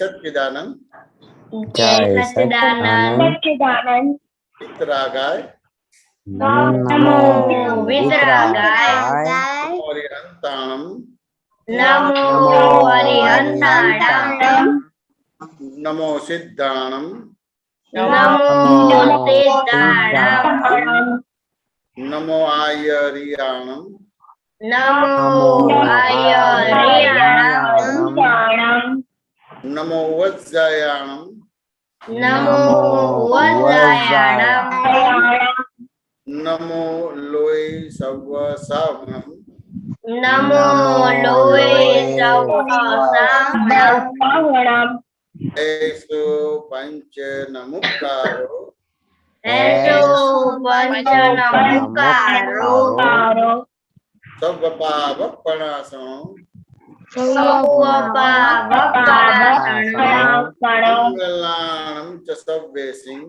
सच्चिदानंद। जय सच्चिदानंद। वितरागाय नमो वितरागाय। अरिहंताणं नमो अरिहंताणं। नमो सिद्धाणं नमो सिद्धाणं। नमो आयर्याणं नमो आयर्याणं। नमो वज्रयाणं नमो वज्रयाणं। नमो लोय सवसावणं नमो लोये सवसावणं। ऐसो पंच नमुकारो ऐसो पंचनमुकारो। सर्वपावपणासनो सर्वपावपणासनो। मंगलाणं च सर्वेसिं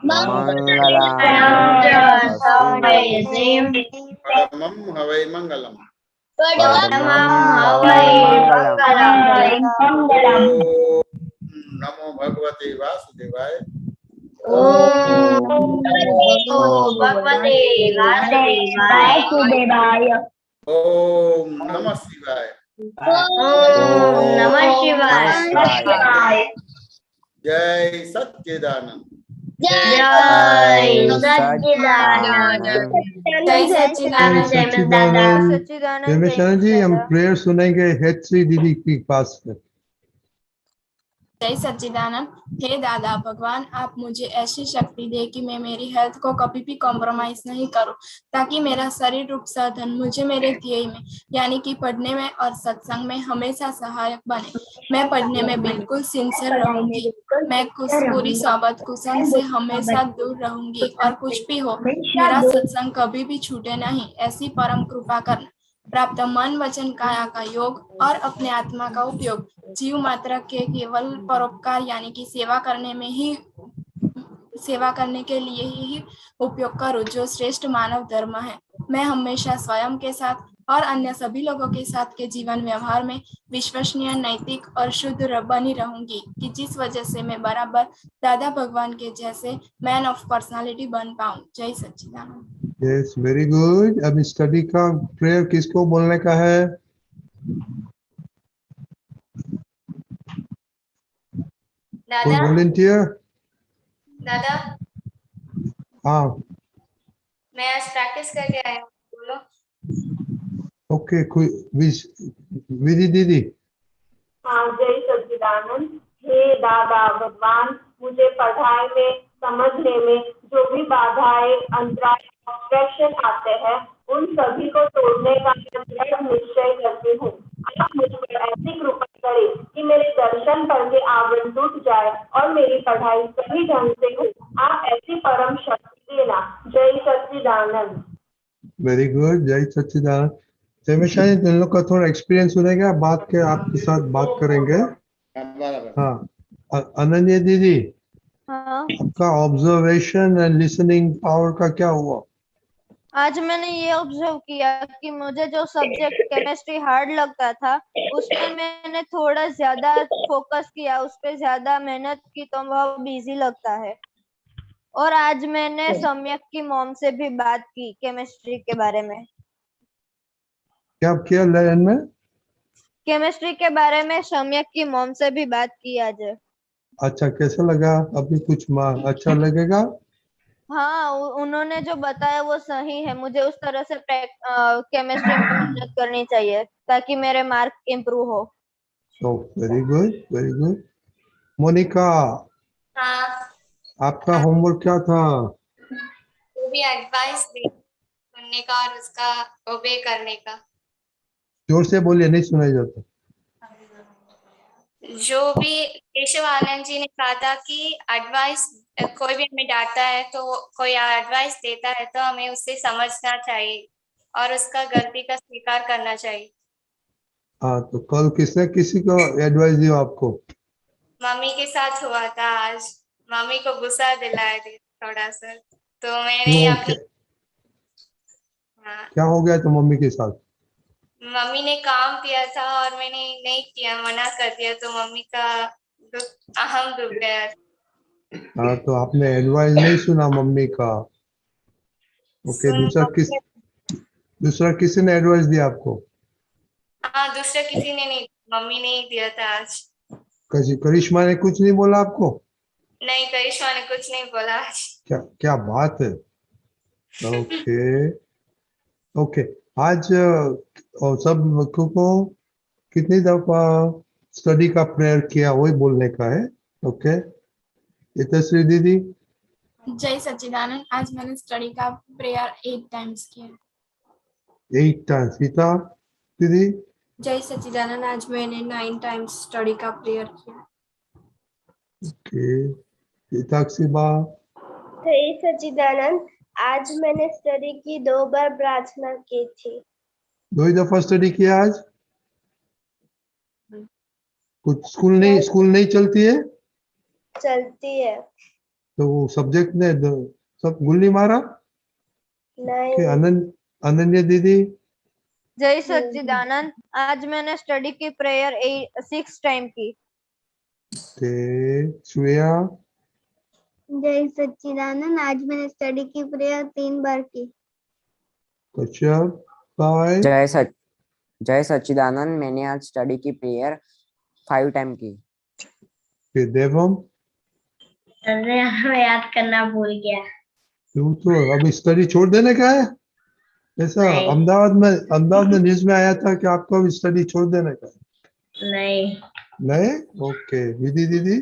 मंगलानां च सर्वेसिं। परमं हवै मंगलम्। परमं हवै मंगलम्। नमो भगवते वासुदेवाय। ओम नमो भगवते वासुदेवाय। ओम नमः शिवाय। ओम नमः शिवाय। जय सच्चिदानंद। जय सच्चिदानंद। जय सच्चिदानंद। जय दादा। रमेशानंद जी, हम प्रेयर सुनेंगे हेत्री दीदी के पास से। जय सच्चिदानंद। हे दादा भगवान, आप मुझे ऐसी शक्ति दे कि मैं मेरी हेल्थ को कभी भी कॉम्प्रोमाइज नहीं करूं, ताकि मेरा शरीर रूप साधन मुझे मेरे ध्येय में यानी कि पढ़ने में और सत्संग में हमेशा सहायक बने। मैं पढ़ने में बिल्कुल सिंसियर रहूंगी। मैं पूरी सोबत कुसंग से हमेशा दूर रहूंगी और कुछ भी हो मेरा सत्संग कभी भी छूटे नहीं, ऐसी परम कृपा करना। प्राप्त मन वचन काया का योग और अपने आत्मा का उपयोग जीव मात्र के केवल परोपकार यानी कि सेवा करने के लिए ही उपयोग करूं, जो श्रेष्ठ मानव धर्म है। मैं हमेशा स्वयं के साथ और अन्य सभी लोगों के साथ के जीवन व्यवहार में विश्वसनीय, नैतिक और शुद्ध बनी रहूंगी, कि जिस वजह से मैं बराबर दादा भगवान के जैसे मैन ऑफ पर्सनालिटी बन पाऊं। जय सच्चिदानंद। Yes, very good. अब स्टडी का प्रेयर किसको बोलने का है? कोई वॉलंटियर? दादा, हाँ, मैं आज प्रैक्टिस करके आया हूँ, बोलो। ओके। कोई विधि दीदी? हाँ, जय सच्चिदानंद। हे दादा भगवान, मुझे पढ़ाई में, समझने में जो भी बाधाएं, अंतराय, ऑब्स्ट्रक्शन आते हैं, उन सभी को तोड़ने का मैं दृढ़ निश्चय करती हूँ। आप मुझ पर ऐसी कृपा करें कि मेरे दर्शन करके आवरण टूट जाए और मेरी पढ़ाई सही ढंग से हो। आप ऐसी परम शक्ति देना। जय सच्चिदानंद। वेरी गुड, जय सच्चिदानंद। रमेशानंद, तुम लोग का थोड़ा एक्सपीरियंस सुनेगा, बात के आपके साथ बात करेंगे। हाँ, अनन्या दीदी, हाँ, आपका ऑब्जर्वेशन एंड लिसनिंग पावर का क्या हुआ? आज मैंने ये ऑब्जर्व किया कि मुझे जो सब्जेक्ट केमिस्ट्री हार्ड लगता था, उसमें मैंने थोड़ा ज्यादा फोकस किया, उस पर ज्यादा मेहनत की, तो बहुत इजी लगता है। और आज मैंने सम्यक की मॉम से भी बात की केमिस्ट्री के बारे में। क्या किया लर्न में? केमिस्ट्री के बारे में सम्यक की मॉम से भी बात की आज। अच्छा, कैसा लगा? अभी कुछ अच्छा लगेगा? हाँ, उन्होंने जो बताया वो सही है। मुझे उस तरह से केमिस्ट्री में मेहनत करनी चाहिए ताकि मेरे मार्क इम्प्रूव हो। So very good, very good. Monica, हाँ, आपका होमवर्क क्या था? वो भी एडवाइस सुनने का और उसका ओबे करने का। जोर से बोलिए, नहीं सुनाई जाता। जो भी केशव आनंद जी ने कहा था कि एडवाइस, कोई भी हमें डांटता है तो कोई एडवाइस देता है तो हमें उससे समझना चाहिए और उसका गलती का स्वीकार करना चाहिए। हाँ, तो कल किसने किसी को एडवाइस दिया आपको? मम्मी के साथ हुआ था आज। मम्मी को गुस्सा दिलाए थे थोड़ा सा, तो मैंने क्यों? अपनी हाँ, क्या हो गया तो मम्मी के साथ? मम्मी ने काम किया था और मैंने नहीं किया, मना कर दिया, तो मम्मी का अहम दुर्गया। हाँ, तो आपने एडवाइस नहीं सुना मम्मी का। ओके, दूसरा किसी ने एडवाइस दिया आपको? हाँ, दूसरा किसी ने नहीं, मम्मी ने ही दिया था आज। करिश्मा ने कुछ नहीं बोला आपको? नहीं, करिश्मा ने कुछ नहीं बोला आज। क्या बात है। Okay okay. आज और सब बच्चों को कितनी दफा स्टडी का प्रेयर किया वही बोलने का है। ओके, इतश्री दीदी। जय सच्चिदानंद, आज मैंने स्टडी का प्रेयर 8 टाइम्स किया। 8 टाइम्स। सीता दीदी। जय सच्चिदानंद, आज मैंने 9 टाइम्स स्टडी का प्रेयर किया। ओके, सीताक्षी बा। जय सच्चिदानंद, आज मैंने स्टडी की 2 बार प्रार्थना की थी। 2 ही दफा स्टडी किया आज। कुछ स्कूल नहीं चलती है चलती है। तो वो सब्जेक्ट ने सब गुल्ली मारा। नहीं। कि अनन्या दीदी। जय सच्चिदानंद, आज मैंने स्टडी की प्रेयर 6 टाइम की। ओके, श्रेया। जय सच्चिदानंद, आज मैंने स्टडी की प्रेयर 3 बार की। कश्यप भाई। जय सच्चिदानंद, मैंने आज स्टडी की प्रेयर 5 टाइम की। फिर देवम। अरे याद करना भूल गया। तू तो अभी स्टडी छोड़ देने का है ऐसा? अहमदाबाद में न्यूज में आया था कि आपको अभी स्टडी छोड़ देने का है। नहीं। ओके, विधि दीदी।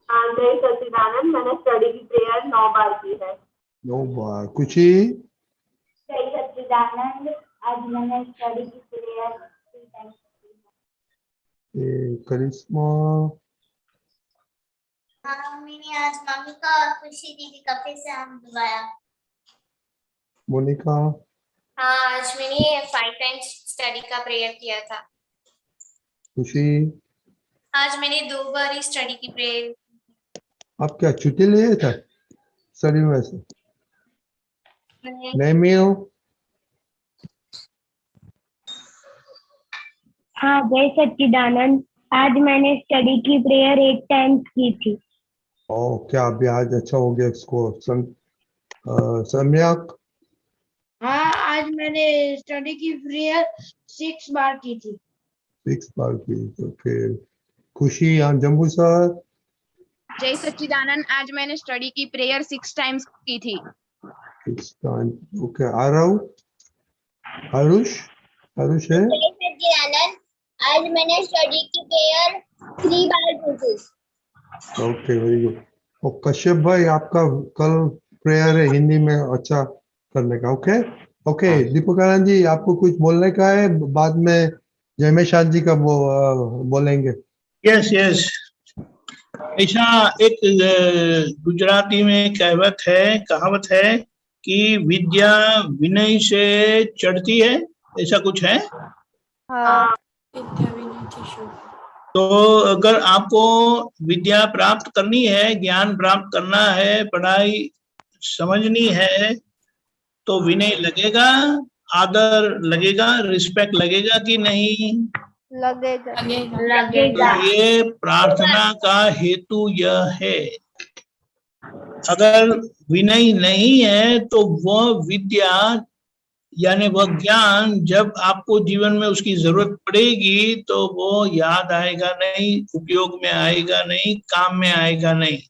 जय सच्चिदानंद, मैंने स्टडी की प्रेयर 9 बार की है। 9 बार। खुशी। जय सच्चिदानंद, आज मैंने स्टडी की प्रेयर 3 टाइम्स की है। करिश्मा। मैंने आज मम्मी का और खुशी दीदी का फिर से हम दुबारा। मोनिका। हाँ, आज मैंने 5 टाइम्स स्टडी का प्रेयर किया था। खुशी। आज मैंने 2 बार ही स्टडी की प्रेयर। आप क्या छुट्टी लिए था स्टडी में से? नहीं मियो। हाँ, जय सच्चिदानंद, आज मैंने स्टडी की प्रेयर 8 टाइम्स की थी। ओ, क्या अभी आज अच्छा हो गया स्कोर। सम्यक। हाँ, आज मैंने स्टडी की प्रेयर 6 बार की थी। 6 बार की। तो फिर खुशी या जम्बू सर। जय सच्चिदानंद, आज मैंने स्टडी की प्रेयर 6 टाइम्स की थी। 6 टाइम। ओके, आरुष है। जय सच्चिदानंद, आज मैंने स्टडी की प्रेयर 3 बार की थी। Okay, very good. और कश्यप भाई, आपका कल प्रेयर है हिंदी में अच्छा करने का। Okay okay. दीपक आनंद जी, आपको कुछ बोलने का है? बाद में जयमेशान जी का बोलेंगे। यस। ऐसा एक गुजराती में कहावत है कि विद्या विनय से चढ़ती है, ऐसा कुछ है। हाँ। विद्या विनय की शोभा। तो अगर आपको विद्या प्राप्त करनी है, ज्ञान प्राप्त करना है, पढ़ाई समझनी है, तो विनय लगेगा, आदर लगेगा, रिस्पेक्ट लगेगा कि नहीं? लगेगा। तो ये प्रार्थना का हेतु यह है। अगर विनय नहीं है तो वह विद्या यानी वह ज्ञान जब आपको जीवन में उसकी जरूरत पड़ेगी तो वो याद आएगा नहीं, उपयोग में आएगा नहीं, काम में आएगा नहीं।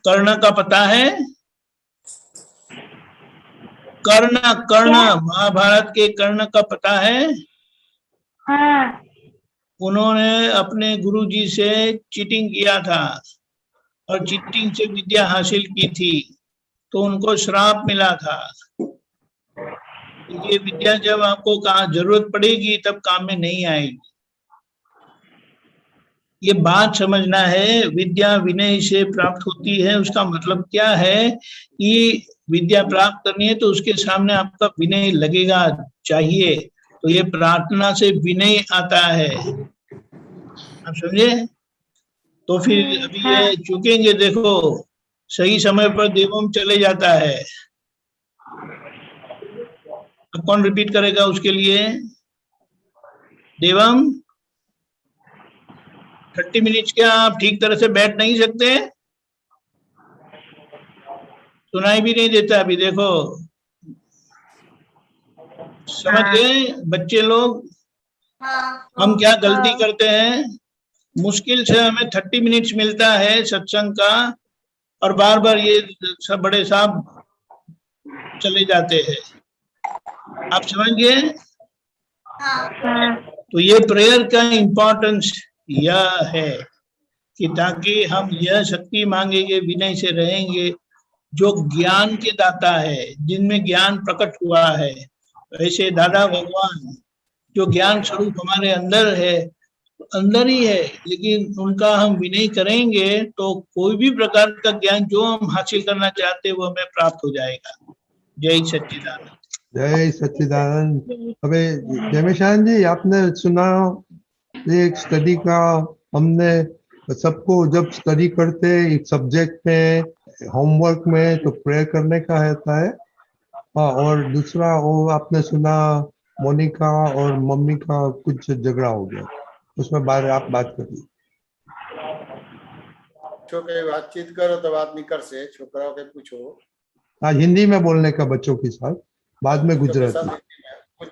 कर्ण का पता है? कर्ण महाभारत के कर्ण का पता है? हाँ। उन्होंने अपने गुरुजी से चीटिंग किया था और चीटिंग से विद्या हासिल की थी, तो उनको श्राप मिला था। ये विद्या जब आपको कहाँ जरूरत पड़ेगी तब काम में नहीं आएगी। ये बात समझना है। विद्या विनय से प्राप्त होती है, उसका मतलब क्या है कि विद्या प्राप्त करनी है तो उसके सामने आपका विनय लगेगा चाहिए। तो ये प्रार्थना से विनय आता है, आप समझे? तो फिर अभी ये चुकेंगे, देखो सही समय पर देवम चले जाता है। अब कौन रिपीट करेगा उसके लिए? देवम। 30 मिनट क्या आप ठीक तरह से बैठ नहीं सकते? सुनाई भी नहीं देता। अभी देखो, समझ गए बच्चे लोग? हम क्या गलती करते हैं, मुश्किल से हमें 30 मिनट्स मिलता है सत्संग का, और बार बार ये सब बड़े साहब चले जाते हैं। आप समझ गए? तो ये प्रेयर का इम्पोर्टेंस यह है कि ताकि हम यह शक्ति मांगेंगे, विनय से रहेंगे, जो ज्ञान के दाता है, जिनमें ज्ञान प्रकट हुआ है, ऐसे दादा भगवान जो ज्ञान स्वरूप हमारे अंदर है, अंदर ही है, लेकिन उनका हम विनय करेंगे तो कोई भी प्रकार का ज्ञान जो हम हासिल करना चाहते हैं वो हमें प्राप्त हो जाएगा। जय सच्चिदानंद। जय सच्चिदानंद। अबे जयमेशान जी, आपने सुना एक स्टडी का, हमने सबको जब स्टडी करते एक सब्जेक्ट में, होमवर्क में, तो प्रेयर करने का रहता है। हाँ, और दूसरा वो आपने सुना मोनिका और मम्मी का कुछ झगड़ा हो गया, उसमें आप बात करिए। छोटे बातचीत करो तो बात निकल से, छोकराओं के पूछो। हाँ, हिंदी में बोलने का बच्चों के साथ, बाद में गुजराती। कुछ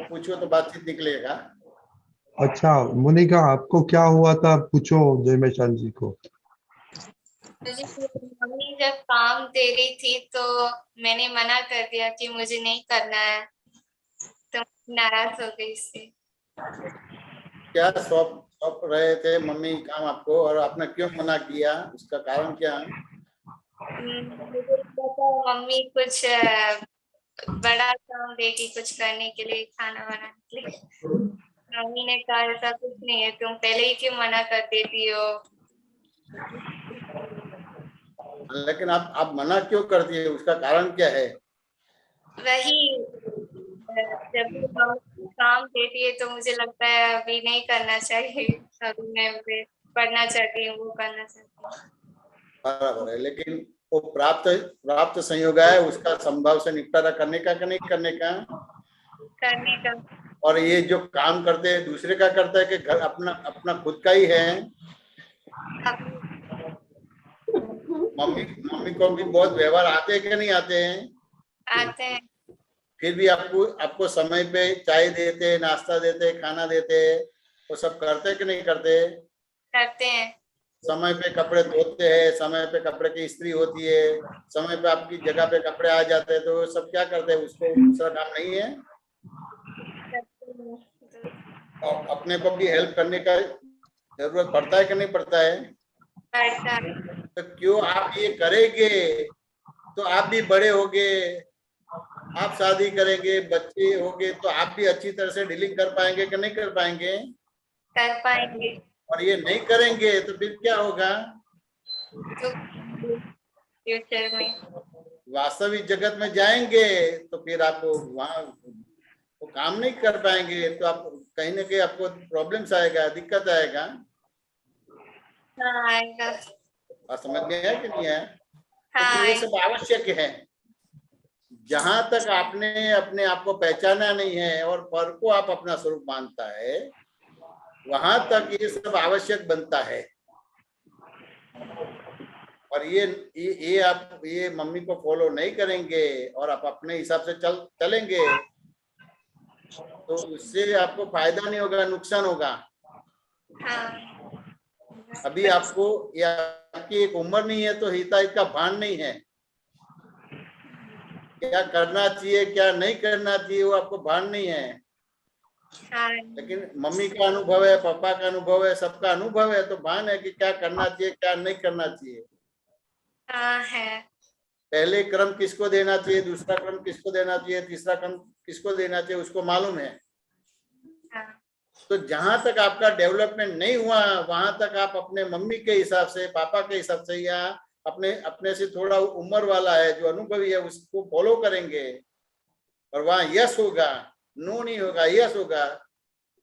पूछो तो बातचीत निकलेगा। अच्छा मोनिका, आपको क्या हुआ था, पूछो जयमेशान जी को। मम्मी जब काम दे रही थी तो मैंने मना कर दिया कि मुझे नहीं करना है, तो नाराज हो गई इससे। क्या सौंप रहे थे मम्मी काम आपको, और आपने क्यों मना किया, उसका कारण क्या? मुझे पता मम्मी कुछ बड़ा काम देगी कुछ करने के लिए, खाना बनाने के लिए। मम्मी ने कहा ऐसा कुछ नहीं है, तुम पहले ही क्यों मना कर देती हो। लेकिन आप मना क्यों करती है, उसका कारण क्या है? वही, जब भी मम्मी काम देती है तो मुझे लगता है अभी नहीं करना चाहिए, अभी मैं पढ़ना चाहती हूँ, वो करना चाहती हूँ। बराबर है, लेकिन वो प्राप्त संयोग है, उसका संभव से निपटारा करने का कि नहीं करने का? करने का। और ये जो काम करते हैं दूसरे का करता है कि घर अपना खुद का ही है? मम्मी को भी बहुत व्यवहार आते हैं कि नहीं आते हैं? आते हैं। फिर भी आपको समय पे चाय देते, नाश्ता देते, खाना देते, वो सब करते कि नहीं करते? करते हैं। समय पे कपड़े धोते हैं, समय पे कपड़े की इस्त्री होती है, समय पे आपकी जगह पे कपड़े आ जाते हैं, तो सब क्या करते हैं, उसको दूसरा काम नहीं है? और अपने को भी हेल्प करने का जरूरत पड़ता है कि नहीं पड़ता है? तो क्यों आप ये करेंगे तो आप भी बड़े होगे, आप शादी करेंगे, बच्चे होंगे, तो आप भी अच्छी तरह से डीलिंग कर पाएंगे कि नहीं कर पाएंगे? कर पाएंगे। और ये नहीं करेंगे तो फिर क्या होगा? फ्यूचर में वास्तविक जगत में जाएंगे तो फिर आप वहाँ वो काम नहीं कर पाएंगे, तो आप कहीं ना कहीं आपको प्रॉब्लम्स आएगा, दिक्कत आएगा। आएगा। और समझ में है कि नहीं है? हाँ, तो ये सब आवश्यक है। जहां तक आपने अपने आप को पहचाना नहीं है और पर को आप अपना स्वरूप मानता है, वहां तक ये सब आवश्यक बनता है। और ये आप ये मम्मी को फॉलो नहीं करेंगे और आप अपने हिसाब से चलेंगे तो उससे आपको फायदा नहीं होगा, नुकसान होगा। अभी आपको या आपकी एक उम्र नहीं है तो हिताहित का भान नहीं है, क्या करना चाहिए क्या नहीं करना चाहिए वो आपको भान नहीं है। लेकिन मम्मी का अनुभव है, पापा का अनुभव है, सबका अनुभव है, तो भान है कि क्या करना चाहिए क्या नहीं करना चाहिए। है। पहले क्रम किसको देना चाहिए, दूसरा क्रम किसको देना चाहिए, तीसरा क्रम किसको देना चाहिए, उसको मालूम है। तो जहां तक आपका डेवलपमेंट नहीं हुआ वहां तक आप अपने मम्मी के हिसाब से, पापा के हिसाब से, या अपने से थोड़ा उम्र वाला है जो अनुभवी है उसको फॉलो करेंगे और वहां यस होगा, नो नहीं होगा, यस होगा,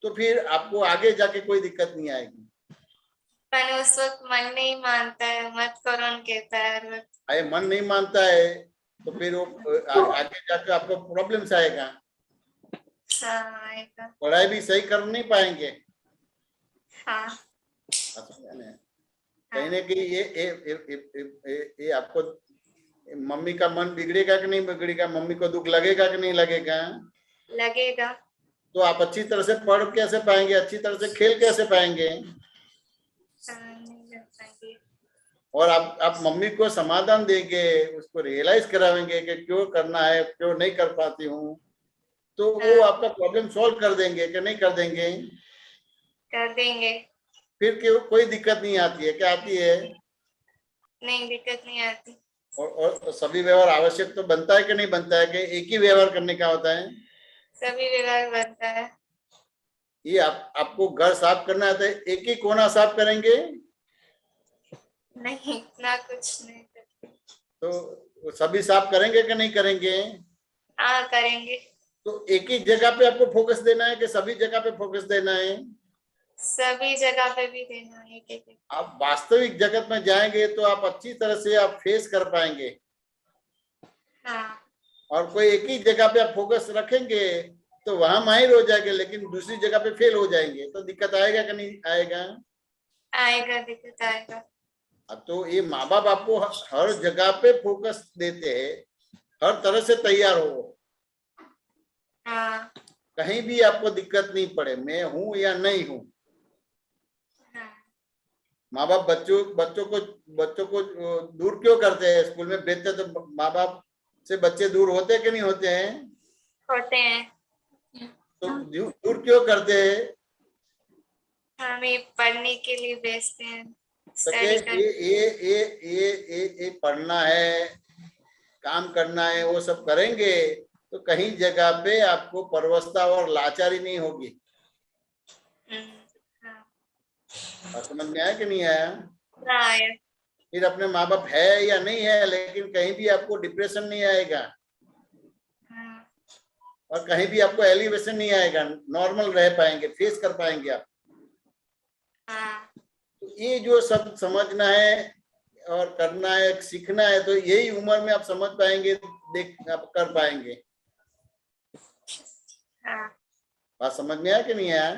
तो फिर आपको आगे जाके कोई दिक्कत नहीं आएगी। पर उस वक्त मन नहीं मानता है, मत करो कहता है। अरे मन नहीं मानता है तो फिर वो आगे जाके आपको प्रॉब्लम्स आएगा, पढ़ाई भी सही कर नहीं पाएंगे। हाँ। कहीं ना कहीं ये आपको मम्मी का मन बिगड़ेगा कि नहीं बिगड़ेगा, मम्मी को दुख लगेगा कि नहीं लगेगा? लगेगा। तो आप अच्छी तरह से पढ़ कैसे पाएंगे, अच्छी तरह से खेल कैसे पाएंगे? नहीं कर पाएंगे। और आप मम्मी को समाधान देंगे, उसको रियलाइज करावेंगे कि क्यों करना है, क्यों नहीं कर पाती हूँ, तो वो आपका प्रॉब्लम सॉल्व कर देंगे कि नहीं कर देंगे? कर देंगे। फिर क्यों कोई दिक्कत नहीं आती है? क्या आती है? नहीं, दिक्कत नहीं आती। और सभी व्यवहार आवश्यक तो बनता है कि नहीं बनता है कि एक ही व्यवहार करने का होता है? सभी व्यवहार बनता है। ये आपको घर साफ करना है तो एक ही कोना साफ करेंगे? नहीं, इतना कुछ नहीं करते। तो सभी साफ करेंगे कि नहीं करेंगे? हाँ, करेंगे। तो एक ही जगह पे आपको फोकस देना है कि सभी जगह पे फोकस देना है? सभी जगह पे भी देना है, एक। आप वास्तविक जगत में जाएंगे तो आप अच्छी तरह से आप फेस कर पाएंगे। हाँ। और कोई एक ही जगह पे आप फोकस रखेंगे तो वहां माहिर हो जाएंगे, लेकिन दूसरी जगह पे फेल हो जाएंगे, तो दिक्कत आएगा कि नहीं आएगा? आएगा, दिक्कत आएगा। तो ये माँ बाप आपको हर जगह पे फोकस देते हैं, हर तरह से तैयार हो। हाँ। कहीं भी आपको दिक्कत नहीं पड़े, मैं हूं या नहीं हूं। माँ बाप बच्चों को दूर क्यों करते हैं? स्कूल में भेजते तो माँ बाप से बच्चे दूर होते कि नहीं होते हैं? होते हैं। तो दूर क्यों करते हैं? हमें पढ़ने के लिए भेजते हैं। तो ये पढ़ना है, काम करना है, वो सब करेंगे तो कहीं जगह पे आपको परवशता और लाचारी नहीं होगी। समझ में आया कि नहीं आया? आया। फिर अपने माँ बाप है या नहीं है, लेकिन कहीं भी आपको डिप्रेशन नहीं आएगा और कहीं भी आपको एलिवेशन नहीं आएगा, नॉर्मल रह पाएंगे, फेस कर पाएंगे आप। तो ये जो सब समझना है और करना है, सीखना है, तो यही उम्र में आप समझ पाएंगे, आप कर पाएंगे। बात समझ में आया कि नहीं आया?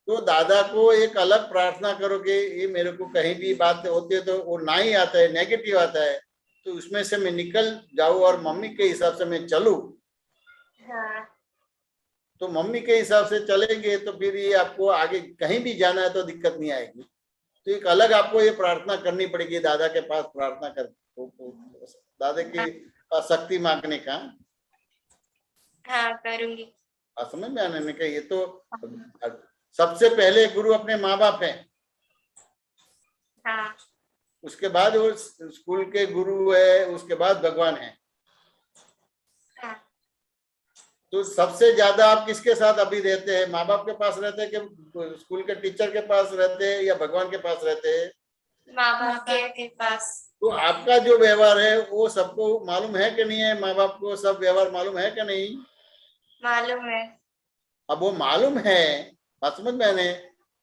तो दादा को एक अलग प्रार्थना करो कि ये मेरे को कहीं भी बात होती है तो वो ना ही आता है, नेगेटिव आता है, तो उसमें से मैं निकल जाऊं और मम्मी के हिसाब से मैं चलूं। तो मम्मी के हिसाब से चलेंगे तो फिर ये आपको आगे कहीं भी जाना है तो दिक्कत नहीं आएगी। तो एक अलग आपको ये प्रार्थना करनी पड़ेगी, दादा के पास प्रार्थना कर, दादा की शक्ति मांगने का। हाँ, करूंगी। समझ में आने का, ये तो सबसे पहले गुरु अपने माँ बाप हैं। हाँ। उसके बाद वो स्कूल के गुरु है, उसके बाद भगवान है। हाँ। तो सबसे ज्यादा आप किसके साथ अभी रहते हैं? माँ बाप के पास रहते हैं कि स्कूल के टीचर के पास रहते हैं या भगवान के पास रहते हैं? माँ बाप के पास। तो आपका जो व्यवहार है वो सबको मालूम है कि नहीं है? माँ बाप को सब व्यवहार मालूम है कि नहीं? मालूम है। अब वो मालूम है, बात समझ में आने,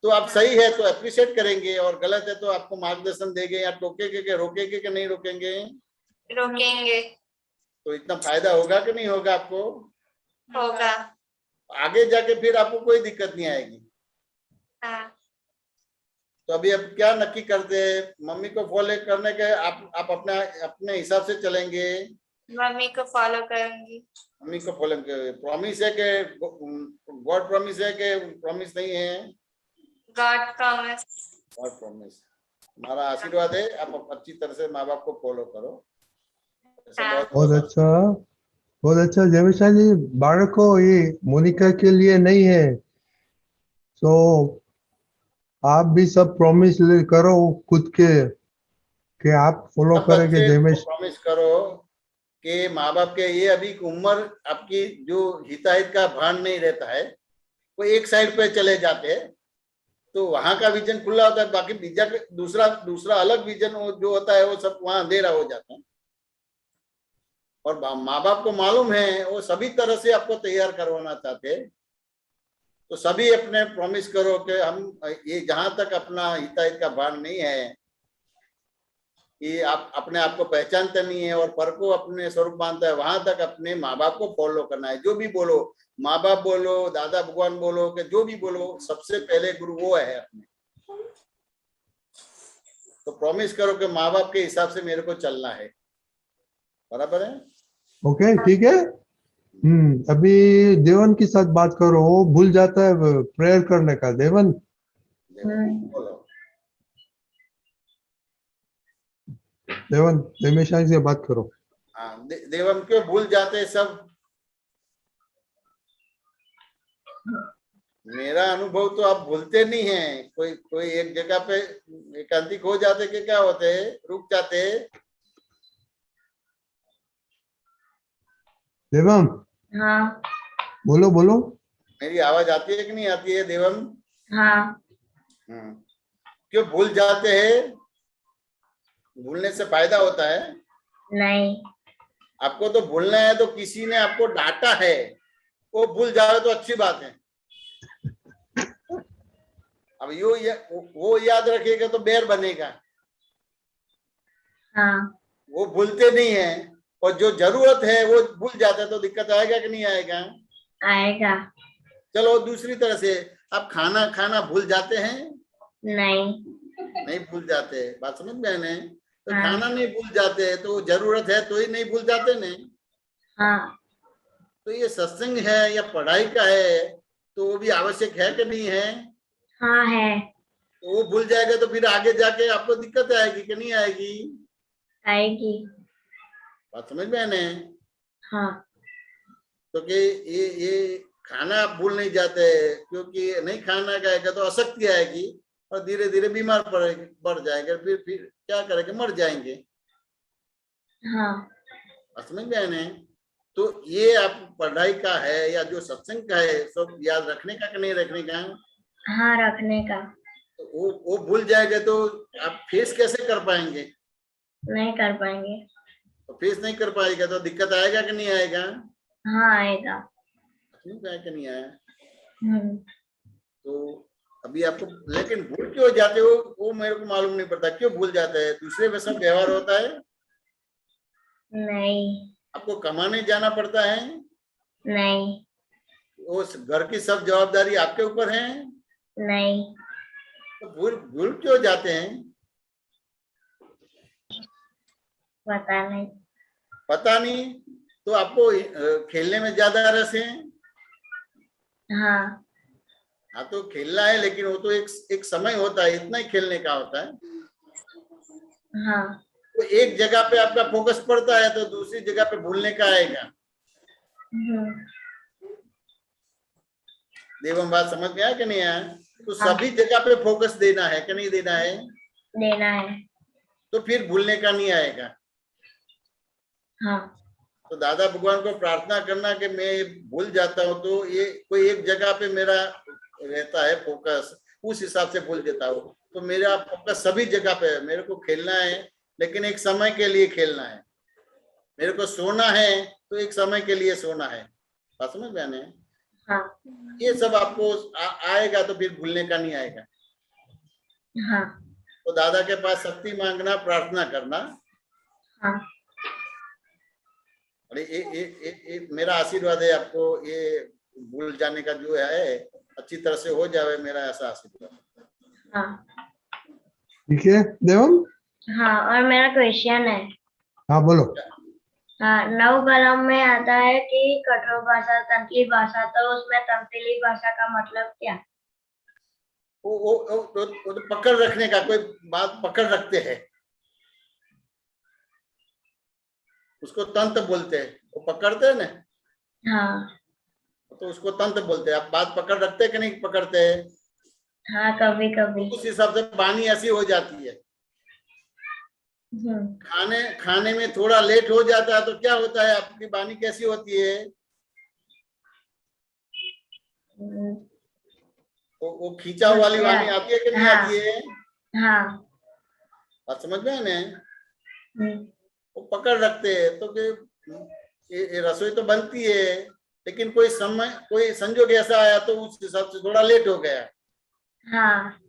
तो आप सही है तो अप्रिशिएट करेंगे और गलत है तो आपको मार्गदर्शन देंगे या टोकेंगे कि रोकेंगे कि नहीं रोकेंगे? रोकेंगे। तो इतना फायदा होगा कि नहीं होगा आपको? होगा। आगे जाके फिर आपको कोई दिक्कत नहीं आएगी। हाँ। तो अभी अब क्या नक्की करते हैं? मम्मी को फॉलो करने के आप अपने हिसाब से चलेंगे? मम्मी को फॉलो करूंगी। मम्मी को फॉलो करेंगे। प्रॉमिस है कि गॉड प्रॉमिस है कि प्रॉमिस नहीं है? God promise. God promise. हमारा आशीर्वाद है, आप अच्छी तरह से माँ बाप को फॉलो करो। बहुत अच्छा जयमिशन जी। बाળકો ये मोनिका के लिए नहीं है, तो आप भी सब प्रॉमिस करो खुद के कि आप फॉलो करेंगे। जयमिश प्रॉमिस करो कि माँ बाप के ये अभी उम्र आपकी जो हिताहित का भान नहीं रहता है, वो एक साइड पे चले जाते हैं तो वहां का विजन खुला होता है, बाकी दूसरा अलग विजन जो होता है वो सब वहां अंधेरा हो जाता है। और माँ बाप को मालूम है वो सभी तरह से आपको तैयार करवाना चाहते हैं, तो सभी अपने प्रॉमिस करो कि हम ये जहां तक अपना हिताहित का भान नहीं है, ये आप अपने आप को पहचानते नहीं है और पर को अपने स्वरूप मानता है, वहां तक अपने माँ बाप को फॉलो करना है। जो भी बोलो, माँ बाप बोलो, दादा भगवान बोलो, कि जो भी बोलो, सबसे पहले गुरु वो है अपने। तो प्रॉमिस करो कि माँ बाप के हिसाब से मेरे को चलना है। बराबर है? ओके, ठीक है। अभी देवन के साथ बात करो, वो भूल जाता है प्रेयर करने का। देवन, बोलो। देवन देमेशाई से बात करो। हाँ, देवम क्यों भूल जाते हैं सब? मेरा अनुभव तो आप भूलते नहीं हैं। कोई कोई एक जगह पे एकांतिक हो जाते कि क्या होते हैं, रुक जाते हैं। देवम, हाँ बोलो बोलो। मेरी आवाज आती है कि नहीं आती है देवम? हाँ क्यों भूल जाते हैं? भूलने से फायदा होता है? नहीं। आपको तो भूलना है तो किसी ने आपको डांटा है, वो भूल जाए तो अच्छी बात है। अब वो याद रखेगा तो बैर बनेगा। हाँ वो भूलते नहीं है, और जो जरूरत है वो भूल जाता है, तो दिक्कत आएगा कि नहीं आएगा? आएगा। चलो दूसरी तरह से, आप खाना खाना भूल जाते हैं? नहीं। नहीं भूल जाते। बात समझ में आने? तो हाँ। खाना नहीं भूल जाते, तो जरूरत है तो ही नहीं भूल जाते नहीं। हाँ तो ये सत्संग है या पढ़ाई का है, तो वो भी आवश्यक है कि नहीं है? हाँ है। तो वो भूल जाएगा तो फिर आगे जाके आपको दिक्कत आएगी कि नहीं आएगी? आएगी। बात समझ में आने? हाँ तो कि ये खाना आप भूल नहीं जाते, क्योंकि नहीं खाना खाएगा तो अशक्ति आएगी और धीरे धीरे बीमार पड़ जाएगा, फिर क्या करेंगे, मर जाएंगे। हाँ बात समझ में आने? तो ये आप पढ़ाई का है या जो सत्संग का है, सब याद रखने का कि नहीं रखने का? हाँ रखने का। तो वो भूल जाएगा तो आप फेस कैसे कर पाएंगे? नहीं कर पाएंगे। तो फेस नहीं कर पाएगा तो दिक्कत आएगा कि नहीं आएगा? हाँ आएगा। क्यों आया कि नहीं आया? हम्म। तो अभी आपको लेकिन भूल क्यों जाते हो वो मेरे को मालूम नहीं पड़ता। क्यों भूल जाते हैं? दूसरे के साथ व्यवहार होता है? नहीं। आपको कमाने जाना पड़ता है? नहीं। उस घर की सब जवाबदारी आपके ऊपर है? नहीं। तो भूल क्यों जाते हैं? पता नहीं। पता नहीं। तो आपको खेलने में ज्यादा रस है? हाँ। हाँ तो खेलना है, लेकिन वो तो एक समय होता है, इतना ही खेलने का होता है। हाँ। तो एक जगह पे आपका फोकस पड़ता है तो दूसरी जगह पे भूलने का आएगा। देवम बात समझ में आया कि नहीं आया? तो सभी जगह पे फोकस देना है कि नहीं देना है? देना है। तो फिर भूलने का नहीं आएगा। हाँ। तो दादा भगवान को प्रार्थना करना कि मैं भूल जाता हूँ तो ये कोई एक जगह पे मेरा रहता है फोकस, उस हिसाब से भूल देता हूँ। तो मेरा फोकस सभी जगह पे है। मेरे को खेलना है लेकिन एक समय के लिए खेलना है। मेरे को सोना है तो एक समय के लिए सोना है। बात समझ में आने? हाँ। ये सब आपको आएगा तो फिर भूलने का नहीं आएगा। हाँ। तो दादा के पास शक्ति मांगना, प्रार्थना करना। हाँ। अरे मेरा आशीर्वाद है आपको, ये भूल जाने का जो है अच्छी तरह से हो जाए, मेरा ऐसा आशीर्वाद। हाँ। ठीक है देवम? हाँ और मेरा क्वेश्चन है। हाँ बोलो। हाँ, नव कलम में आता है कि कठोर भाषा, तंत्रिली भाषा, तो उसमें तंत्रिली भाषा का मतलब क्या? वो तो पकड़ रखने का, कोई बात पकड़ रखते हैं उसको तंत्र बोलते हैं। वो पकड़ते हैं ना? हाँ। तो उसको तंत्र बोलते हैं। आप बात पकड़ रखते हैं कि नहीं पकड़ते हैं? हाँ कभी कभी। उस हिसाब से वाणी ऐसी हो जाती है। खाने में थोड़ा लेट हो जाता है तो क्या होता है, आपकी वाणी कैसी होती है? वो खींचाव वाली वाणी आती है कि नहीं आती है? हाँ। बात समझ में है? वो पकड़ रखते हैं तो ये रसोई तो बनती है, लेकिन कोई समय, कोई संजोग ऐसा आया तो उस हिसाब से थोड़ा लेट हो गया। हाँ।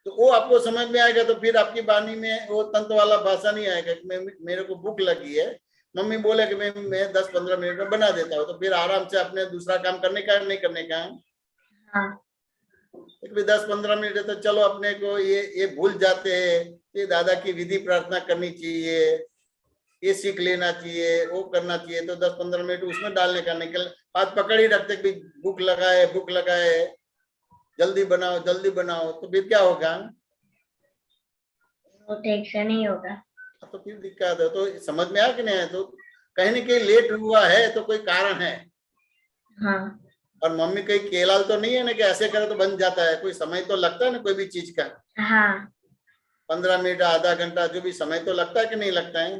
तो वो आपको समझ में आएगा तो फिर आपकी वाणी में वो तंत्र वाला भाषा नहीं आएगा कि मेरे को भूख लगी है, मम्मी बोले कि मैं 10-15 मिनट में बना देता हूँ, तो फिर आराम से अपने दूसरा काम करने का नहीं करने का। हाँ। एक भी 10-15 मिनट है तो चलो अपने को ये भूल जाते हैं, ये दादा की विधि प्रार्थना करनी चाहिए, ये सीख लेना चाहिए, वो करना चाहिए, तो 10-15 मिनट उसमें डालने का, निकल हाथ पकड़ ही रखते कि भूख लगाए, जल्दी बनाओ, तो फिर क्या होगा? वो ठीक से नहीं होगा। तो फिर दिक्कत है। तो समझ में आया कि नहीं? तो कहीं न कहीं लेट हुआ है तो कोई कारण है। हाँ। और मम्मी कहीं केलाल तो नहीं है ना कि ऐसे करे तो बन जाता है, कोई समय तो लगता है ना कोई भी चीज का। हाँ। 15 मिनट, आधा घंटा, जो भी समय तो लगता है कि नहीं लगता है?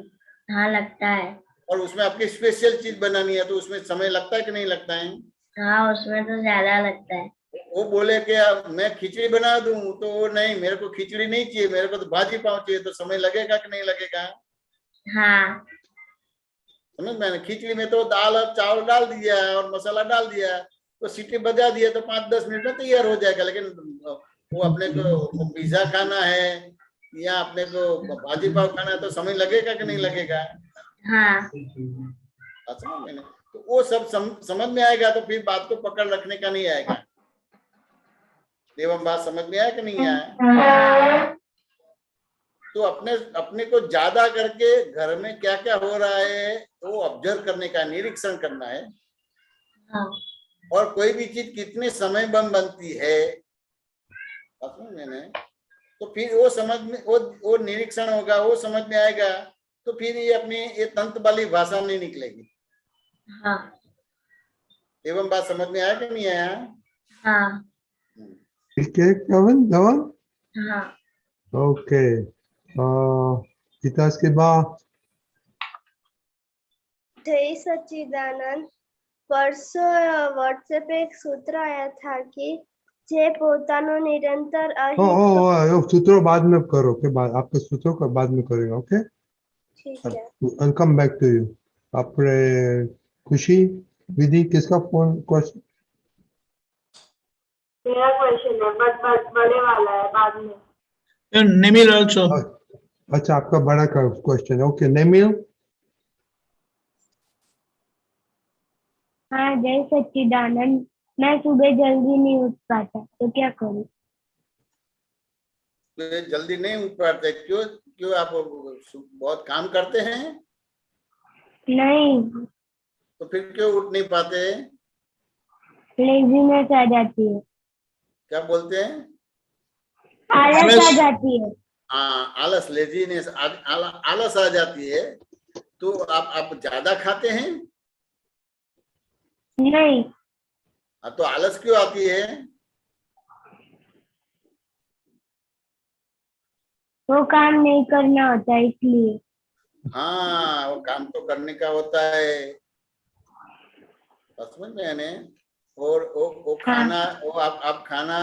हाँ लगता है। और उसमें आपकी स्पेशल चीज बनानी है तो उसमें समय लगता है कि नहीं लगता है? हाँ उसमें तो ज्यादा लगता है। वो बोले कि अब मैं खिचड़ी बना दूं, तो वो नहीं, मेरे को खिचड़ी नहीं चाहिए, मेरे को तो भाजी पाव चाहिए, तो समय लगेगा कि नहीं लगेगा? हाँ। समझ में? खिचड़ी में तो दाल और चावल डाल दिया है और मसाला डाल दिया है, तो सीटी बजा दिया तो 5-10 मिनट में तैयार हो जाएगा। लेकिन वो अपने को पिज्जा खाना है या अपने को भाजी पाव खाना है तो समय लगेगा कि नहीं लगेगा? हाँ। समझ में? तो वो सब समझ में आएगा तो फिर बात को पकड़ रखने का नहीं आएगा। एवं बात समझ में आया कि नहीं आया? तो अपने को ज्यादा करके घर में क्या क्या हो रहा है वो ऑब्जर्व करने का, निरीक्षण करना है। हाँ। और कोई भी चीज कितने समय में बनती है मैंने, तो फिर वो समझ में, वो निरीक्षण होगा, वो समझ में आएगा, तो फिर ये अपनी ये तंत्र वाली भाषा नहीं निकलेगी। हाँ। एवं बात समझ में आया कि नहीं आया? हाँ। ठीक है धवन। हाँ। ओके, इतिहास के बाद जय सच्चिदानंद। परसों व्हाट्सएप पे एक सूत्र आया था कि जे पोतानो निरंतर सूत्रों बाद में करो के बाद, आपके सूत्रों को बाद में करेंगे। ओके, ठीक है। I'll come back to you. आपने खुशी विधि किसका फोन क्वेश्चन? मेरा क्वेश्चन है, बट बड़े वाला है, बाद में। नेमिल also. अच्छा, आपका बड़ा का क्वेश्चन है। ओके नेमिल। हाँ जय सच्चिदानंद। मैं सुबह जल्दी नहीं उठ पाता तो क्या करूँ? तो जल्दी नहीं उठ पाते क्यों? क्यों आप बहुत काम करते हैं? नहीं, तो फिर क्यों उठ नहीं पाते? लेजीनेस आ जाती है, क्या बोलते हैं? आलस आ जाती है। हाँ, आलस, लेजीनेस, आलस आ जाती है। तो आप ज्यादा खाते हैं? नहीं। तो आलस क्यों आती है? वो काम नहीं करना होता इसलिए। हाँ, वो काम तो करने का होता है, समझ में आने। और वो खाना, वो आप खाना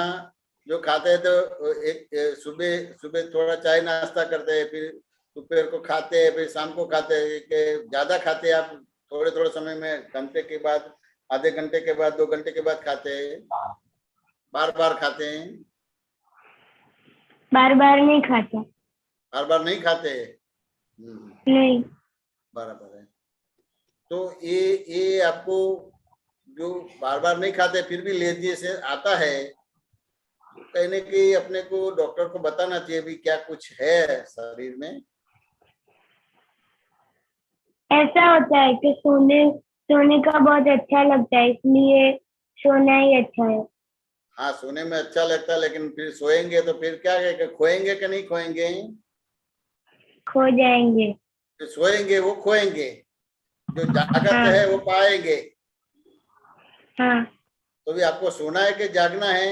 जो खाते हैं तो एक सुबह थोड़ा चाय नाश्ता करते हैं, फिर दोपहर को खाते हैं, फिर शाम को खाते हैं, कि ज्यादा खाते हैं आप थोड़े समय में, घंटे के बाद, आधे घंटे के बाद, 2 घंटे के बाद खाते हैं, बार खाते हैं? बार बार नहीं खाता। बार नहीं खाते? नहीं। बराबर है। तो ये आपको जो बार नहीं खाते फिर भी लेजी से आता है, कहीं न कहीं अपने को डॉक्टर को बताना चाहिए भी क्या कुछ है शरीर में। ऐसा होता है कि सोने का बहुत अच्छा लगता है, इसलिए सोना ही अच्छा है। हाँ, सोने में अच्छा लगता है, लेकिन फिर सोएंगे तो फिर क्या कहेंगे, खोएंगे कि नहीं खोएंगे? खो जाएंगे। जो सोएंगे वो खोएंगे, जो जागत है वो पाएंगे। हाँ। तो भी आपको सोना है कि जागना है?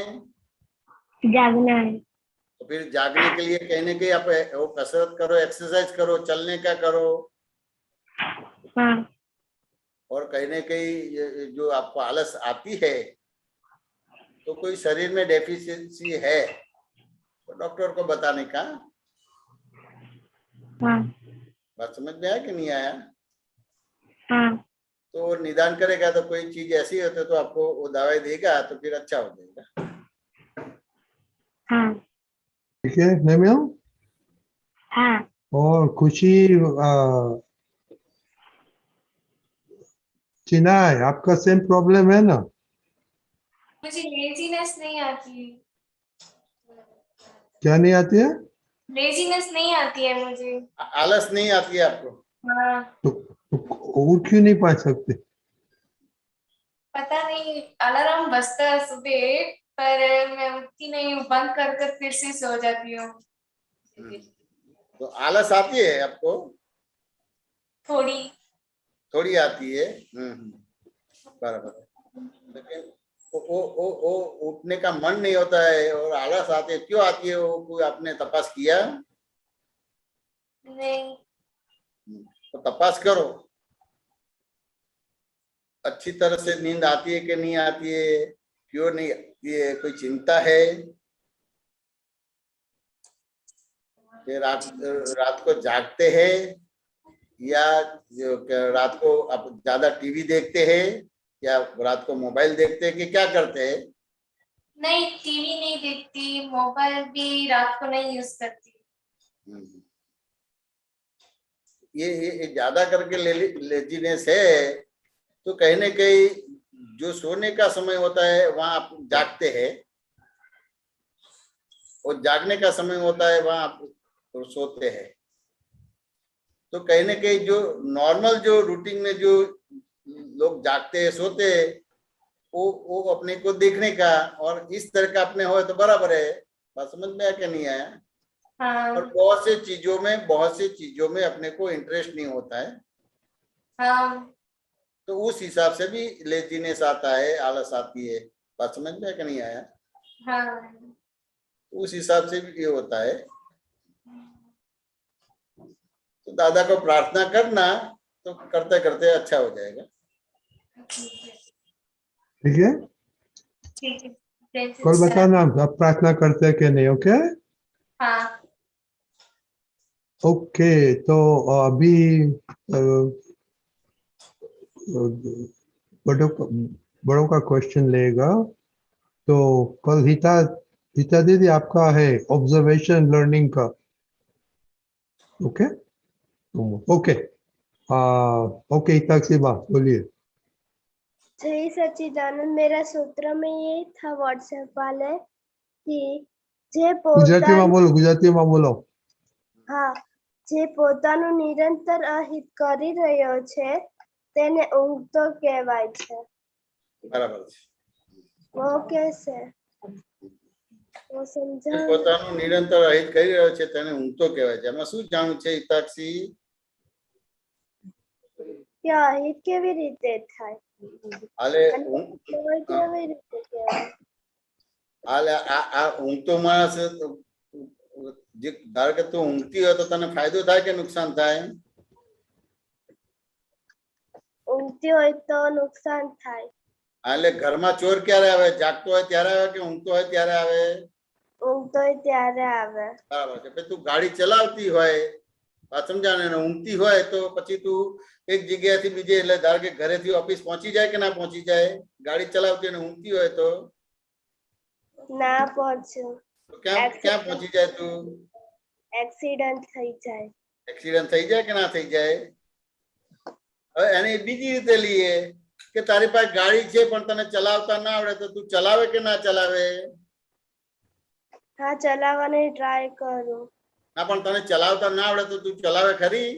जागना है। तो फिर जागने के लिए कहीं न कहीं आप वो कसरत करो, एक्सरसाइज करो, चलने का करो। हाँ। और कहीं न कहीं जो आपको आलस आती है तो कोई शरीर में डेफिशिएंसी है तो डॉक्टर को बताने का। हाँ। बात समझ में आया कि नहीं आया? हाँ। तो निदान करेगा तो कोई चीज ऐसी होती तो आपको वो दवाई देगा तो फिर अच्छा हो जाएगा। हाँ। ठीक है नेमिल। हाँ। और खुशी चिनाई, आपका सेम प्रॉब्लम है ना? मुझे लेजीनेस नहीं आती है। क्या नहीं आती है? लेजीनेस नहीं आती है मुझे। आलस नहीं आती है आपको? हाँ, तो उठ क्यों नहीं पा सकते? पता नहीं, अलार्म बजता है सुबह पर मैं उठती नहीं हूँ, बंद कर कर फिर से सो जाती हूँ। तो आलस आती है आपको? थोड़ी। थोड़ी आती है। बराबर। लेकिन वो उठने का मन नहीं होता है और आलस आती है, क्यों आती है वो? कोई आपने तपास किया? नहीं। तो तपास करो, अच्छी तरह से नींद आती है कि नहीं आती है, क्यों नहीं आती है, कोई चिंता है कि रात को जागते हैं या रात को आप ज्यादा टीवी देखते हैं या रात को मोबाइल देखते हैं कि क्या करते हैं? नहीं, टीवी नहीं देखती, मोबाइल भी रात को नहीं यूज करती। ये ज्यादा करके लेजीनेस है, तो कहीं ना कहीं जो सोने का समय होता है वहां आप जागते हैं और जागने का समय होता है वहां आप सोते हैं। तो कहीं ना कहीं जो नॉर्मल जो रूटीन में जो लोग जागते हैं सोते हैं वो अपने को देखने का और इस तरह का अपने हो तो बराबर है। बात समझ में आया कि नहीं आया? हाँ। और बहुत से चीजों में अपने को इंटरेस्ट नहीं होता है। हाँ। तो उस हिसाब से भी लेजीनेस आता है, आलस आती है। बात समझ में आया कि नहीं आया? हाँ। उस हिसाब से भी ये होता है। तो दादा को प्रार्थना करना, तो करते करते अच्छा हो जाएगा। ठीक है, ठीक है। कल बताना आप प्रार्थना करते हैं कि नहीं। ओके हाँ। ओके। तो अभी बड़ों का क्वेश्चन लेगा। तो कल हिता दीदी आपका है ऑब्जर्वेशन लर्निंग का। ओके ओके ओके हिता सी बात बोलिए। जय सच्चिदानंद, मेरा सूत्र में ये था व्हाट्सएप वाले कि जे ગુજરાતીમાં બોલો। હા, જે પોતાનું નિરંતર અહિત કરી રહ્યો છે તેને ઊંઘતો કહેવાય છે। બરાબર છે। वो कैसे? वो समझा। પોતાનું નિરંતર અહિત કરી રહ્યો છે તેને ઊંઘતો કહેવાય છે। આમાં શું જાણવું છે હિતાક્ષી? કે અહિત કેવી રીતે થાય? હાલે કેવી રીતે કહેવાય? હાલે આ ઊંઘતો માણસ જે ધારો કે તું ઊંઘતી હોય તો તને ફાયદો થાય કે નુકસાન થાય? ઊંઘતી હોય તો નુકસાન થાય। હાલે ઘરમાં ચોર ક્યારે આવે? જાગતો હોય ત્યારે આવે કે ઊંઘતો હોય ત્યારે આવે? ઊંઘતો હોય ત્યારે આવે। બરાબર છે। તું ગાડી ચલાવતી હોય, વાત સમજાને, ઊંઘતી હોય તો પછી તું એક જગ્યાથી બીજે, એટલે ધારો કે ઘરેથી ઓફિસ પહોંચી જાય કે ના પહોંચી જાય? ગાડી ચલાવતી અને ઊંઘતી હોય તો ના પહોંચ્યું। ક્યાં પહોંચી જાય તું? એક્સિડન્ટ થઈ જાય। એક્સિડન્ટ થઈ જાય કે ના થઈ જાય? હવે એને બીજી રીતે લઈએ કે તારી પાસે ગાડી છે પણ તને ચલાવતા ના આવડે તો તું ચલાવે કે ના ચલાવે? હા, ચલાવવાની ટ્રાય કરું। ના, પણ તને ચલાવતા ના આવડે તો તું ચલાવે ખરી?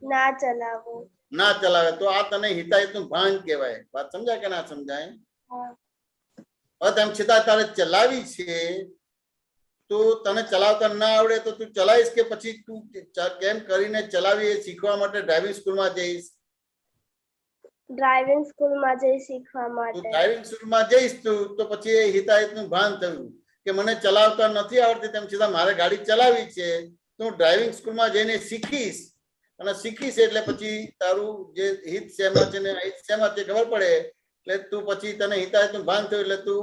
ના ચલાવું। ના ચલાવે તો આ તને હિતાહિતનું ભાન કહેવાય। વાત સમજાય કે ના સમજાય? હવે તેમ છતાં તારે ચલાવી છે તો તને ચલાવતા ના આવડે તો તું ચલાવીશ કે પછી તું કેમ કરીને ચલાવી એ શીખવા માટે ડ્રાઇવિંગ સ્કૂલમાં જઈશ? ડ્રાઇવિંગ સ્કૂલમાં જઈ શીખવા માટે। ડ્રાઇવિંગ સ્કૂલમાં જઈશ તું તો પછી એ હિતાહિતનું ભાન થયું કે મને ચલાવતા નથી આવડતી, તેમ છતાં મારે ગાડી ચલાવી છે તો હું ડ્રાઇવિંગ સ્કૂલમાં જઈને શીખીશ અને શીખીશ એટલે પછી તારું જે હિત શેમાં છે ને અહિત શેમાં છે ખબર પડે એટલે તું પછી તને હિતાહિતનું ભાન થયું એટલે તું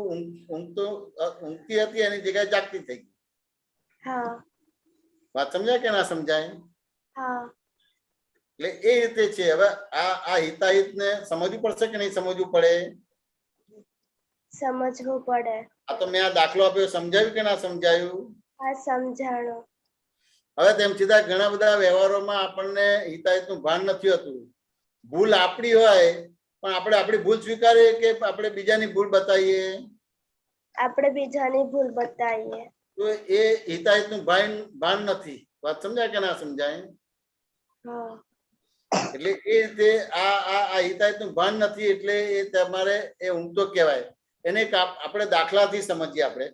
ઊંઘતી હતી એની જગ્યાએ જાગતી થઈ ગઈ। હા। વાત સમજાય કે ના સમજાય? હા। એટલે એ રીતે છે। હવે આ હિતાહિતને સમજવું પડશે કે નહીં સમજવું પડે? સમજવું પડે। આ તો મેં આ દાખલો આપ્યો, સમજાયું કે ના સમજાયું? હા, સમજાણો। હવે તેમ છતાં ઘણા બધા વ્યવહારોમાં આપણને હિતાહિતનું ભાન નથી હોતું। ભૂલ આપણી હોય પણ આપણે આપણી ભૂલ સ્વીકારીએ કે આપણે બીજાની ભૂલ બતાવીએ? આપણે બીજાની ભૂલ બતાવીએ। તો એ હિતાહિતનું ભાન નથી. વાત સમજાય કે ના સમજાય? હા એટલે એ રીતે આ હિતાહિતનું ભાન નથી એટલે એ તમારે એ ઊંઘતો કહેવાય. એને આપણે દાખલાથી સમજીએ. આપણે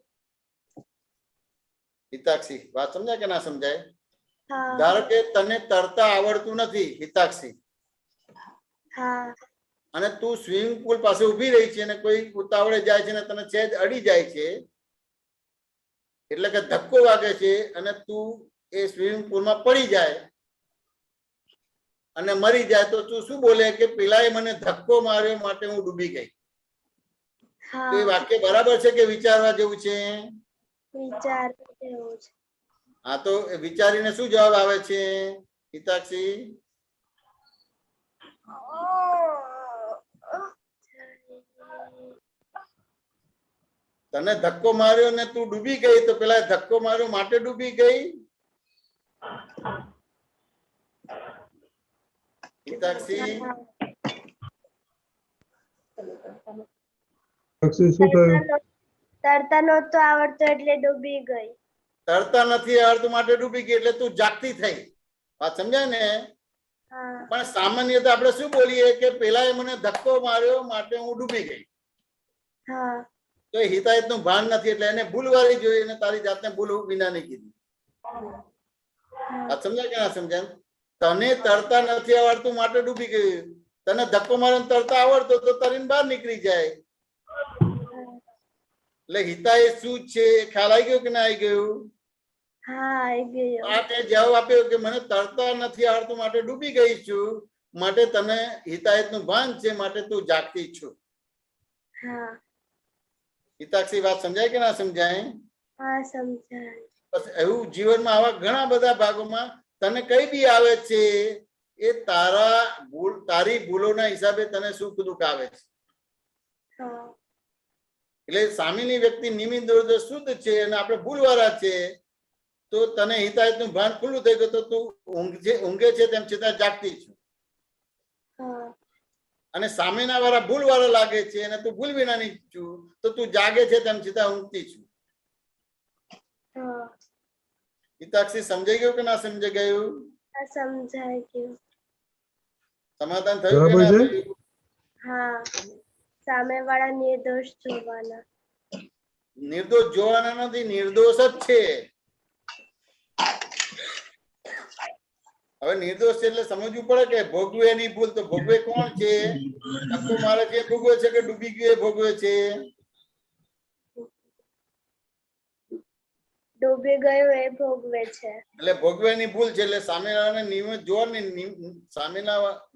હિતાક્ષી, વાત સમજાય કે ના સમજાય? હા ધારો કે તને તરતા આવડતું નથી હિતાક્ષી, હા અને તું સ્વિમિંગ પુલ પાસે ઉભી રહી છે અને કોઈ ઉતાવળે જાય છે અને તને સહેજ અડી જાય છે, એટલે કે ધક્કો વાગે છે અને તું એ સ્વિમિંગ પુલમાં પડી જાય અને મરી જાય, તો તું શું બોલે કે પેલાએ મને ધક્કો માર્યો માટે હું ડૂબી ગઈ. તો એ હા વાક્ય બરાબર છે કે વિચારવા જેવું છે? વિચાર જેવું છે. હા, તો વિચારીને શું જવાબ આવે છે હિતાક્ષી? તને ધક્કો માર્યો ને તું ડૂબી ગઈ, તો પેલા ધક્કો માર્યો માટે ડૂબી ગઈ? હિતાક્ષી શું થયું? તરતા નહોતું આવડતું એટલે ડૂબી ગઈ. તરતા નથી આવડતું માટે ડૂબી ગઈ એટલે તું જાગતી થઈ. વાત સમજાય ને? હા પણ સામાન્ય આપણે શું બોલીએ કે પેલાએ મને ધક્કો માર્યો માટે હું ડૂબી ગઈ. હા તો એ હિતાહિતનું ભાન નથી એટલે એને ભૂલવાળી જોઈએ અને તારી જાતને ભૂલ વિના નહીં કીધી. વાત સમજાય કે ના સમજાય? તને તરતા નથી આવડતું માટે ડૂબી ગયું. તને ધક્કો મારીને તરતા આવડતો તો તરીને બહાર નીકળી જાય. એટલે હિતાહિત શું છે ખ્યાલ આવી ગયો કે ના આવી ગયું? હા આવી ગયો. આ તે જવાબ આપ્યો કે મને તરતા નથી આવડતું માટે ડૂબી ગઈ છું, માટે તને હિતાહિતનું ભાન છે માટે તું જાગતી છું. હા હિતાક્ષી, વાત સમજાય કે ના સમજાય? હા સમજાય. બસ એવું જીવનમાં આવા ઘણા બધા ભાગોમાં તને કઈ બી આવે છે એ તારી ભૂલોના હિસાબે તને સુખ દુઃખ આવે છે. હા એટલે સામેની વ્યક્તિ નિમિત્ત દોષ શુદ્ધ છે અને આપણે ભૂલવાળા છે, તો તને હિતાહિતનું ભાન ખુલ્લું થઈ ગયું તો તું ઊંઘે છે તેમ છતાં જાગતી છે. હા અને સામેના વાળા ભૂલ વાળા લાગે છે અને તું ભૂલ વિનાની છું, તો તું જાગે છે તેમ છતાં ઊંઘતી છું. હા હિતાક્ષી, સમજાઈ ગયું કે ના સમજાઈ ગયું? હા સમજાય ગયું. સમાધાન થયું કે ના થયું? હા, સામેવાળા નિર્દોષ જોવાના. નિર્દોષ જોવાના નથી, નિર્દોષ જ છે. હવે નિર્દોષ છે એટલે સમજવું પડે કે ભોગવે એની ભૂલ. તો ભોગવે કોણ છે? ધક્કો મારે છે ભોગવે છે કે ડૂબી ગયો ભોગવે છે? ડૂબી ગયું એ ભોગવે છે. એટલે ભોગવેની ભૂલ છે. એટલે સામેવાળાને નિયમિત જોવાની,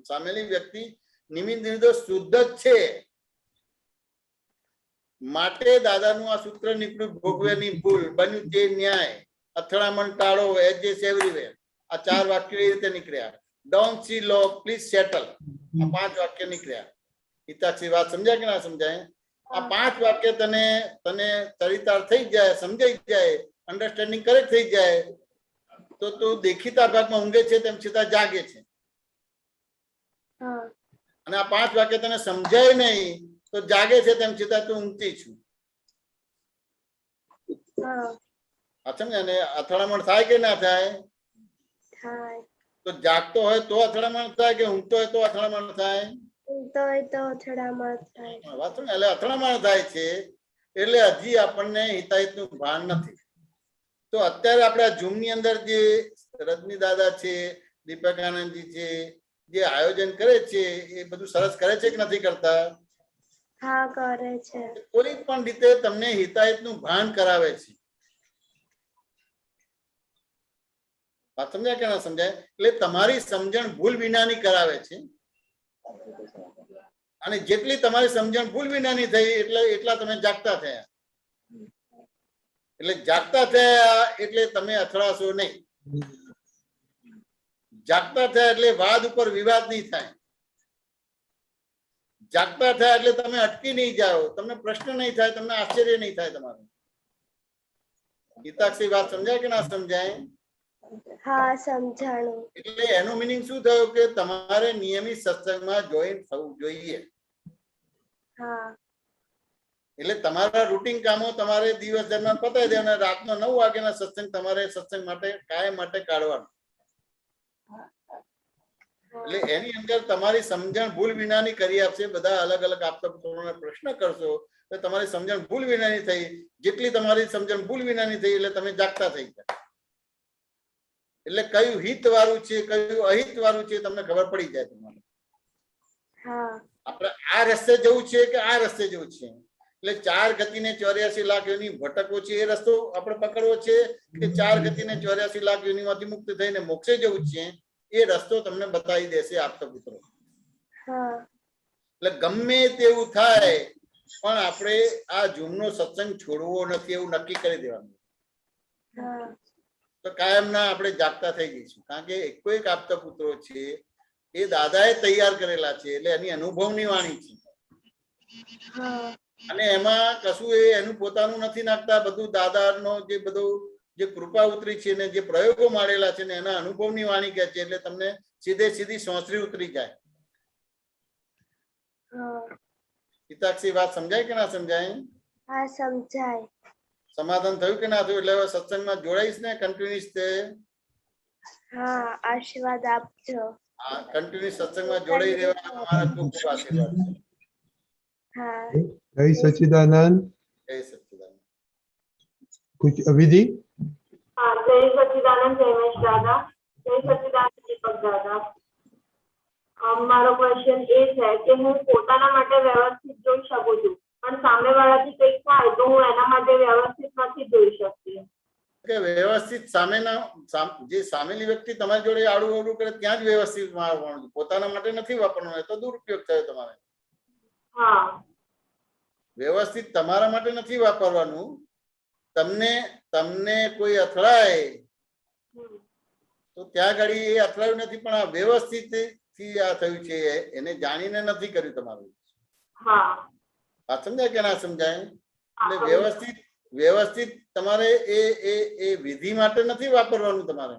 સામેની વ્યક્તિ નિમિત્ત નિર્દોષ શુદ્ધ જ છે. માટે દાદાનું આ સૂત્ર નીકળ્યું, ભોગવેની ભૂલ બન્યું તે ન્યાય, અથડામણ ટાળો, એડજસ્ટ એવરીવેર. આ 4 વાક્યો એ રીતે નીકળ્યા. Don't see low, please settle. આ 5 વાક્ય નીકળ્યા. હિતાક્ષી, વાત સમજાય કે ના સમજાય? આ 5 વાક્ય તને ચરિતાર્થ થઈ જાય, સમજાઈ જાય, અન્ડરસ્ટેન્ડિંગ કરેક્ટ થઈ જાય, તો તું દેખીતા ભાગમાં ઊંઘે છે તેમ છતાં જાગે છે. અને આ 5 વાક્ય તને સમજાય નહીં તો જાગે છે તેમ છતાં તું ઊંઘતી છું. સમજ્યા ને? અથડામણ થાય કે ના થાય? તો જાગતો હોય તો અથડામણ થાય કે ઊંઘતો હોય તો અથડામણ થાય? ઊંઘતો હોય તો અથડામણ થાય. વાત ને, એટલે અથડામણ થાય છે એટલે હજી આપણને હિતાહિતનું ભાન નથી. તો અત્યારે આપણે આ ઝૂમ ની અંદર જે રજની દાદા છે, દીપકાનંદજી છે, જે આયોજન કરે છે એ બધું સરસ કરે છે કે નથી કરતા? હા કરે છે. કોઈ પણ રીતે તમને હિતાહિતનું ભાન કરાવે છે. વાત સમજાય કે ના સમજાય? એટલે તમારી સમજણ ભૂલ વિનાની કરાવે છે. અને જેટલી તમારી સમજણ ભૂલ વિનાની થઈ એટલા તમે જાગતા થયા. એટલે જાગતા થયા એટલે તમે અથડાશો નહીં. જાગતા થયા એટલે વાદ ઉપર વિવાદ નહીં થાય. જાગતા થયા એટલે તમે અટકી નહીં જાઓ, તમને પ્રશ્ન નહીં થાય, તમને આશ્ચર્ય નહીં થાય તમારું. હિતાક્ષી, વાત સમજાય કે ના સમજાય? હા સમજાણું. એટલે એનું મિનિંગ શું થયું કે તમારે નિયમિત સત્સંગમાં જોઈન થવું જોઈએ. હા એટલે તમારા રૂટીન કામો તમારે દિવસ દરમિયાન પતાવી દેવાના, રાતનો 9 વાગ્યાના સત્સંગ તમારે સત્સંગ માટે કાયમ માટે કાઢવાનો. એટલે એની અંદર તમારી સમજણ ભૂલ વિનાની કરી આપશે. બધા અલગ અલગ આપતા પુત્રોને પ્રશ્ન કરશો તો તમારી સમજણ ભૂલ વિનાની થઈ. જેટલી તમારી સમજણ ભૂલ વિનાની થઈ એટલે તમે જાગતા થઈ ગયા. એટલે કયું હિત વાળું છે કયું અહિત વાળું છે તમને ખબર પડી જાય. તમારે આપણે આ રસ્તે જવું છે કે આ રસ્તે જવું છે. એટલે 4 ગતિને 84 લાખ યોની ભટકવો છે એ રસ્તો આપણે પકડવો છે કે 4 ગતિને 84 લાખ યોનીમાંથી મુક્ત થઈને મોક્ષે જવું છે એ રસ્તો તમને બતાવી દેશે આપતા પુત્રો. એટલે ગમે તેવું થાય પણ આપણે આ ઝૂમનો સત્સંગ છોડવો નથી એવું નક્કી કરી દેવાનું. તો કાયમના આપણે જાગતા થઈ જઈશું. કારણ કે એક આપતા પુત્રો છે એ દાદાએ તૈયાર કરેલા છે. એટલે એની અનુભવની વાણી છે અને એમાં કશું એનું પોતાનું નથી નાખતા. બધું દાદાનો જે બધું જે કૃપા ઉતરી છે ને જે પ્રયોગો મારેલા છે ને એના અનુભવની વાણી કહે છે. એટલે તમને સીધી સોંસરી ઉતરી જાય. પિતાક્ષી વાત સમજાય કે ના સમજાય? હા સમજાય. સમાધાન થયું કે ના થયું? એટલે હવે સત્સંગમાં જોડાઈશ ને કન્ટિન્યુઅસ તે? હા આશીર્વાદ આપજો. હા કન્ટિન્યુઅસ સત્સંગમાં જોડાઈ રહેવા તમારા ખૂબ ખૂબ આશીર્વાદ છે. હા जय सच्चिदानंद. જય સચ્ચિદાનંદ. कुछ विधि? हाँ जय सच्चिदानंद जयमेश दादा, जय सच्चिदानंद दीपक दादा. મારો ક્વેશ્ચન એ છે કે હું પોતાના માટે વ્યવસ્થિત જોઈ શકું છું પણ સામેવાળાથી કંઈક થાય તો હું એના માટે વ્યવસ્થિત નથી જોઈ શકતી. કે વ્યવસ્થિત જે સામેની વ્યક્તિ તમારી જોડે આડું અવડું કરે ત્યાં જ વ્યવસ્થિત વાપરવાનું. પોતાના માટે નથી વાપરવાનું. તો દુરુપયોગ થયો તમારે. હા વ્યવસ્થિત તમારા માટે નથી વાપરવાનું. તમને કોઈ અથડાય તો ત્યાં ઘડી એ અથડાયું નથી પણ આ વ્યવસ્થિત થી આ થયું છે એને જાણીને નથી કર્યું તમારું. આ સમજાય કે ના સમજાય? એટલે વ્યવસ્થિત તમારે એ વિધિ માટે નથી વાપરવાનું તમારે.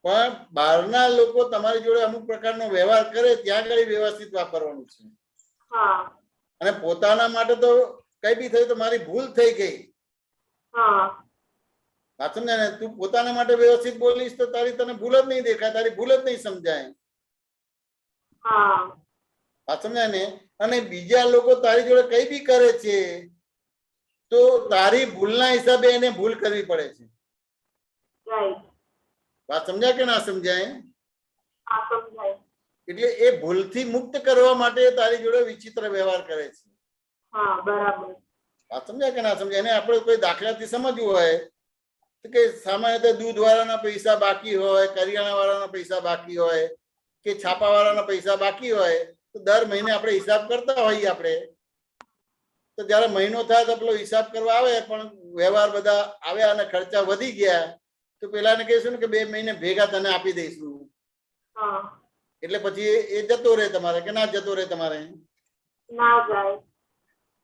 પણ બહારના લોકો તમારી જોડે અમુક પ્રકારનો વ્યવહાર કરે ત્યાં આગળ વ્યવસ્થિત વાપરવાનું છે. અને પોતાના માટે તો કઈ બી થયું તો મારી ભૂલ થઈ ગઈ. સમજાય ને? તું પોતાના માટે વ્યવસ્થિત બોલીશ તો તારી તને ભૂલ જ નહીં દેખાય, તારી ભૂલ જ નહીં સમજાય. સમજાય ને? અને બીજા લોકો તારી જોડે કઈ બી કરે છે તો તારી ભૂલના હિસાબે એને ભૂલ કરવી પડે છે. વાત સમજાય કે ના સમજાય? એટલે એ ભૂલથી મુક્ત કરવા માટે તારી જોડે વિચિત્ર વ્યવહાર કરે છે. વાત સમજાય કે ના સમજાય? એને આપણે કોઈ દાખલાથી સમજવું હોય કે સામાન્ય રીતે દૂધ વાળાના પૈસા બાકી હોય, કરિયાણા વાળાના પૈસા બાકી હોય કે છાપા વાળાના પૈસા બાકી હોય તો દર મહિને આપણે હિસાબ કરતા હોઈએ. આપણે તો જયારે મહિનો થાય તો પેલો હિસાબ કરવા આવે પણ વ્યવહાર બધા આવ્યા અને ખર્ચા વધી ગયા તો પેલાને કહીશું ને કે 2 મહિને ભેગા તને આપી દઈશું. એટલે પછી એ જતો રહે તમારે કે ના જતો રહે તમારે?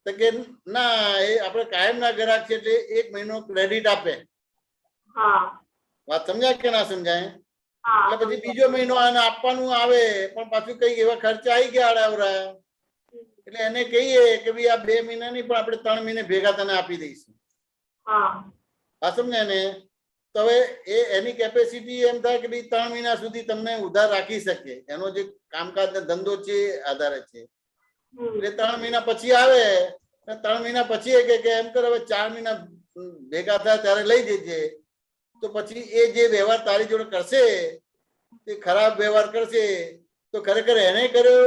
તો કે ના એ આપણે કાયમ ના ગ્રાહક છે એટલે 1 મહિનો ક્રેડિટ આપે. વાત સમજાય કે ના સમજાય? એટલે પછી બીજો મહિનો આને આપવાનું આવે પણ પાછું કઈ એવા ખર્ચા આવી ગયા આડાવરા એટલે એને કહીએ કે ભાઈ આ 2 મહિના નહીં પણ આપણે 3 મહિને ભેગા તને આપી દઈશું. વાત સમજાય ને? તો હવે એની કેપેસિટી એમ થાય કે ભાઈ 3 મહિના સુધી તમને ઉધાર રાખી શકે. એનો જે કામકાજ ધંધો છે આધારે છે. એટલે 3 મહિના પછી આવે 3 મહિના પછી એ કે એમ કરે હવે 4 મહિના ભેગા થાય ત્યારે લઈ જજે. તો પછી એ જે વ્યવહાર તારી જોડે કરશે તે ખરાબ વ્યવહાર કરશે તો ખરેખર એને કર્યો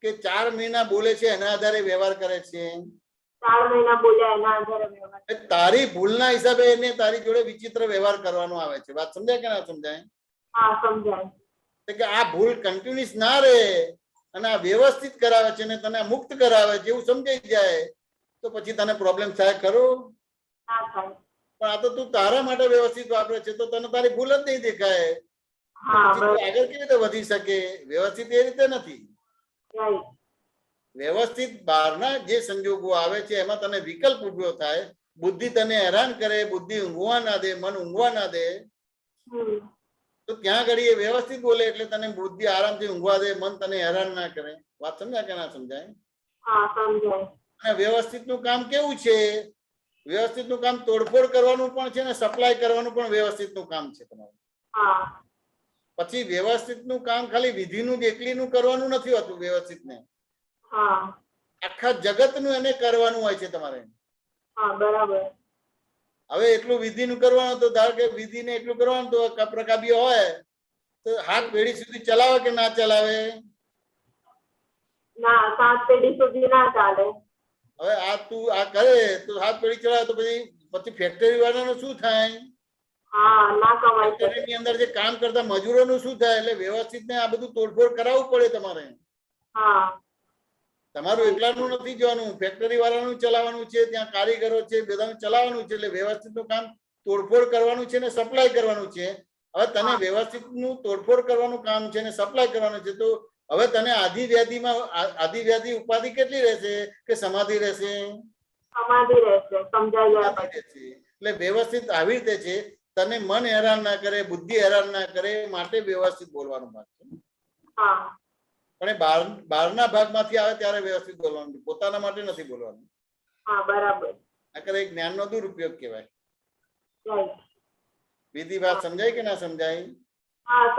કે 4 મહિના બોલે છે એના આધારે વ્યવહાર કરે છે? 4 મહિના બોલ્યા એના આધારે વ્યવહાર. તારી ભૂલના હિસાબે એને તારી જોડે વિચિત્ર વ્યવહાર કરવાનો આવે છે. વાત સમજાય કે ના સમજાય? સમજાય. કે આ ભૂલ કન્ટિન્યુઅસ ના રહે અને આ વ્યવસ્થિત કરાવે છે ને તને મુક્ત કરાવે છે એવું સમજાઈ જાય તો પછી તને પ્રોબ્લેમ થાય ખરો? પણ આ તો તું તારા માટે વ્યવસ્થિત વાપરે છે તો તને તારી ભૂલ જ નહીં દેખાય. આગળ કેવી રીતે વધી શકે? વ્યવસ્થિત એ રીતે નથી. વ્યવસ્થિત બહારના જે સંજોગો આવે છે એમાં તને વિકલ્પ ઉભો થાય. બુદ્ધિ તને હેરાન કરે, બુદ્ધિ ઊંઘવા ના દે, મન ઊંઘવા ના દે તો ત્યાં ઘડી એ વ્યવસ્થિત બોલે એટલે તને બુદ્ધિ આરામથી ઊંઘવા દે, મન તને હેરાન ના કરે. વાત સમજાય કે ના સમજાય? અને વ્યવસ્થિતનું કામ કેવું છે? વ્યવસ્થિતનું કામ તોડફોડ કરવાનું પણ છે ને સપ્લાય કરવાનું પણ વ્યવસ્થિતનું કામ છે તમારું. પછી વ્યવસ્થિતનું કામ ખાલી વિધિનું જ એકલીનું કરવાનું નથી હોતું. વ્યવસ્થિતને આખા જગતનું એને કરવાનું હોય છે તમારે. બરાબર. હવે એટલું વિધિનું કરવાનું તો ધારો કે વિધિને એટલું કરવાનું તો કપરકાબી હોય તો હાથ પેઢી સુધી ચલાવે કે ના ચલાવે? ના, 7 પેઢી સુધી ના ચાલે. હવે આ તું આ કરે તો 7 પેઢી ચલાવે તો પછી ફેક્ટરી વાળાનું શું થાય? ના કમાઈ શકે. ફેક્ટરીની અંદર જે કામ કરતા મજૂરોનું શું થાય? એટલે વ્યવસ્થિત ને આ બધું તોડફોડ કરાવવું પડે તમારે. તમારું એકલાનું નથી જવાનું, ફેક્ટરી વાળાનું ચલાવવાનું છે, ત્યાં કારીગરો છે, બધાનું ચલાવવાનું છે. એટલે વ્યવસ્થિતનું કામ તોડફોડ કરવાનું છે ને સપ્લાય કરવાનું છે. હવે તને વ્યવસ્થિતનું તોડફોડ કરવાનું કામ છે ને સપ્લાય કરવાનું છે, તો હવે તને આધિવ્યાધિ ઉપાધિ કેટલી રહેશે કે સમાધિ રહેશે? સમાધિ રહેશે. સમજાઈ ગયા. એટલે વ્યવસ્થિત આવી રીતે છે, તને મન હેરાન ના કરે, બુદ્ધિ હેરાન ના કરે, માટે વ્યવસ્થિત બોલવાનું ભાગ છે. પણ એ બહારના ભાગમાંથી આવે ત્યારે વ્યવસ્થિત બોલવાનું, પોતાના માટે નથી બોલવાનું. બરાબર. આ એક જ્ઞાનનો દુરુપયોગ કહેવાય. બીજી વાત સમજાય કે ના સમજાય?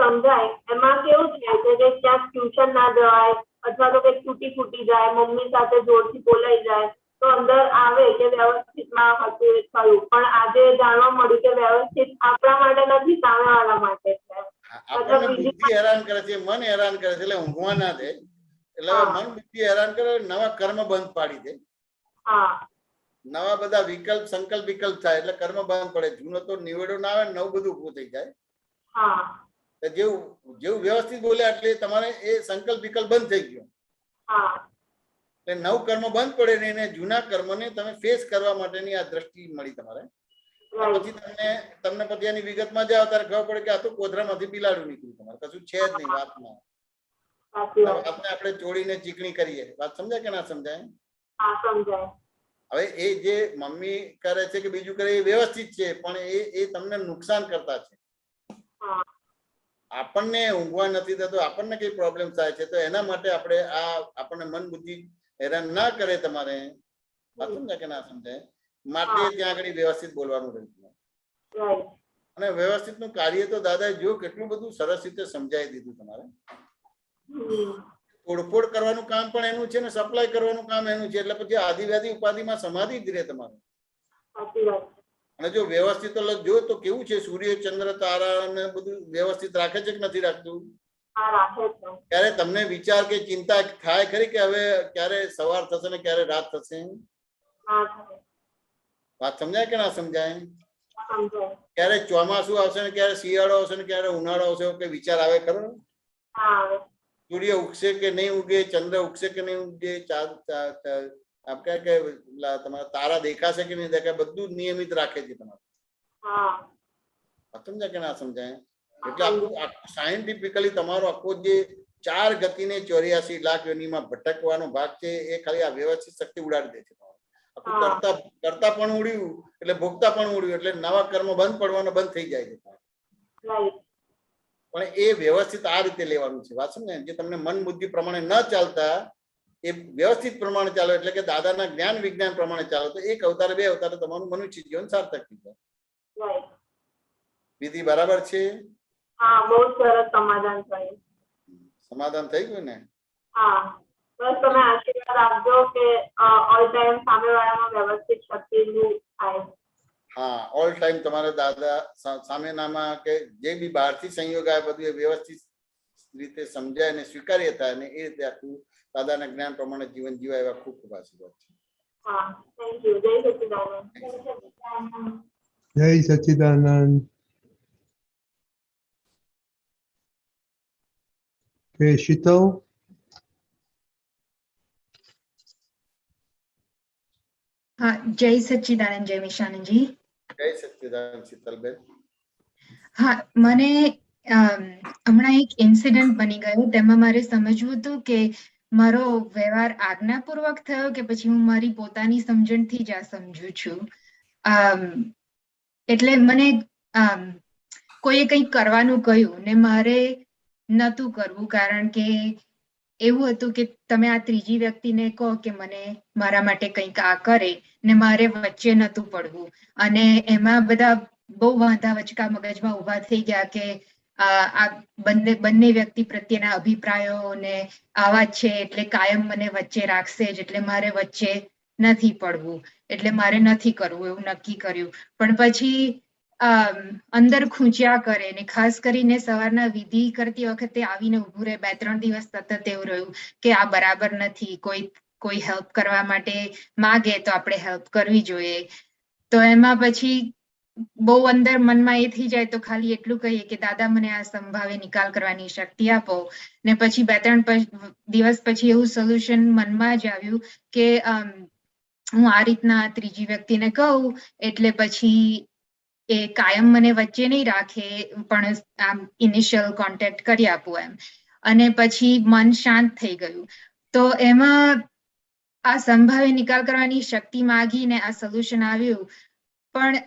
સમજાય. એમાં કેવું છે કે ક્યાંક ટ્યુશન ના જવાય અથવા તો કઈક ફૂટી જાય, મમ્મી સાથે જોરથી બોલાઈ જાય તો અંદર આવે કે વ્યવસ્થિતમાં હતું એ થયું. પણ આજે જાણવા મળ્યું કે વ્યવસ્થિત આપણા માટે નથી, સામેવાળા માટે છે. આપણને બુદ્ધિ હેરાન કરે છે, મન હેરાન કરે છે, એટલે ઊંઘવા ના દે. એટલે મન બુદ્ધિ હેરાન કરે, નવા કર્મ બંધ પાડી દે. નવા બધા વિકલ્પ સંકલ્પ વિકલ્પ થાય એટલે કર્મ બંધ પડે. જૂનો તો નિવેડો ના આવે, નવું બધું ઉભું થઈ જાય. જેવું વ્યવસ્થિત બોલ્યા એટલે તમારે એ સંકલ્પ વિકલ્પ બંધ થઈ ગયો. એટલે નવ કર્મ બંધ પડે ને એને જૂના કર્મને તમે ફેસ કરવા માટેની આ દ્રષ્ટિ મળી તમારે. પછી તમને પછી એની વિગતમાં જાઓ ત્યારે ખબર પડે કે આ તો કોથરામાંથી બિલાડું નીકળ્યું, તમારે કશું છે જ નહીં વાતમાં. વાતને આપણે ચોડીને ચીકણી કરીએ. વાત સમજાય કે ના સમજાય? હવે એ જે મમ્મી કરે છે કે બીજું કરે એ વ્યવસ્થિત છે, પણ એ તમને નુકસાન કરતા છે. આપણને ઊંઘવા નથી થતો, આપણને કઈ પ્રોબ્લેમ થાય છે, તો એના માટે આપણે આપણને મન બુદ્ધિ હેરાન ના કરે તમારે. વાત સમજાય કે ના સમજાય? માટે ત્યાં આગળ વ્યવસ્થિત બોલવાનું રહ્યું. અને વ્યવસ્થિત નું કાર્ય તો દાદા જો કેટલું બધું સરસ રીતે સમજાવી દીધું તમારે. તોડફોડ કરવાનું કામ પણ એનું છે ને સપ્લાય કરવાનું કામ એનું છે. એટલે પછી આધિવ્યાધિ ઉપાધિમાં સમાધિ જ રહે તમારે. અને જો વ્યવસ્થિત જો તો કેવું છે, સૂર્ય ચંદ્ર તારા ને બધું વ્યવસ્થિત રાખે છે કે નથી રાખતું? ત્યારે તમને વિચાર કે ચિંતા થાય ખરી કે હવે ક્યારે સવાર થશે ને ક્યારે રાત થશે? વાત સમજાય કે ના સમજાય? ક્યારે ચોમાસું આવશે ને ક્યારે શિયાળો આવશે ને ક્યારે ઉનાળો આવશે કે વિચાર આવે ખરો? સૂર્ય ઉગશે કે નહીં ઉગે, ચંદ્ર ઉગશે કે નહીં ઉગે, તમારા તારા દેખાશે કે નહીં દેખાય, બધું નિયમિત રાખે છે તમારે. સમજાય કે ના સમજાય? એટલે આખું સાયન્ટિફિકલી તમારો આખો જે 4 ગતિને 84 લાખ યોનિમાં ભટકવાનો ભાગ છે એ ખાલી આ વ્યવસ્થિત શક્તિ ઉડાડી દે છે. કરતા પણ ઉડ્યું એટલે ભોગતા પણ ઉડ્યું, એટલે નવા કર્મ બંધ પડવાનો બંધ થઈ જાય છે. પણ એ વ્યવસ્થિત આ રીતે લેવાનું છે. વાત સમજે? જે તમને મન બુદ્ધિ પ્રમાણે ન ચાલતા એ વ્યવસ્થિત પ્રમાણે ચાલો, એટલે કે દાદાના જ્ઞાન વિજ્ઞાન પ્રમાણે ચાલો, તો 1 અવતાર 2 અવતાર તમારું મનુષ્ય જીવન સાર્થક થઈ જાય. વિધિ બરાબર છે? બહુ સરસ સમાધાન થયું. સમાધાન થઈ ગયું ને? બસ તમે આશીર્વાદ આપજો કે ઓલ ટાઈમ સામેવાળામાં વ્યવસ્થિત શક્તિનું થાય. ઓલ ટાઈમ તમારે દાદા સામેનામાં કે જે બી બહારથી સંયોગ આવે બધું એ વ્યવસ્થિત રીતે સમજાય ને સ્વીકાર્ય થાય ને એ રીતે આખું દાદાના જ્ઞાન પ્રમાણે જીવન જીવાય એવા ખૂબ ખૂબ આશીર્વાદ છે. Thank you. જય સચ્ચિદાનંદ. જય સચ્ચિદાનંદ. શીતલ? હા, જય સચ્ચિદાનંદ. જય વિશાનંદજી. જય સચ્ચિદાનંદ શીતલબેન. હા, મને હમણાં એક ઇન્સિડન્ટ બની ગયો, તેમાં મારે સમજવું હતું કે મારો વ્યવહાર આજ્ઞાપૂર્વક થયો કે પછી હું મારી પોતાની સમજણથી જ આ સમજુ છું. એટલે મને કોઈએ કંઈક કરવાનું કહ્યું ને મારે નહોતું કરવું, કારણ કે એવું હતું કે તમે આ ત્રીજી વ્યક્તિને કહો કે મને મારા માટે કંઈક આ કરે ને મારે વચ્ચે નતું પડવું, અને એમાં બધા બહુ વાંધા વચકા મગજમાં ઉભા થઈ ગયા કે આ બંને વ્યક્તિ પ્રત્યેના અભિપ્રાયો ને આવા જ છે એટલે કાયમ મને વચ્ચે રાખશે જ, એટલે મારે વચ્ચે નથી પડવું, એટલે મારે નથી કરવું એવું નક્કી કર્યું. પણ પછી અંદર ખૂંચ્યા કરે ને ખાસ કરીને સવારના વિધિ કરતી વખતે આવીને ઉભું રહે, 2-3 દિવસ સતત એવું રહ્યું કે આ બરાબર નથી, કોઈ હેલ્પ કરવા માટે માગે તો આપણે હેલ્પ કરવી જોઈએ. તો એમાં પછી બહુ અંદર મનમાં એ થઈ જાય તો ખાલી એટલું કહીએ કે દાદા મને આ સંભાવે નિકાલ કરવાની શક્તિ આપો. ને પછી 2-3 દિવસ પછી એવું સોલ્યુશન મનમાં જ આવ્યું કે હું આ રીતના ત્રીજી વ્યક્તિને કહું એટલે પછી એ કાયમ મને વચ્ચે નહીં રાખે પણ આમ ઇનિશિયલ કોન્ટેક્ટ કરી આપું એમ. અને પછી મન શાંત થઈ ગયું. તો એમાં આ સંભાવે નિકાલ કરવાની શક્તિ માગીને આ સોલ્યુશન આવ્યું. પણ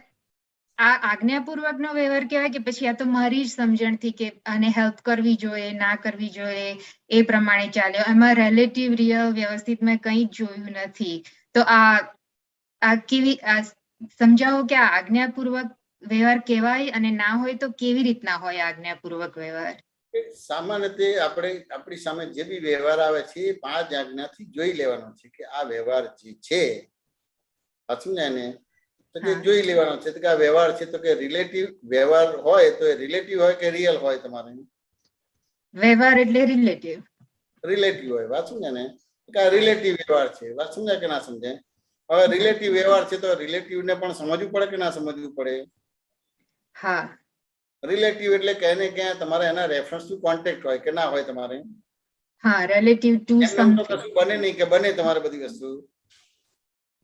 આ આજ્ઞાપૂર્વકનો વ્યવહાર કહેવાય કે પછી આ તો મારી જ સમજણથી કે આને હેલ્પ કરવી જોઈએ ના કરવી જોઈએ એ પ્રમાણે ચાલ્યો. એમાં રિલેટિવ રિયલ વ્યવસ્થિત મેં કંઈ જ જોયું નથી. તો આ કેવી સમજાવો કે આ આજ્ઞાપૂર્વક વ્યવહાર કહેવાય અને ના હોય તો કેવી રીતના હોય આજ્ઞાપૂર્વક વ્યવહાર? સામાન્ય રીતે આપણી સામે જે બી વ્યવહાર આવે છે એ 5 આજ્ઞાથી જોઈ લેવાનો છે કે આ વ્યવહાર જે છે સમજાય તો કે જોઈ લેવાનો છે કે આ વ્યવહાર છે તો કે રિલેટિવ વ્યવહાર હોય તો એ રિલેટિવ હોય કે રિયલ હોય? તમારે વ્યવહાર એટલે રિલેટિવ હોય. વાત સમજાય ને કે આ રિલેટિવ વ્યવહાર છે. વાત સમજાય કે ના સમજાય? હવે રિલેટિવ વ્યવહાર છે તો રિલેટિવ ને પણ સમજવું પડે કે ના સમજવું પડે? હા, રિલેટિવ એટલે કે એને ક્યાં તમારે એના રેફરન્સ ટુ કોન્ટેક્ટ હોય કે ના હોય? તમારે હા રિલેટિવ ટુ એમ તો કશું બને નહીં કે બને તમારે બધી વસ્તુ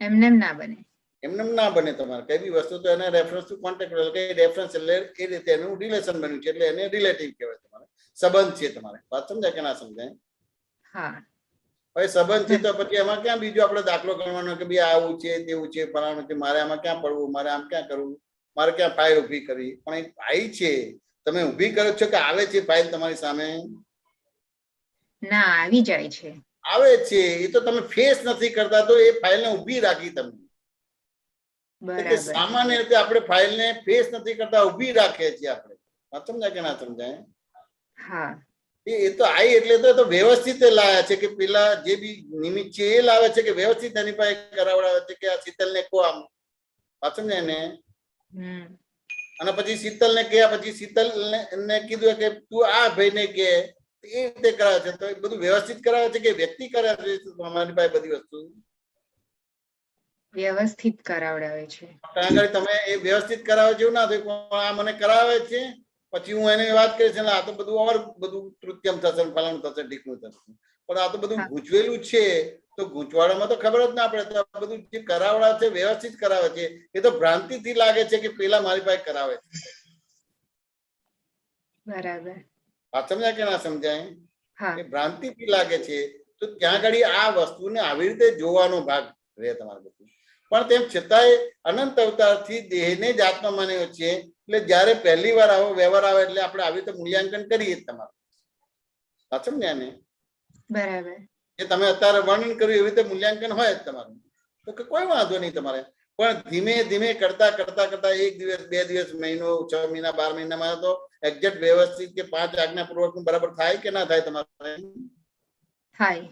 એમને ના બને. એમને ના બને. તમારે કઈ બી વસ્તુ તો એને રેફરન્સ ટુ કોન્ટેક્ટ હોય કે રેફરન્સ એટલે એ રીતે એનું રિલેશન બન્યું છે એટલે એને રિલેટિવ કહેવાય. તમારે સંબંધ છે. તમારે વાત સમજાય કે ના સમજાય? હા, હવે સંબંધ છે તો પછી એમાં ક્યાં બીજો આપણે દાખલો ગણવાનો કે ભાઈ આવું છે તેવું છે ફલાણું છે, મારે આમાં ક્યાં પડવું, મારે આમ ક્યાં કરવું, મારે ક્યાં ફાઇલ ઉભી કરવી? પણ એક ફાઇલ છે તમે ઉભી કરો છો કે આવે છે ફાઇલ તમારી સામે? ના, આવી જાય છે. આવે છે. એ તો તમે ફેસ નથી કરતા તો એ ફાઇલને ઉભી રાખી તમે. સામાન્ય રીતે આપણે ફાઇલને ફેસ નથી કરતા ઉભી રાખીએ છીએ આપણે. વાત સમજાય કે ના સમજાય? હા, એ તો આઈ એટલે તો વ્યવસ્થિત લાયા છે કે પેલા જે બી નિમિત્ત છે એ લાવે છે કે વ્યવસ્થિત એની પાસે કરાવડાવે છે કે આ શીતલને કહો આમ. વાત સમજાય ને? અને પછી શીતલને કહ્યા પછી શીતલને કીધું કે તું આ ભાઈને કે એ રીતે કરાવે છે. તો એ બધું વ્યવસ્થિત કરાવે છે કે વ્યક્તિ કરાવે છે? તમારી પાસે બધી વસ્તુ વ્યવસ્થિત કરાવડાવે છે. આગળ તમે એ વ્યવસ્થિત કરાવે છે એવું ના થાય આ મને કરાવે છે પછી હું એને વાત કરીશ આ તો બધું કૃત્યમ થશે ફલાણું થશે ઢીકણું થશે. પણ આ તો બધું ગૂંચવેલું છે તો ગૂંચવાડામાં તો ખબર જ ના પડે. તો આ બધું જે કરાવડા છે વ્યવસ્થિત કરાવે છે એ તો ભ્રાંતિથી લાગે છે કે પેલા મારી પાસે કરાવે છે. બરાબર. વાત સમજાય કે ના સમજાય? એ ભ્રાંતિથી લાગે છે. તો ત્યાં આગળ આ વસ્તુને આવી રીતે જોવાનો ભાગ રહે તમારે બધું. પણ તેમ છતાંય અનંત અવતારથી દેહને જ આત્મા માન્યો છે. એટલે જયારે પહેલી વાર આવો વ્યવહાર આવે એટલે આપણે આવી રીતે મૂલ્યાંકન કરીએ જ તમારે. વાત સમજ્યા ને? બરાબર. એ તમે અત્યારે વર્ણન કર્યું એવી રીતે મૂલ્યાંકન હોય જ તમારું. તો કે કોઈ વાંધો નહીં તમારે. પણ ધીમે ધીમે કરતા 1 દિવસ 2 દિવસ મહિનો 6 મહિના 12 મહિનામાં તો એક્ઝેક્ટ વ્યવસ્થિત કે 5 આજ્ઞાપૂર્વકનું બરાબર થાય કે ના થાય તમારે? થાય.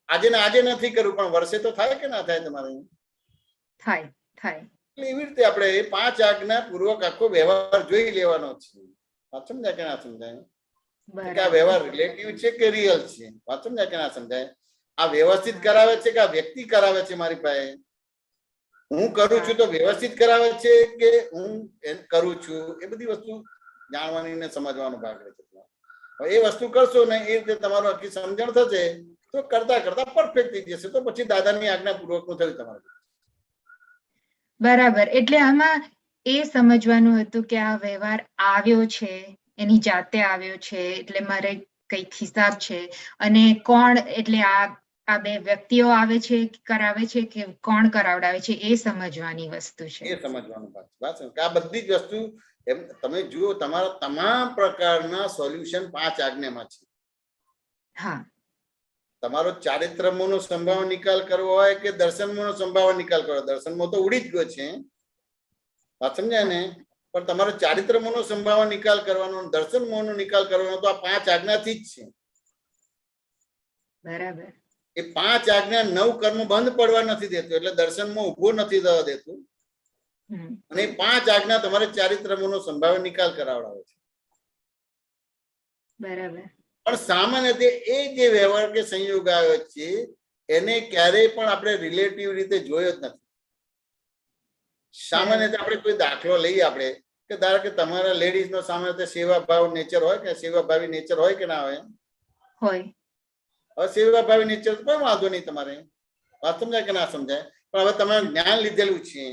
આજે નથી કરવું પણ વર્ષે તો થાય કે ના થાય તમારે? થાય. એવી રીતે આપણે 5 આજ્ઞાપૂર્વક આખો વ્યવહાર જોઈ લેવાનો છે. વાત સમજાય કે ના સમજાય? આ વ્યવહાર રિલેટિવ છે કે રિયલ છે? વાત સમજાય કે ના સમજાય? આ વ્યવસ્થિત કરાવે છે કે આ વ્યક્તિ કરાવે છે મારી પાસે? હું કરું છું તો વ્યવસ્થિત કરાવે છે કે હું કરું છું? એ બધી વસ્તુ જાણવાની ને સમજવાનો ભાગ રહે છે. એ વસ્તુ કરશો ને એ રીતે તમારું આખી સમજણ થશે તો કરતા પરફેક્ટ થઈ જશે. તો પછી દાદાની આજ્ઞાપૂર્વકનું થયું તમારું. બરાબર. એટલે આમાં એ સમજવાનું હતું કે આ વ્યવહાર આવ્યો છે એની જાતે આવ્યો છે એટલે મારે કઈક હિસાબ છે અને કોણ એટલે આ બે વ્યક્તિઓ આવે છે કરાવે છે કે કોણ કરાવડાવે છે એ સમજવાની વસ્તુ છે. એ સમજવાનું વાત છે. આ બધી જ વસ્તુ એમ તમે જુઓ તમારા તમામ પ્રકારના સોલ્યુશન 5 આજ્ઞામાં છે. હા. તમારો ચારિત્રમોનો સંભાવ નિકાલ કરવો હોય કે દર્શનમોનો સંભાવ નિકાલ કરવો, દર્શનમો તો ઉડી જ ગયો છે, વાત સમજાય ને? પણ તમારો ચારિત્રમોનો સંભાવ નિકાલ કરવાનો, દર્શનમોનો નિકાલ કરવાનો તો આ 5 આજ્ઞાથી જ છે. બરાબર. એ 5 આજ્ઞા 9 કર્મ બંધ પડવા નથી દેતું, એટલે દર્શનમાં ઉભો નથી થવા દેતું. અને 5 આજ્ઞા તમારે ચારિત્રમોનો સંભાવ નિકાલ કરાવડાવે છે. બરાબર. પણ સામાન્ય રીતે એ જે વ્યવહાર કે સંયોગ આવ્યો છે એને ક્યારેય પણ આપણે રિલેટિવ રીતે જોયો જ નથી. સામાન્ય રીતે આપણે કોઈ દાખલો લઈએ આપણે કે ધારો કે તમારા લેડીઝ નો સામાન્ય રીતે સેવાભાવ નેચર હોય કે સેવાભાવી નેચર હોય કે ના હોય? હોય. હવે સેવાભાવી નેચર કોઈ વાંધો નહીં, તમારે વાત સમજાય કે ના સમજાય? પણ હવે તમે જ્ઞાન લીધેલું છે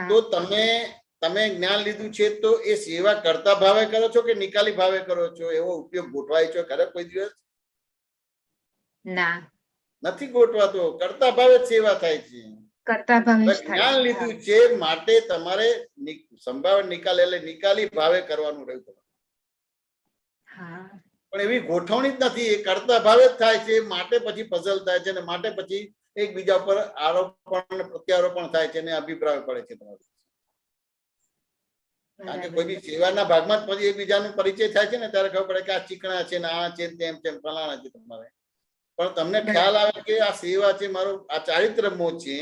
તો તમે જ્ઞાન લીધું છે તો એ સેવા કરતા ભાવે કરો છો કે નિકાલી ભાવે કરો છો? એવો ઉપયોગ ગોઠવાય છે ખરે કોઈ દિવસ? ના, નથી ગોઠવાતો. કરતા ભાવે જ સેવા થાય છે. કરતા ભાવે જ્ઞાન લીધું છે માટે તમારે સંભાવ નિકાલ એટલે નિકાલી ભાવે કરવાનું રહ્યું. પણ એવી ગોઠવણી જ નથી, એ કરતા ભાવે જ થાય છે માટે પછી પઝલ થાય છે અને માટે પછી એકબીજા પર આરોપણ પ્રત્યારોપણ થાય છે અને અભિપ્રાય પડે છે તમારો. કારણ કે કોઈ બી સેવાના ભાગમાં જ પછી એકબીજાનો પરિચય થાય છે ને ત્યારે ખબર પડે કે આ ચીકણા છે ને આ છે તેમ તેમ ફલાણા છે તમારે. પણ તમને ખ્યાલ આવે કે આ સેવા છે, મારો આ ચારિત્ર મોહ છે,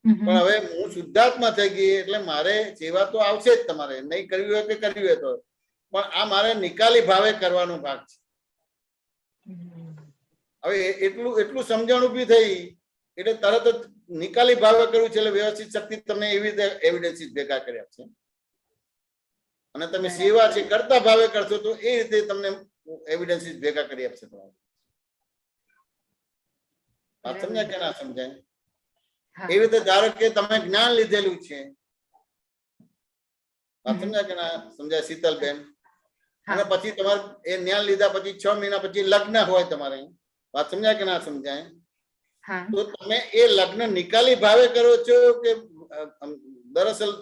પણ હવે હું શુદ્ધાત્મા થઈ ગઈ એટલે મારે સેવા તો આવશે જ, તમારે નહીં કરવી હોય કે કરવી હોય તો, પણ આ મારે નિકાલી ભાવે કરવાનો ભાગ છે. હવે એટલું સમજણ ઉભી થઈ એટલે તરત જ નિકાલી ભાવે કરવું છે એટલે વ્યવસ્થિત શક્તિ તમને એવી રીતે એવિડન્સીસ ભેગા કર્યા છે. અને તમે સેવા છે કરતા ભાવે કરશો તો એ રીતે તમને એવિડન્સીસ ભેગા કરી આપશે. વાત સમજાય કે ના સમજાય? એવી રીતે ધારો કે તમે જ્ઞાન લીધેલું છે, વાત સમજાય કે ના સમજાય શીતલબેન? અને પછી તમારે એ જ્ઞાન લીધા પછી 6 મહિના પછી લગ્ન હોય તમારે, વાત સમજાય કે ના સમજાય? તો તમે એ લગ્ન નિકાલી ભાવે કરો છો કે દરઅસલ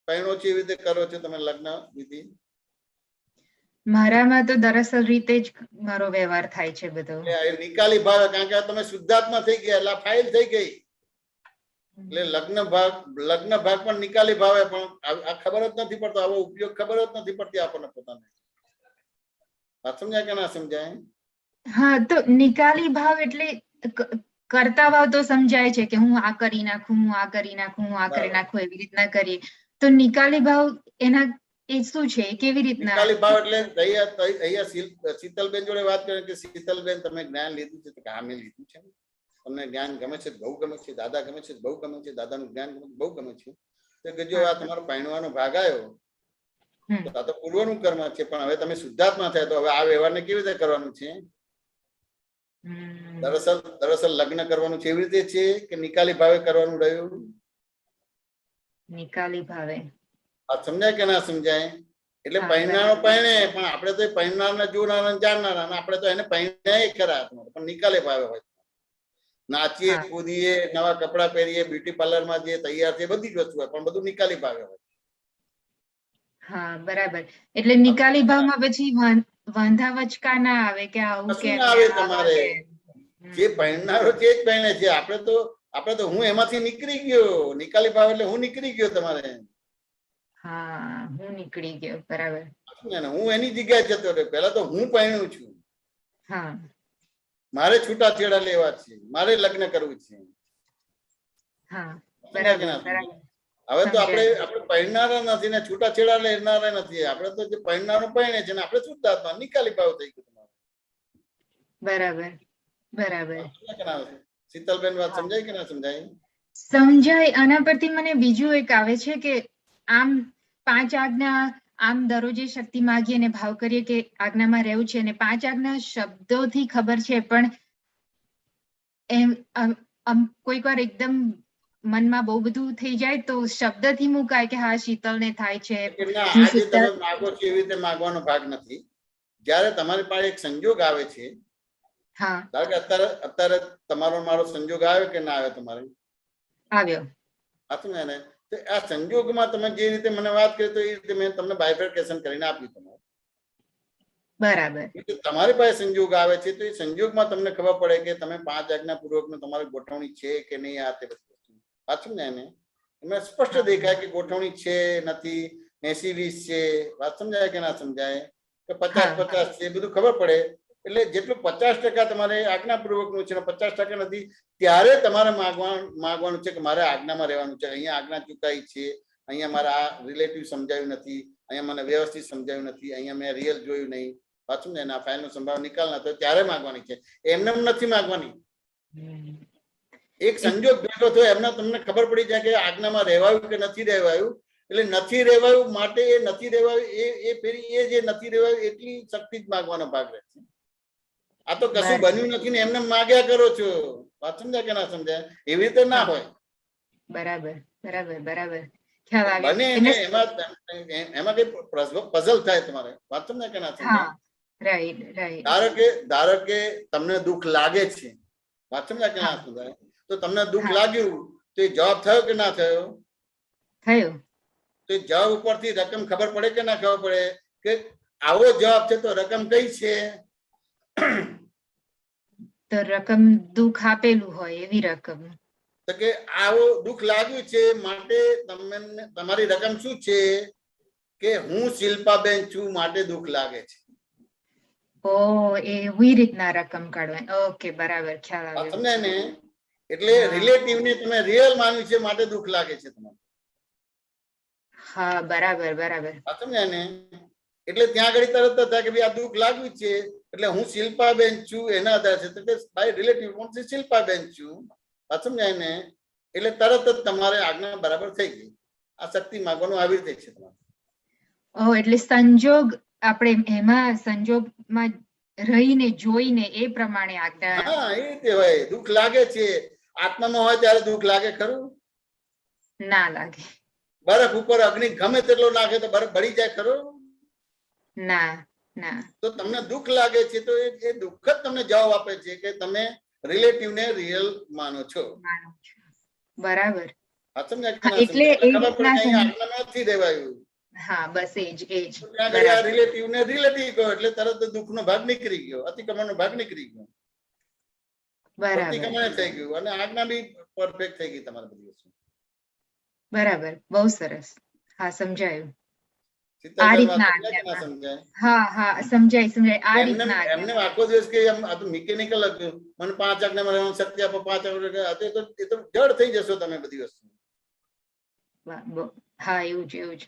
પહેણો છે એવી રીતે કરો છો તમે લગ્ન વિધિ? મારામાં તો દરઅસલ રીતે જ મારો વ્યવહાર થાય છે બધો. નિકાલી ભાવે, કારણ કે તમે શુદ્ધાત્મા થઈ ગયા એટલે ફાઇલ થઈ ગઈ એટલે લગ્ન ભાગ પણ નિકાલી ભાવે, પણ આ ખબર જ નથી પડતો, આવો ઉપયોગ ખબર જ નથી પડતી આપણને પોતાને. વાત સમજાય કે ના સમજાય? હા, તો નિકાલી ભાવ એટલે કરતા ભાવ તો સમજાય છે કે હું આ કરી નાખું, હું આ કરી નાખું, હું આ કરી નાખું, એવી રીતના કરીએ. તો નિકાલી ભાવ એના એ શું છે, કેવી રીતના? નિકાલી ભાવ એટલે અહીંયા શીતલબેન જોડે વાત કરે કે શીતલબેન તમે જ્ઞાન લીધું છે? હા, મેં લીધું છે. તમને જ્ઞાન ગમે છે? બહુ ગમે છે. દાદા ગમે છે? બહુ ગમે છે. દાદાનું જ્ઞાન બહુ ગમે છે. તો કે જો આ તમારો પહેણવાનો ભાગ આવ્યો તો આ તો પૂર્વનું કર્મ છે, પણ હવે તમે શુદ્ધાત્મા થયા તો હવે આ વ્યવહારને કેવી રીતે કરવાનું છે? દરઅસલ લગ્ન કરવાનું છે એવી રીતે છે કે નિકાલી ભાવે કરવાનું રહ્યું? નિકાલી ભાવે. આ સમજાય કે ના સમજાય? એટલે પહેરનારો પહેણે, પણ આપણે તો પહેરનારને જોનારા જાણનારા, આપણે તો એને પહેર્યા ખરા પણ નિકાલે ભાવે હોય. નાચીએ, કૂદીએ, નવા કપડા પહેરીએ, બ્યુટી પાર્લર માં જે તૈયાર છે બધી જ વસ્તુ હોય, પણ બધું નિકાલી ભાવે હોય. હા, બરાબર. એટલે નિકાલી ભાવમાં પછી વાંધા વચકા ના આવે કે આવું કે આવે. તમારે જે પહેરનારો છે જ પહેરે છે. આપણે તો હું એમાંથી નીકળી ગયો. નિકાલી ભાવ એટલે હું નીકળી ગયો તમારે. હા, હું નીકળી ગયો. બરાબર. હું એની જગ્યાએ જતો રહ્યો. પહેલા તો હું પહેણ્યું છું. હા, મારે છૂટાછેડા લેવા છે, મારે લગ્ન કરવું છે. હા, બરાબર. હવે તો આપણે પહેરનારા નથી ને છૂટાછેડા લેનારા નથી. આપણે તો જે પહેરનારો પહેણે છે ને આપણે શુદ્ધાત્મા નિકાલી ભાવ થઈ ગયું. બરાબર, બરાબર. શીતલબેન વાત સમજાય કે ના સમજાય? સમજાય. આના પરથી મને બીજું એક આવે છે કે આમ 5 આજ્ઞા આમ દરરોજે શક્તિ માગીએ અને ભાવ કરીએ કે આજ્ઞામાં રહેવું છે, અને 5 આજ્ઞા શબ્દોથી ખબર છે, પણ એમ કોઈક વાર એકદમ મનમાં બહુ બધું થઈ જાય તો શબ્દથી મુકાય કે હા શીતલને થાય છે. આજે તમે માગો છો એવી રીતે માગવાનો ભાગ નથી. જયારે તમારી પાસે એક સંજોગ આવે છે, ધારો કે અત્યારે તમારો મારો સંજોગ આવ્યો કે ના આવ્યો? તમારે આવ્યો. હતું ને? તો આ સંજોગમાં તમે જે રીતે મને વાત કરી તો એ રીતે મેં તમને બાયફર્કેશન કરીને આપ્યું તમારે. બરાબર. તમારી પાસે સંજોગ આવે છે તો એ સંજોગમાં તમને ખબર પડે કે તમે 5 આજ્ઞાપૂર્વકનું તમારી ગોઠવણી છે કે નહીં. આ તે બધી પાછું ને એને એમાં સ્પષ્ટ દેખાય કે ગોઠવણી છે નથી, 80-20 છે. વાત સમજાય કે ના સમજાય? કે 50-50 છે, બધું ખબર પડે. એટલે જેટલું 50% તમારે આજ્ઞાપૂર્વકનું છે ને 50% નથી, ત્યારે તમારે માગવાનું છે કે મારે આજ્ઞામાં રહેવાનું છે. અહીંયા આજ્ઞા ચૂકાઈ છે, અહીંયા મારા આ રિલેટિવ સમજાયું નથી, અહીંયા મને વ્યવસ્થિત સમજાયું નથી, અહીંયા મેં રિયલ જોયું નહીં. પાછું ને એના ફાઇલનો સંભાવ નિકાલ ના તો ત્યારે માંગવાની છે, એમને નથી માંગવાની. એક સંજોગ ભેગો થયો એમને તમને ખબર પડી જાય કે આજ્ઞામાં રહેવાયું કે નથી રહેવાયું, એટલે નથી રહેવાયું માટે એ નથી રહેવાયું એ ફેરી એ જે નથી રહેવાયું એટલી શક્તિ જ માંગવાનો ભાગ રહે છે. આ તો કશું બન્યું નથી ને એમને માગ્યા કરો છો. વાત સમજાય કે ના સમજાય? એવી રીતે ના હોય. બરાબર બરાબર બરાબર. બને એમાં કઈ પઝલ થાય તમારે. વાત સમજાય કે ના સમજાય? Right right. ધારો કે તમને દુઃખ લાગે છે. વાત સમજાય કે ના સમજાય? તો તમને દુઃખ લાગ્યું તો એ જવાબ થયો કે ના થયો? થયો. તો એ જવાબ ઉપરથી રકમ ખબર પડે કે ના ખબર પડે કે આવો જવાબ છે તો રકમ કઈ છે? તો રકમ દુઃખ આપેલું હોય એવી રકમ. તો કે આવો દુઃખ લાગ્યું છે માટે તમને તમારી રકમ શું છે કે હું શિલ્પાબેન છું માટે દુઃખ લાગે છે. ઓ એવી રીતના રકમ કાઢવાની. ઓકે બરાબર, ખ્યાલ આવ્યો. સમજાય ને? એટલે રિલેટિવ ને તમે રિયલ માન્યું છે માટે દુઃખ લાગે છે તમારે. હા બરાબર બરાબર. સમજાય ને? એટલે ત્યાં આગળ તરત જ થાય કે ભાઈ આ દુઃખ લાગ્યું છે એટલે હું શિલ્પાબેન છું એના આધારે છે. તો કે બાય રિલેટિવ કોણ છે? શિલ્પાબેન છું. સમજાય ને? એટલે તરત જ તમારે આજ્ઞા બરાબર થઈ ગઈ. આ શક્તિ માંગવાનું આવી રીતે છે તમારે. ઓ એટલે સંજોગ આપણે એમાં સંજોગમાં રહીને જોઈને એ પ્રમાણે આજ્ઞા. હા એ રીતે હોય. દુઃખ લાગે છે આત્મામાં હોય ત્યારે દુઃખ લાગે ખરું? ના લાગે. બરફ ઉપર અગ્નિ ગમે તેટલો નાખે તો બરફ બળી જાય ખરું? ના ના. તો તમને દુઃખ લાગે છે તો એ દુઃખ જ તમને જવાબ આપે છે કે તમે રિલેટિવ ને રિયલ માનો છો. બરાબર. એટલે નથી રહેવાયું. હા બસ એજ રિલેટિવ ને રિલેટિવ કહો એટલે તરત દુઃખ નો ભાગ નીકળી ગયો, અતિક્રમણ નો ભાગ નીકળી ગયો, અતિક્રમણ થઈ ગયું અને આજ્ઞા બી પરફેક્ટ થઈ ગઈ તમારી બધી વસ્તુ. બરાબર, બહુ સરસ. હા સમજાયું. આ રીતના હા હા સમજાય સમજાય. આ રીતના એમને આખો દિવસ કે આ તો મિકેનિકલ હતું, મને 5 આજ્ઞામાં રહેવાનું શક્તિ આપો, 5 આજ્ઞા એ તો જડ થઈ જશો તમે બધી વસ્તુ. હા એવું જ એવું જ.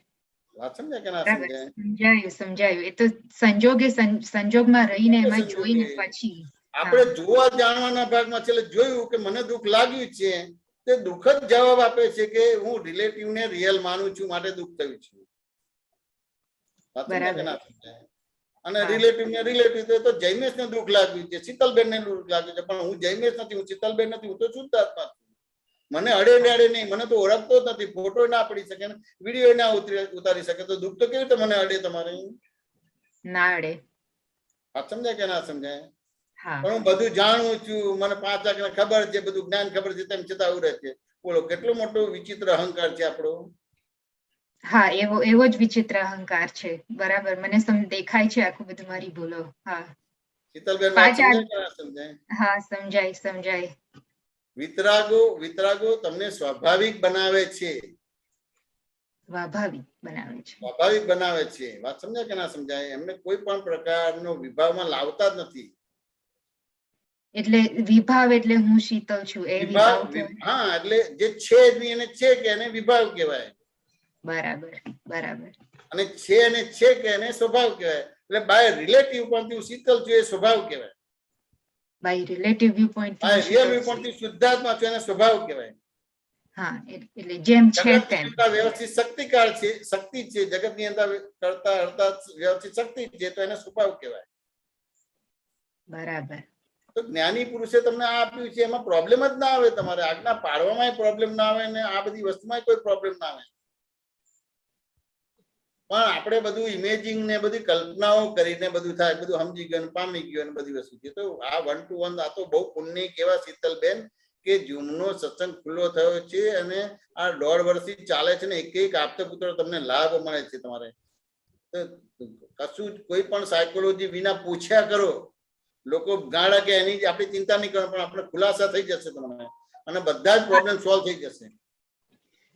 વાત સમજાય કે ના સમજાય? સમજાયું સમજાયું. એ તો સંજોગે સંજોગમાં રહીને એમાં જોઈને પછી આપણે જોવા જાણવાના ભાગમાં છે જોયું કે મને દુઃખ લાગ્યું છે તે દુઃખ જ જવાબ આપે છે કે હું રિલેટિવ ને રિયલ માનું છું માટે દુઃખ થયું છે. અને રિલેટિવ ને રિલેટિવ તો જૈમેશ ને દુઃખ લાગ્યું છે, શીતલબેન ને દુઃખ લાગ્યું છે, પણ હું જૈમેશ નથી, હું શીતલબેન નથી, હું તો શુદ્ધાત્મા છું. મને અડે અડે નહીં, મને તો ઓળખતો જ નથી, ફોટો ના પડી શકે, વિડીયો ના ઉતારી શકે, તો દુઃખ તો કેવી રીતે મને અડે? તમારે ના અડે. વાત સમજાય કે ના સમજાય? પણ હું બધું જાણું છું, મને 5 આજ્ઞા ખબર છે, બધું જ્ઞાન ખબર છે, તેમ છતાં આવું રહે છે. બોલો કેટલો મોટો વિચિત્ર અહંકાર છે આપણો. હા એવો જ વિચિત્ર અહંકાર છે. બરાબર, મને દેખાય છે આખું બધું મારી ભૂલો. હા શીતલબેન હા સમજાય સમજાય. વિતરાગો તમને સ્વાભાવિક બનાવે છે. સ્વાભાવિક બનાવે છે. સ્વાભાવિક બનાવે છે. વાત સમજાય કે ના સમજાય? એમને કોઈ પણ પ્રકારનો વિભાવમાં લાવતા જ નથી. એટલે વિભાવ એટલે હું શીતલ છું એ વિભાવ. હા એટલે જે છે એને છે કે એને વિભાવ કહેવાય. બરાબર બરાબર. અને છે અને છે કે એને સ્વભાવ કહેવાય. એટલે બાય રિલેટિવ પોઈન્ટ થી શીતલ છું એ સ્વભાવ કહેવાય. બાય રિલેટિવ વ્યૂ પોઈન્ટ થી રિયલ વ્યૂ પોઈન્ટ થી શુદ્ધાત્મા છું એને સ્વભાવ કહેવાય. હા એટલે જેમ છે તેમ વ્યવસ્થિત શક્તિકાર છે, શક્તિ છે, જગત ની અંદર કરતા હરતા વ્યવસ્થિત શક્તિ છે તો એને સ્વભાવ કહેવાય. બરાબર. તો જ્ઞાની પુરુષે તમને આ આપ્યું છે, એમાં પ્રોબ્લેમ જ ના આવે. તમારે આજ્ઞા પાડવામાં પ્રોબ્લેમ ના આવે ને આ બધી વસ્તુમાં કોઈ પ્રોબ્લેમ ના આવે. પણ આપણે બધું ઇમેજિંગ ને બધી કલ્પનાઓ કરીને બધું થાય, બધું સમજી ગયો પામી ગયો ને બધી વસ્તુ છે. તો આ 1 to 1 આ તો બહુ પુણ્ય કેવા શીતલબેન કે જૂમનો સત્સંગ ખુલ્લો થયો છે અને આ 1.5 વર્ષથી ચાલે છે ને એક આપતા પુત્ર તમને લાભ મળે છે. તમારે કશું કોઈ પણ સાયકોલોજી વિના પૂછ્યા કરો, લોકો ગાળા કે એની આપણી ચિંતા નહીં કરો, પણ આપણે ખુલાસા થઈ જશે તમને અને બધા જ પ્રોબ્લેમ સોલ્વ થઈ જશે.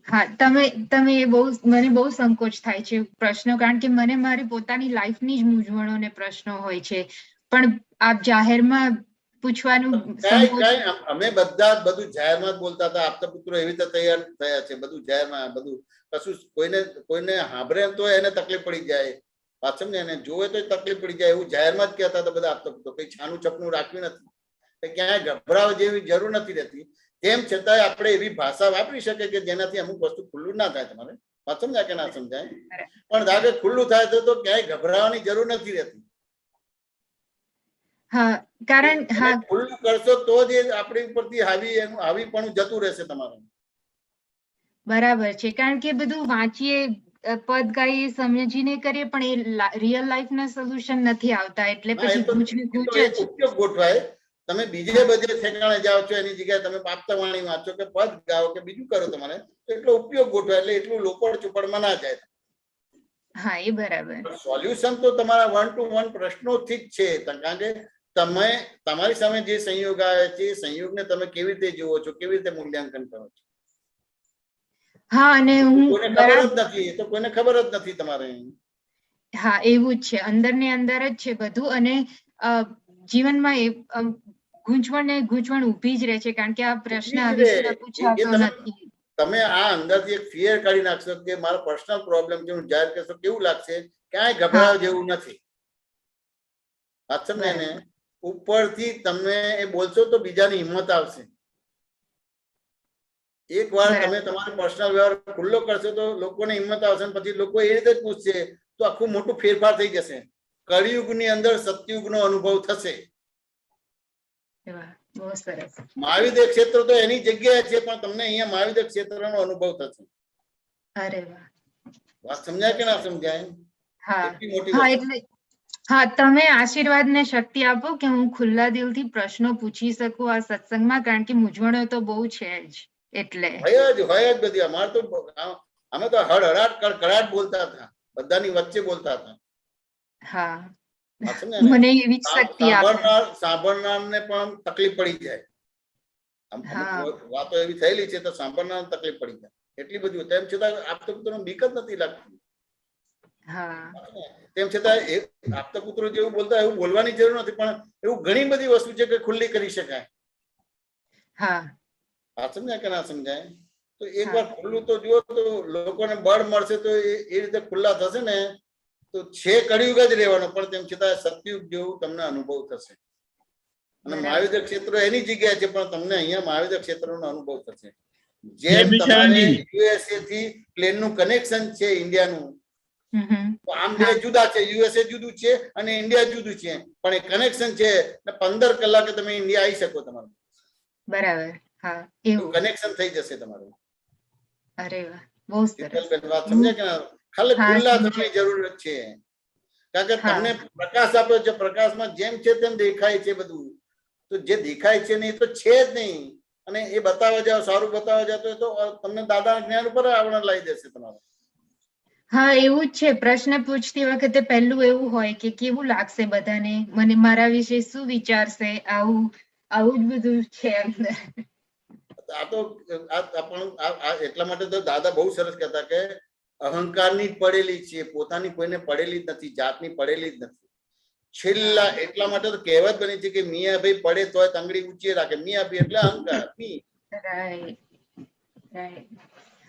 હા, તમે એ મને બહુ સંકોચ થાય છે પ્રશ્નો, કારણ કે મને મારી પોતાની લાઈફની જ મૂંઝવણો ને પ્રશ્નો હોય છે, પણ આપ જાહેરમાં પૂછવાનું સંકોચ. અમે બધા બધું જાહેરમાં જ બોલતા હતા. આપતા પુત્રો એવી રીતે તૈયાર થયા છે, બધું જાહેરમાં, બધું કશું કોઈને સાંભળે તો એને તકલીફ પડી જાય, વાત સમજે, એને જોવે તો તકલીફ પડી જાય, એવું જાહેરમાં જ કહેતા હતા બધા આપતા પુત્રો. કઈ છાનું છપનું રાખ્યું નથી, ક્યાંય ગભરાવા જેવી જરૂર નથી રહેતી. તેમ છતાંય આપણે એવી ભાષા વાપરી શકીએ કે જેનાથી અમુક વસ્તુ ખુલ્લું ના થાય. તમારે વાત સમજાય કે ના સમજાય? પણ ધારો કે ખુલ્લું થાય તો ક્યાંય ગભરાવાની જરૂર નથી રહેતી. હા, કારણ ખુલ્લું કરશો તો જ આપણી ઉપરથી હાવીપણું જતું રહેશે તમારું. બરાબર છે, કારણ કે બધું વાંચીએ, પદ ગાઈએ, સમજીને કરીએ, પણ એ રિયલ લાઈફ ના સોલ્યુશન નથી આવતા, એટલે પછી ઉપયોગ ગોઠવાય. તમે બીજે બધે ઠેકાણે જાઓ છો એની જગ્યાએ તમે આપતા વાણી વાંચો કે પદ ગાઓ કે બીજું કરો, તમારે એટલો ઉપયોગ ગોઠવાય, એટલે એટલું લોપડ ચોપડમાં ના જાય. હા, એ બરાબર. સોલ્યુશન તો તમારા 1 to 1 પ્રશ્નોથી જ છે, કારણ કે તમે તમારી સામે જે સંયોગ આવે છે એ સંયોગને તમે કેવી રીતે જુઓ છો, કેવી રીતે મૂલ્યાંકન કરો છો. હા, અને કોઈને ખબર જ નથી, તો કોઈને ખબર જ નથી તમારે. હા, એવું જ છે, અંદર ને અંદર જ છે બધું, અને જીવનમાં ગૂંચવણ ઊભી જ રહે છે, કારણ કે આ પ્રશ્ન આવી રીતે પૂછાતો નથી. તમે આ અંદરથી એક ફિયર કાઢી નાખશો કે મારો પર્સનલ પ્રોબ્લેમ છે, હું જાહેર કરશો કેવું લાગશે, ક્યાંય ગભરાવા જેવું નથી. વાત સમજે ને? ઉપરથી તમે એ બોલશો તો બીજાની હિંમત આવશે. એક વાર તમે તમારો પર્સનલ વ્યવહાર ખુલ્લો કરશો તો લોકોને હિંમત આવશે, પછી લોકો એ રીતે જ પૂછશે, તો આખું મોટું ફેરફાર થઈ જશે. કળિયુગની અંદર સતયુગનો અનુભવ થશે. મહાવિદ્ય ક્ષેત્ર તો એની જગ્યાએ છે, પણ તમને અહીંયા મહાવિદ્ય ક્ષેત્રનો અનુભવ થશે. અરે વાહ, વાત સમજાય કે ના સમજાય? હા, એટલે હા, તમે આશીર્વાદ ને શક્તિ આપો કે હું ખુલ્લા દિલથી પ્રશ્નો પૂછી શકું આ સત્સંગમાં, કારણ કે મૂંઝવણો તો બહુ છે જ. એટલે હોય જ બધી. અમારે તો અમે તો હળહળાટ કડકડાટ બોલતા હતા, બધાની વચ્ચે બોલતા હતા. હા, મને એવી શક્તિ આપે. સાંભળનારને પણ તકલીફ પડી જાય. વાતો એવી થયેલી છે તો સાંભળનાર તકલીફ પડી જાય, એટલી બધી. તેમ છતાં આપતા પુત્રોને બીક જ નથી લાગતી. તેમ છતાં આપતા પુત્રો જેવું બોલતા એવું બોલવાની જરૂર નથી, પણ એવું ઘણી બધી વસ્તુ છે કે ખુલ્લી કરી શકાય. હા, સમજાય કે ના સમજાય? તો એક વાર ખુલ્લું તો જુઓ તો લોકોને બળ મળશે, તો એ રીતે ખુલ્લા થશે ને તો છે કળિયુગ જ રહેવાનો, પણ તેમ છતાં સતયુગ જેવું તમને અનુભવ થશે. અને મહાવિદ્ય ક્ષેત્ર એની જગ્યાએ છે, પણ તમને અહીંયા મહાવિદ્ય ક્ષેત્રનો અનુભવ થશે. જેમ તમારે યુએસએ થી પ્લેન નું કનેક્શન છે ઇન્ડિયાનું, તો આમ બે જુદા છે, યુએસએ જુદું છે અને ઇન્ડિયા જુદું છે, પણ એ કનેક્શન છે. 15 કલાકે તમે ઇન્ડિયા આવી શકો. તમારું બરાબર. હા, એવું કનેક્શન થઈ જશે તમારું. અરે વાહ, બહુ સરસ. વાત સમજે કે ખાલી ખુલ્લા થવાની જરૂરત છે, કારણ કે તમને પ્રકાશ આપ્યો છે, પ્રકાશમાં જેમ છે તેમ દેખાય છે બધું. તો જે દેખાય છે ને એ તો છે જ નહીં, અને એ બતાવવા જાવ, સારું બતાવવા જાવ તો તમને દાદાના જ્ઞાન ઉપર આવરણ લાવી દેશે તમારું. હા, એવું જ છે. પ્રશ્ન પૂછતી વખતે પહેલું એવું હોય કે કેવું લાગશે બધાને, મને મારા વિશે શું વિચારશે, આવું જ બધું છે અંદર. આ તો એટલા માટે તો દાદા બહુ સરસ કહેતા કે અહંકારની પડેલી છે, પોતાની કોઈને પડેલી જ નથી, જાતની પડેલી જ નથી. છેલ્લા એટલા માટે તો કહેવત બની છે કે મિયા ભાઈ પડે તોય તંગડી ઊંચી રાખે. મિયા ભાઈ એટલે અહંકાર.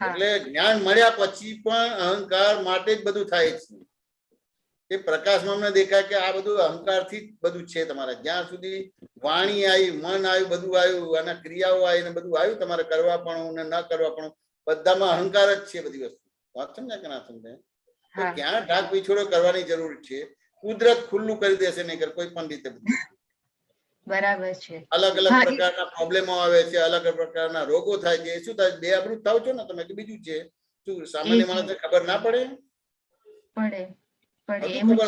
એટલે જ્ઞાન મળ્યા પછી પણ અહંકાર માટે જ બધું થાય છે. એ પ્રકાશમાં અમને દેખાય કે આ બધું અહંકારથી જ બધું છે તમારે. જ્યાં સુધી વાણી આવી, મન આવ્યું, બધું આવ્યું, અને ક્રિયાઓ આવી ને બધું આવ્યું, તમારે કરવા પણ ને ન કરવા પણ બધામાં અહંકાર જ છે બધી વસ્તુ. વાત સમજાય કે ના સમજાય? તો ક્યાં ઢાક પીછોડો કરવાની જરૂર છે. કુદરત ખુલ્લું કરી દેશે નહીં કોઈ પણ રીતે. બરાબર છે. અલગ અલગ પ્રકારના પ્રોબ્લેમો આવે છે, અલગ અલગ પ્રકારના રોગો થાય છે. શું થાય? બેઆબરૂ થાવ છો ને તમે, કે બીજું છે શું? સામાન્ય માણસને ખબર ના પડે? ખબર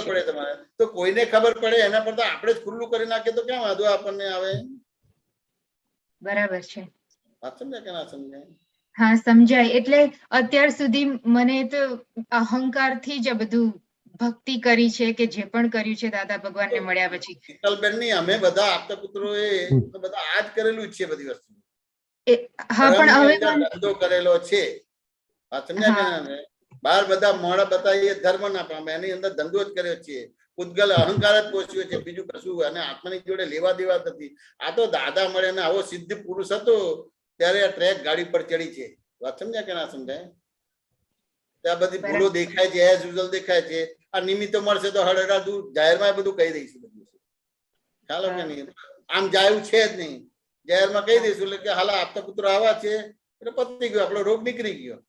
પડે તમારે. તો કોઈને ખબર પડે એના પર તો આપણે જ ખુલ્લું કરી નાખીએ તો ક્યાં વાંધો આપણને આવે? બરાબર છે. વાત સમજાય કે ના સમજાય? હા, સમજાય. એટલે અત્યાર સુધી મને તો અહંકારથી જ બધું ભક્તિ કરી છે કે જે પણ કર્યું છે દાદા ભગવાનને મળ્યા પછી? શીતલબેન ની અમે બધા આપતા પુત્રો એ બધા આજ કરેલું જ છે બધી વસ્તુ. હા પણ હવે ધંધો કરેલો છે, સમજ્યા કે બહાર બધા મોડા બતાવીએ ધર્મ ના પામે, એની અંદર ધંધો જ કર્યો છે, ઉદ્ગલ અહંકાર જ પોષ્યો છે, બીજું કશું અને આત્માની જોડે લેવા દેવા નથી. આ તો દાદા મળે ને આવો સિદ્ધ પુરુષ હતો ત્યારે આ ટ્રેક ગાડી પર ચડી છે. વાત સમજ્યા કે ના સમજાય? ત્યાં બધી ભૂલો દેખાય છે, એઝ યુઝલ દેખાય છે. આ નિમિત્તો મળશે તો હળહળા દૂર જાહેરમાં બધું કહી દઈશું બધું. ખ્યાલ કે નહીં? આમ જાયું છે જ નહીં, જાહેરમાં કહી દઈશું એટલે કે હાલ આપતા પુત્રો આવા છે એટલે પતી ગયો, આપણો રોગ નીકળી ગયો.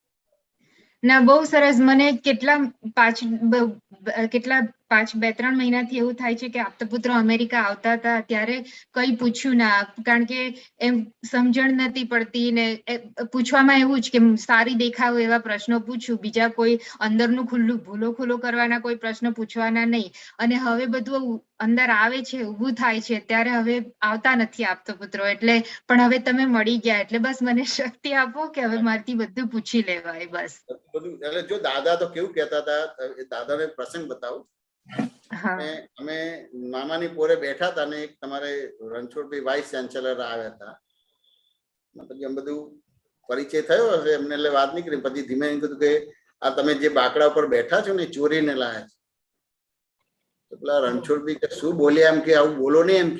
ના બહુ સરસ. મને કેટલા 2-3 મહિનાથી એવું થાય છે કે આપતા પુત્રો અમેરિકા આવતા હતા ત્યારે કઈ પૂછ્યું ના, કારણ કે એમ સમજણ નથી પડતી ને પૂછવામાં એવું જ કે સારી દેખાવ એવા પ્રશ્નો પૂછું, બીજા કોઈ અંદરનું ભૂલો કરવાના કોઈ પ્રશ્ન પૂછવાના નહીં. અને હવે બધું અંદર આવે છે, ઊભું થાય છે, ત્યારે હવે આવતા નથી આપતા પુત્રો. એટલે પણ હવે તમે મળી ગયા એટલે બસ મને શક્તિ આપો કે હવે મારથી બધું પૂછી લેવાય બસ. બધું એટલે જો દાદા તો કેવું કહેતા હતા, દાદાને પ્રસંગ બતાવું. અમે મામાની પોરે બેઠા હતા ને એક તમારે રણછોડભાઈ વાઇસ ચાન્સેલર આવ્યા હતા. પછી એમ બધું પરિચય થયો હશે એમને એટલે વાત નીકળી. પછી ધીમે કીધું કે આ તમે જે બાકડા ઉપર બેઠા છો ને ચોરીને લાયા છે. તો પેલા રણછોડભાઈ કે શું બોલ્યા? એમ કે આવું બોલો નહીં, એમ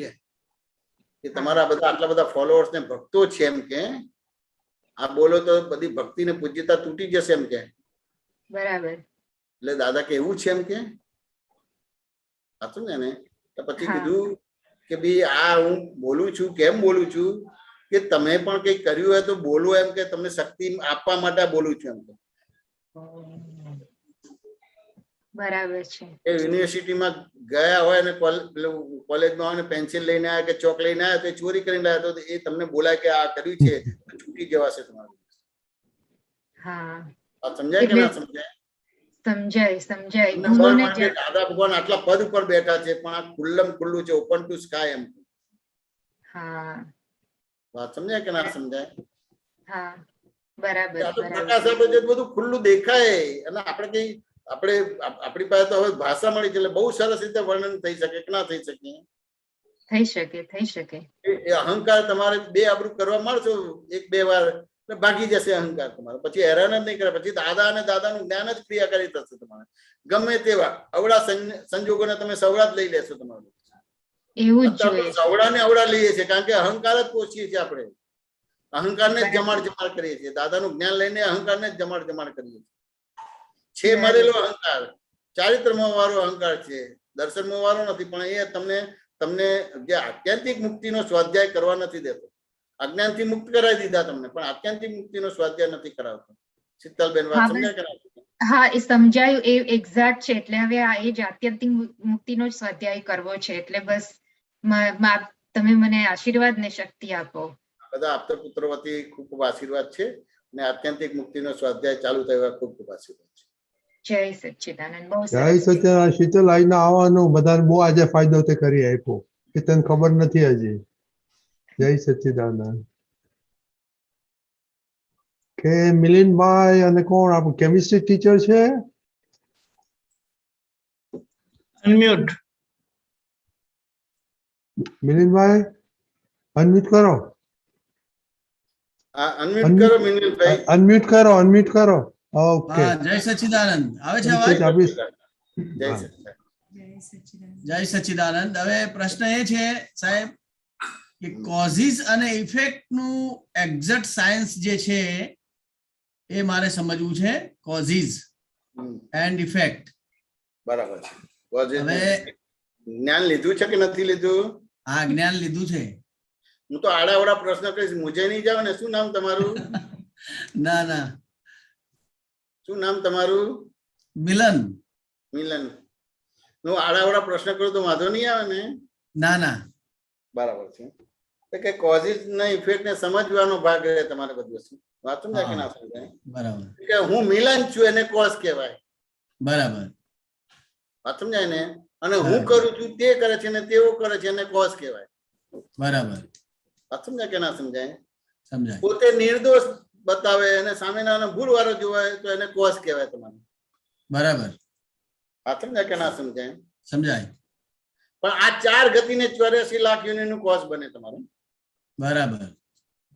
કે તમારા બધા આટલા બધા ફોલોઅર્સ ને ભક્તો છે, એમ કે આ બોલો તો બધી ભક્તિ ને પૂજ્યતા તૂટી જશે, એમ કે. બરાબર. એટલે દાદા કે એવું છે, એમ કે સાચું ને. પછી કીધું કે ભાઈ આ હું બોલું છું, કેમ બોલું છું કે તમે પણ કઈ કર્યું હોય તો બોલો, એમ કે તમને શક્તિ આપવા માટે બોલું છું, એમ કે. બરાબર છે. એ યુનિવર્સિટીમાં ગયા હોય ને કોલેજમાં હોય ને પેન્સિલ લઈને આવ્યા કે ચોક લઈને આવ્યા તો એ ચોરી કરીને આવ્યા તો એ તમને બોલાય કે આ કર્યું છે છૂટી જવાશે તમારું. હા સમજાય કે ના સમજાય? સમજાય. દાદા ભગવાન આટલા પદ ઉપર બેઠા છે પણ આ ખુલ્લમ ખુલ્લું છે, ઓપન ટુ સ્કાય, એમ. હા વાત સમજાય કે ના સમજાય? હા બરાબર. પ્રકાશ આપે છે બધું ખુલ્લું દેખાય અને આપણે કઈ આપણી પાસે તો હવે ભાષા મળી છે એટલે બહુ સરસ રીતે વર્ણન થઈ શકે કે ના થઈ શકે? થઈ શકે. એ અહંકાર તમારે બે આબરૂ કરવા માંડશો 1-2 વાર ભાગી જશે અહંકાર તમારો, પછી હેરાન જ નહીં કરે. પછી દાદા અને દાદાનું જ્ઞાન જ ક્રિયાકારી થશે તમારે. ગમે તેવા અવળા સંજોગોને તમે સવળા જ લઈ લેશો તમારું. એવું જ જોઈએ. સવળા ને અવળા લઈએ છીએ કારણ કે અહંકાર જ પોષીએ છીએ આપણે. અહંકારને જ જમાડ કરીએ છીએ. દાદાનું જ્ઞાન લઈને અહંકારને જ જમાડ કરીએ છીએ. છે મરેલો અહંકાર, ચારિત્રમાં વાળો અહંકાર છે, દર્શનમાં વાળો નથી. પણ એ તમને જે આત્યંતિક મુક્તિનો સ્વાધ્યાય કરવા નથી દેતો. અજ્ઞાનથી મુક્ત કરાવી દીધા તમને, પણ આત્યંતિક મુક્તિનો સ્વાધ્યાય નથી કરાવતો. શીતલબેન વાત સમજાય કે? હા એ સમજાયું, એ એક્ઝેક્ટ છે. એટલે હવે આ એ જ આત્યંતિક મુક્તિનો જ સ્વાધ્યાય કરવો છે. એટલે બસ તમે મને આશીર્વાદ ને શક્તિ આપો. બધા આપતા પુત્રો વતી ખૂબ ખૂબ આશીર્વાદ છે અને આત્યંતિક મુક્તિનો સ્વાધ્યાય ચાલુ થયો ખૂબ ખૂબ આશીર્વાદ છે. જય સચ્ચિદાનંદ. બહુ જય સચ્ચિદાનંદ. શીતલ આઈને આવવાનું બધાને બહુ આજે ફાયદો તે કરી આપ્યો કે તને ખબર નથી હજી. જય સચ્ચિદાનંદ. કે મિલિનભાઈ અને કોણ આપણું કેમિસ્ટ્રી ટીચર છે? અનમ્યુટ. મિલિનભાઈ અનમ્યુટ કરો. અનમ્યુટ કરો. ઓકે. જય સચ્ચિદાનંદ. આવે છે અવાજ? જય સચ્ચિદાનંદ. હવે પ્રશ્ન એ છે સાહેબ કે કોઝિસ અને ઇફેક્ટ નું એક્ઝેક્ટ સાયન્સ જે છે એ મારે સમજવું છે. Causes and effect. બરાબર છે. હવે જ્ઞાન લીધું છે કે નથી લીધું? હા જ્ઞાન લીધું છે. હું તો આડાવડા પ્રશ્ન કહીશ, મુજે નહીં જાવ ને. શું નામ તમારું? ના. શું નામ તમારું? મિલન. હું આડાવડા પ્રશ્ન કરું તો વાંધો નહીં આવે ને? ના. બરાબર છે. કે કોઝિસ ને ઇફેક્ટ ને સમજવાનો ભાગ રહે તમારે બધું વસ્તુ. વાત સમજાય કે ના સમજાય? બરાબર. કે હું મિલન છું એને કોઝ કહેવાય. બરાબર. વાત સમજાય ને? અને હું કરું છું તે કરે છે ને તેઓ કરે છે એને કોઝ કહેવાય. બરાબર. વાત સમજાય કે ના સમજાય? સમજાય. પોતે નિર્દોષ બતાવે અને સામેના ભૂલ વાળો જોવાય તો એને કોઝ કહેવાય તમારે. બરાબર. આ સમજાય કે ના સમજાય? સમજાય. પણ આ 4 ગતિને 84 લાખ યુનિટનું કોસ્ટ બને તમારે. બરાબર.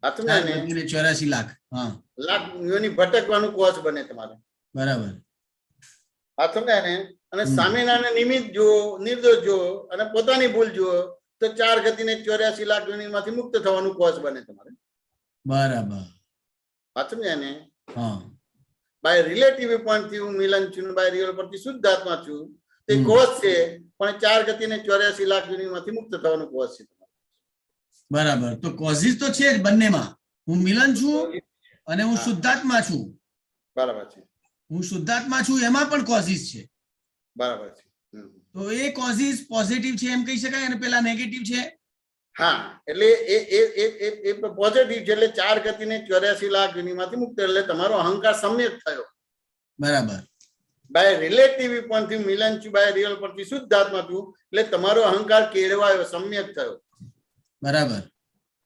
આ સમજાય ને? 84 લાખ. હા, લાખ યુનિટ ભટકવાનું કોસ્ટ બને તમારે. બરાબર. આ સમજાય ને? અને સામેના નિમિત્ત જુઓ, નિર્દોષ જુઓ અને પોતાની ભૂલ જુઓ તો 4 ગતિને 84 લાખ યુનિટમાંથી મુક્ત થવાનું કોસ્ટ બને તમારે. બરાબર. આ સમજાય ને? હા. બાય રિલેટિવ પોઈન્ટ થી હું મિલન છું, બાય રિયલ પરથી શુદ્ધ આત્મા છું, તે કોસ્ટ છે, પણ 4 ગતિને 84 લાખ યુનિટમાંથી મુક્ત થવાનું કોસ્ટ છે. બરાબર. તો કોઝિસ તો છે જ બંનેમાં. હું મિલન છું અને હું શુદ્ધાત્મા છું. બરાબર છે. હું શુદ્ધાત્મા છું એમાં પણ કોઝિસ છે. બરાબર છે. તો એ કોઝિસ પોઝિટિવ છે એમ કહી શકાય અને પેલા નેગેટિવ છે. હા, એટલે એ પોઝિટિવ છે, એટલે 4 ગતિને 84 લાખ યુનિટમાંથી મુક્ત, એટલે તમારો અહંકાર સમ્યક થયો. બરાબર. બાય રિલેટિવ પોઈન્ટ થી મિલન છું, બાય રિયલ પરથી શુદ્ધ આત્મા છું, એટલે તમારો અહંકાર કેળવાયો, સમ્યક થયો. બરાબર.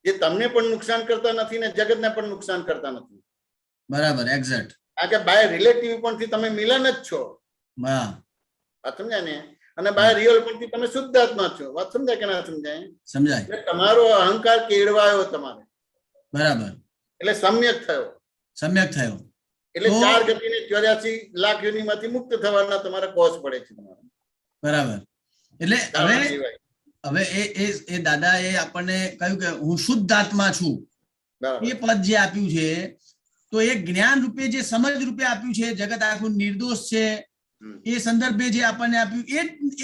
જે તમને પણ નુકસાન કરતા નથી ને જગતને પણ નુકસાન કરતા નથી. બરાબર, એક્ઝેક્ટ. કારણ કે બાય રિલેટિવ પોઈન્ટ થી તમે મિલન જ છો. હા, વાત સમજાય ને? અને બાય રિયલ પોઈન્ટ થી તમે શુદ્ધ આત્મા છો. વાત સમજાય કે ના સમજાય? સમજાય. એટલે તમારો અહંકાર કેળવાયો તમારે. બરાબર. એટલે સમ્યક થયો. સમ્યક થયો. એટલે 4 ગતિને 84 લાખ યુનિટમાંથી મુક્ત થવાના તમારા કોસ્ટ પડે છે તમારે. બરાબર. એટલે હવે એ દાદા એ આપણને કહ્યું કે હું શુદ્ધ આત્મા છું, એ પદ જે આપ્યું છે તો એ જ્ઞાન રૂપે જે સમજ રૂપે આપ્યું છે, જગત આખું નિર્દોષ છે એ સંદર્ભે જે આપણને આપ્યું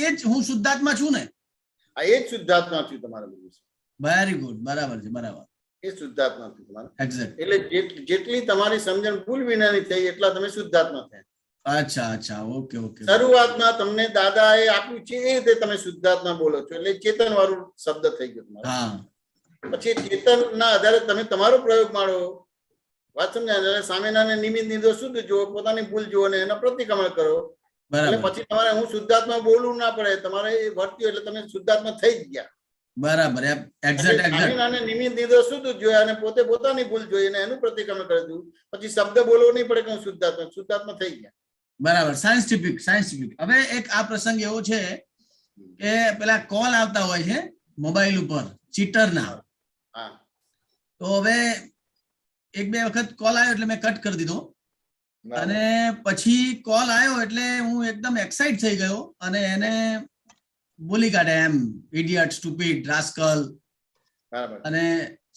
એ જ હું શુદ્ધાત્મા છું ને? આ એ જ શુદ્ધાત્મા છું તમારે. Very good. બરાબર છે. બરાબર. એ શુદ્ધાત્મા છું તમારે. એક્ઝેક્ટ. એટલે જેટલી તમારી સમજણ ભૂલ વિનાની થઈ એટલા તમે શુદ્ધાત્મા થયા. અચ્છા, અચ્છા. Okay, okay. શરૂઆતમાં તમને દાદા એ આપ્યું છે એ રીતે તમે શુદ્ધાત્મા બોલો છો, એટલે ચેતન વાળું શબ્દ થઈ ગયો તમારો. હા. પછી ચેતન ના આધારે તમે તમારો પ્રયોગ માણો. વાત સમજાય? સામેના નિમિત્ત નિર્દોષ શુદ્ધ જુઓ, પોતાની ભૂલ જુઓ ને એનો પ્રતિક્રમણ કરો. એટલે પછી તમારે હું શુદ્ધાત્મા બોલવું ના પડે, તમારે એ વર્ત્યું એટલે તમે શુદ્ધાત્મા થઈ જ ગયા. બરાબર. એક્ઝેક્ટ. સામેના નિમિત્ત નિર્દોષ શુદ્ધ જોયા અને પોતે પોતાની ભૂલ જોઈ અને એનું પ્રતિક્રમણ કરી દીધું. પછી શબ્દ બોલવો નહીં પડે કે હું શુદ્ધાત્મા થઈ ગયા. બરાબર. સાયન્ટિફિક. હવે એક આ પ્રસંગ એવો છે કે પેલા કોલ આવતા હોય છે મોબાઈલ ઉપર ચીટરના. તો હવે 1-2 વખત કોલ આવ્યો એટલે મેં કટ કરી દીધો, અને પછી કોલ આવ્યો એટલે હું એકદમ એક્સાઇટ થઈ ગયો અને એને બોલી કાઢે એમ, ઇડિયટ, સ્ટુપિડ, રાસ્કલ અને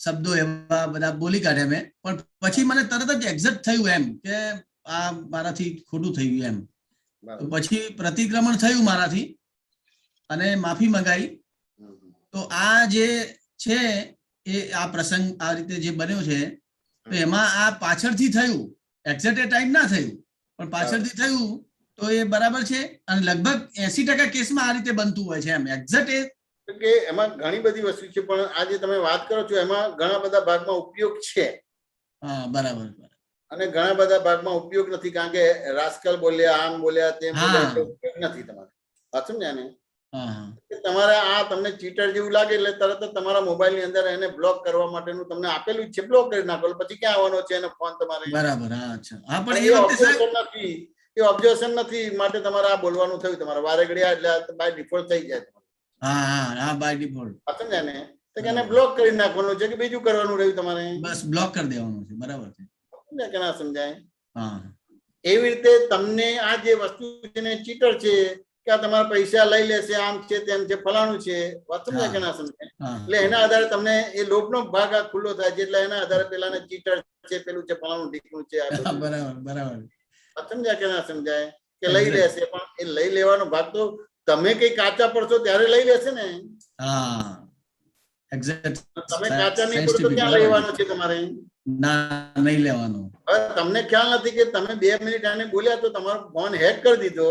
શબ્દો એવા બધા બોલી કાઢે મેં. પણ પછી મને તરત જ એક્ઝેક્ટ થયું એમ કે આ મારાથી ખોટું થઈ ગયું એમ. પછી પ્રતિક્રમણ થયું મારાથી અને માફી મંગાઈ. તો આ જે છે એ આ પ્રસંગ આ રીતે જે બન્યો છે તો એમાં આ પાછળથી થયું, એક્ઝેક્ટ ટાઈમ ના થયું પણ પાછળથી થયું તો એ બરાબર છે. અને લગભગ 80% કેસમાં આ રીતે બનતું હોય છે એમ. એક્ઝેક્ટ કે એમાં ઘણી બધી વસ્તુ છે, પણ આ જે તમે વાત કરો છો એમાં ઘણા બધા ભાગમાં ઉપયોગ છે. હા, બરાબર. અને ઘણા બધા ભાગમાં ઉપયોગ નથી, કારણ કે રાસ્કલ બોલ્યા, આમ બોલ્યા, તેમ બોલ્યા, ઉપયોગ નથી તમારે. વાત સમજ્યા ને? તમારે આ તમને ચીટર જેવું લાગે એટલે તરત જ તમારા મોબાઈલ ની અંદર એને બ્લોક કરવા માટેનું તમને આપેલું જ છે, બ્લોક કરી નાખો. પછી ક્યાં આવવાનો છે એનો ફોન તમારે? બરાબર. હા, પણ એ ઓબ્ઝર્વેશન નથી માટે તમારે આ બોલવાનું થયું. તમારે વારે ઘડિયા એટલે બાય ડિફોલ્ટ થઈ જાય. હા, બાય ડિફોલ્ટ. સમજ્યા ને? તો એને બ્લોક કરી નાખવાનું છે કે બીજું કરવાનું રહ્યું તમારે? બસ બ્લોક કરી દેવાનું છે. બરાબર છે. સમજાય કે ના સમજાય? હા. એવી રીતે તમને આ જે વસ્તુ છે ને ચીટર છે કે આ તમારા પૈસા લઈ લેશે, આમ છે તેમ છે, ફલાણું છે. વાત સમજાય કે ના સમજાય? એટલે એના આધારે તમને એ લોભનો ભાગ આ ખુલ્લો થાય છે, એટલે એના આધારે પેલાને ચીટર છે, પેલું છે, ફલાણું ઢીકણું છે. બરાબર. સમજાય કે ના સમજાય? કે લઈ લેશે, પણ એ લઈ લેવાનો ભાગ તો તમે કઈ કાચા પડશો ત્યારે લઈ લેશે ને. હા, એક્ઝેક્ટ. તમે કાચા નહીં પડો તો ક્યાં લેવાનો છે તમારે? ના, નહીં લેવાનો. હવે તમને ખ્યાલ નથી કે તમે 2 મિનિટ આને બોલ્યા તો તમારો ફોન હેક કરી દીધો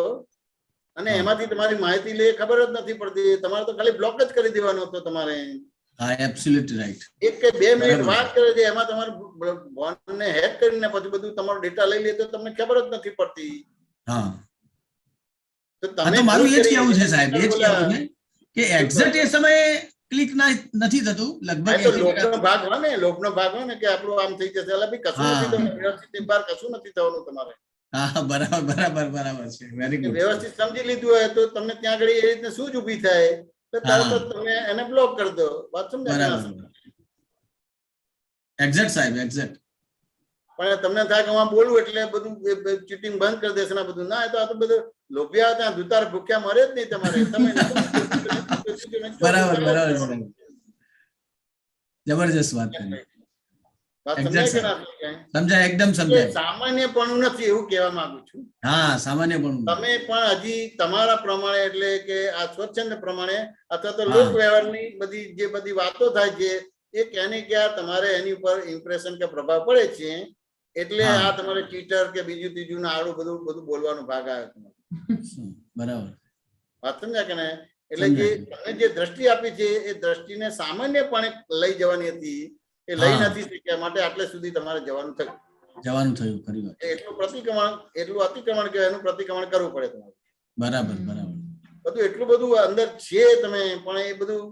અને એમાંથી તમારી માહિતી લે ખબર જ નથી પડતી. તમારે તો ખાલી બ્લોક જ કરી દેવાનો હતો તમારે. હા, એબ્સોલ્યુટલી રાઈટ. 1 કે 2 મિનિટ વાત કરે છે એમાં તમારું ફોનને હેક કરીને પછી બધું તમારો ડેટા લઈ લે તો તમને ખબર જ નથી પડતી. હા, તો તમે મારું એ જ કહેવું છે સાહેબ, એ જ કહેવું છે કે એક્ઝેક્ટ એ સમયે ક્લિક નથી થતું. લગભગ લોભનો ભાગ હોય ને, લોભનો ભાગ હોય ને કે આપણું આમ થઈ જશે, એટલે કશું નથી થવાનું, વ્યવસ્થિત બાર કશું નથી થવાનું તમારે. હા બરાબર બરાબર બરાબર છે, વેરી ગુડ. વ્યવસ્થિત સમજી લીધું હોય તો તમને ત્યાં આગળ એ રીતે શું જ ઊભી થાય તો તરત જ તમે એને બ્લોક કરી દો. વાત સમજાય? બરાબર, એક્ઝેક્ટ સાહેબ, એક્ઝેક્ટ. પણ તમને થાય કે હું બોલું એટલે બધું ચીટિંગ બંધ કરી દેશે ને બધું. ના, તો આ તો બધું લોભિયા હતા, દુતાર ભૂખ્યા મરે જ નહીં તમારે. તમે બરાબર બરાબર છે, જબરજસ્ત વાત કરી. સમજાય, એકદમ સમજાય. સામાન્યપણું નથી એવું કહેવા માંગુ છું. હા, સામાન્યપણું. તમે પણ હજી તમારા પ્રમાણે એટલે કે આ સ્વચ્છંદ પ્રમાણે અથવા તો લોક વ્યવહારની બધી જે બધી વાતો થાય છે એ ક્યાંને ક્યાં તમારે એની ઉપર ઇમ્પ્રેશન કે પ્રભાવ પડે છે, એટલે આ તમારે ચીટર કે બીજું ત્રીજું ને આડું બધું બધું બોલવાનો ભાગ આવ્યો તમારે. બરાબર, વાત સમજ્યા કે ને? એટલે જે તમે જે દ્રષ્ટિ આપી છે એ દ્રષ્ટિને સામાન્યપણે લઈ જવાની હતી, એ લઈ નથી શક્યા, માટે આટલે સુધી તમારે જવાનું થયું. ખરી વાત. એટલું પ્રતિક્રમણ, એટલું અતિક્રમણ કે એનું પ્રતિક્રમણ કરવું પડે તમારે. બરાબર બરાબર. બધું એટલું બધું અંદર છે તમે, પણ એ બધું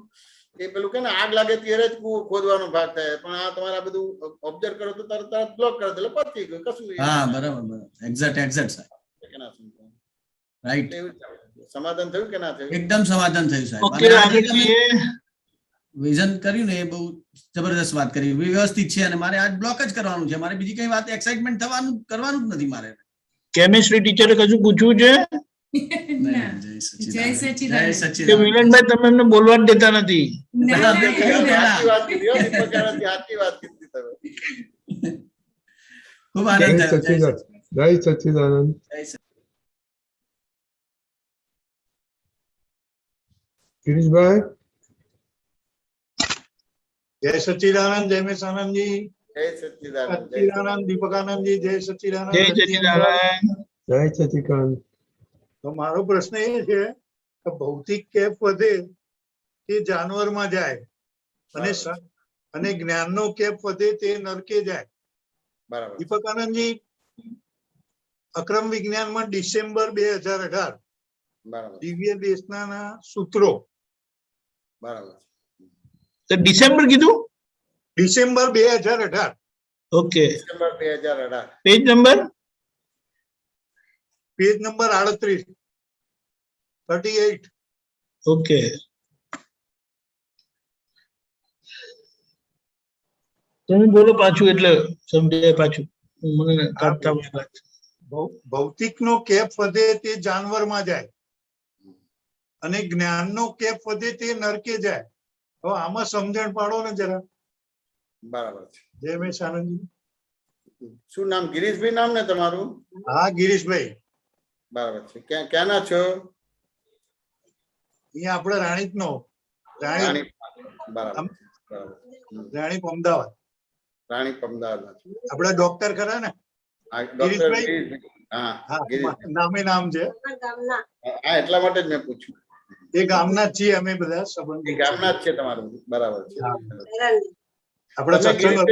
એ પેલું કે ને આગ લાગે ત્યારે જ કૂવો ખોદવાનો ભાગ થાય, પણ આ તમારે આ બધું ઓબ્ઝર્વ કરો તો તરત બ્લોક કરી દે, પતી ગયું કશું. હા બરાબર બરાબર, એક્ઝેક્ટ એક્ઝેક્ટ સાહેબ, રાઈટ. સમાધાન થયું કે ના થયું? એકદમ સમાધાન થયું સાહેબ. વિઝન કર્યું ને એ બહુ જબરદસ્ત વાત કરી, વ્યવસ્થિત છે. અને મારે આજ બ્લોક જ કરવાનું છે, મારે બીજી કઈ વાત એક્સાઇટમેન્ટ કરવાનું જ નથી મારે. કેમિસ્ટ્રી ટીચરે કશું પૂછવું છે? જય સચ્ચિદાનંદ. મિલનભાઈ તમે એમને બોલવા જ દેતા નથી. ખૂબ આનંદ થયો. જય સચ્ચિદાનંદ. ગિરીશભાઈ. જય સચ્ચિદાનંદ, જય મેશાનંદજી. જય સચ્ચિદાનંદ. સચ્ચિદાનંદ દીપકાનંદજી, જય સચ્ચિદાનંદ. જય સચ્ચિદાનંદ. જય સચ્ચિદાનંદ. તો મારો પ્રશ્ન એ છે કે ભૌતિક કેપ વધે તે જાનવરમાં જાય અને જ્ઞાનનો કેપ વધે તે નરકે જાય. બરાબર. દીપકાનંદજી, અક્રમ વિજ્ઞાનમાં ડિસેમ્બર 2018 બરાબર દિવ્ય દેશના સૂત્રો. બરાબર. તો ડિસેમ્બર કીધું? December 2018. Okay. December 2018. Page number? Page number 38. Okay. તમે બોલો પાછું, એટલે સમજાય પાછું. મને કાઢતા ભૌતિકનો કેપ વધે તે જાનવરમાં જાય અને જ્ઞાનનો કેપ વધે તે નરકે જાય. હવે આમાં સમજણ પાડો ને જરા. બરાબર છે. જય મેશાનંદજી. શું નામ? ગિરીશભાઈ નામ ને તમારું? હા, ગિરીશભાઈ. બરાબર છે. ક્યાંના છો? અહીંયા આપણે રાણીપ નો. રાણીપ, અમદાવાદ. રાણીપ, અમદાવાદ. આપડા ડોક્ટર ખરા ને? ગિરીશભાઈ. હા, નામે નામ છે. હા, એટલા માટે જ મેં પૂછ્યું. એ ગામના જ છીએ અમે બધા સંબંધી. ગામના જ છે તમારું? બરાબર છે. આપણે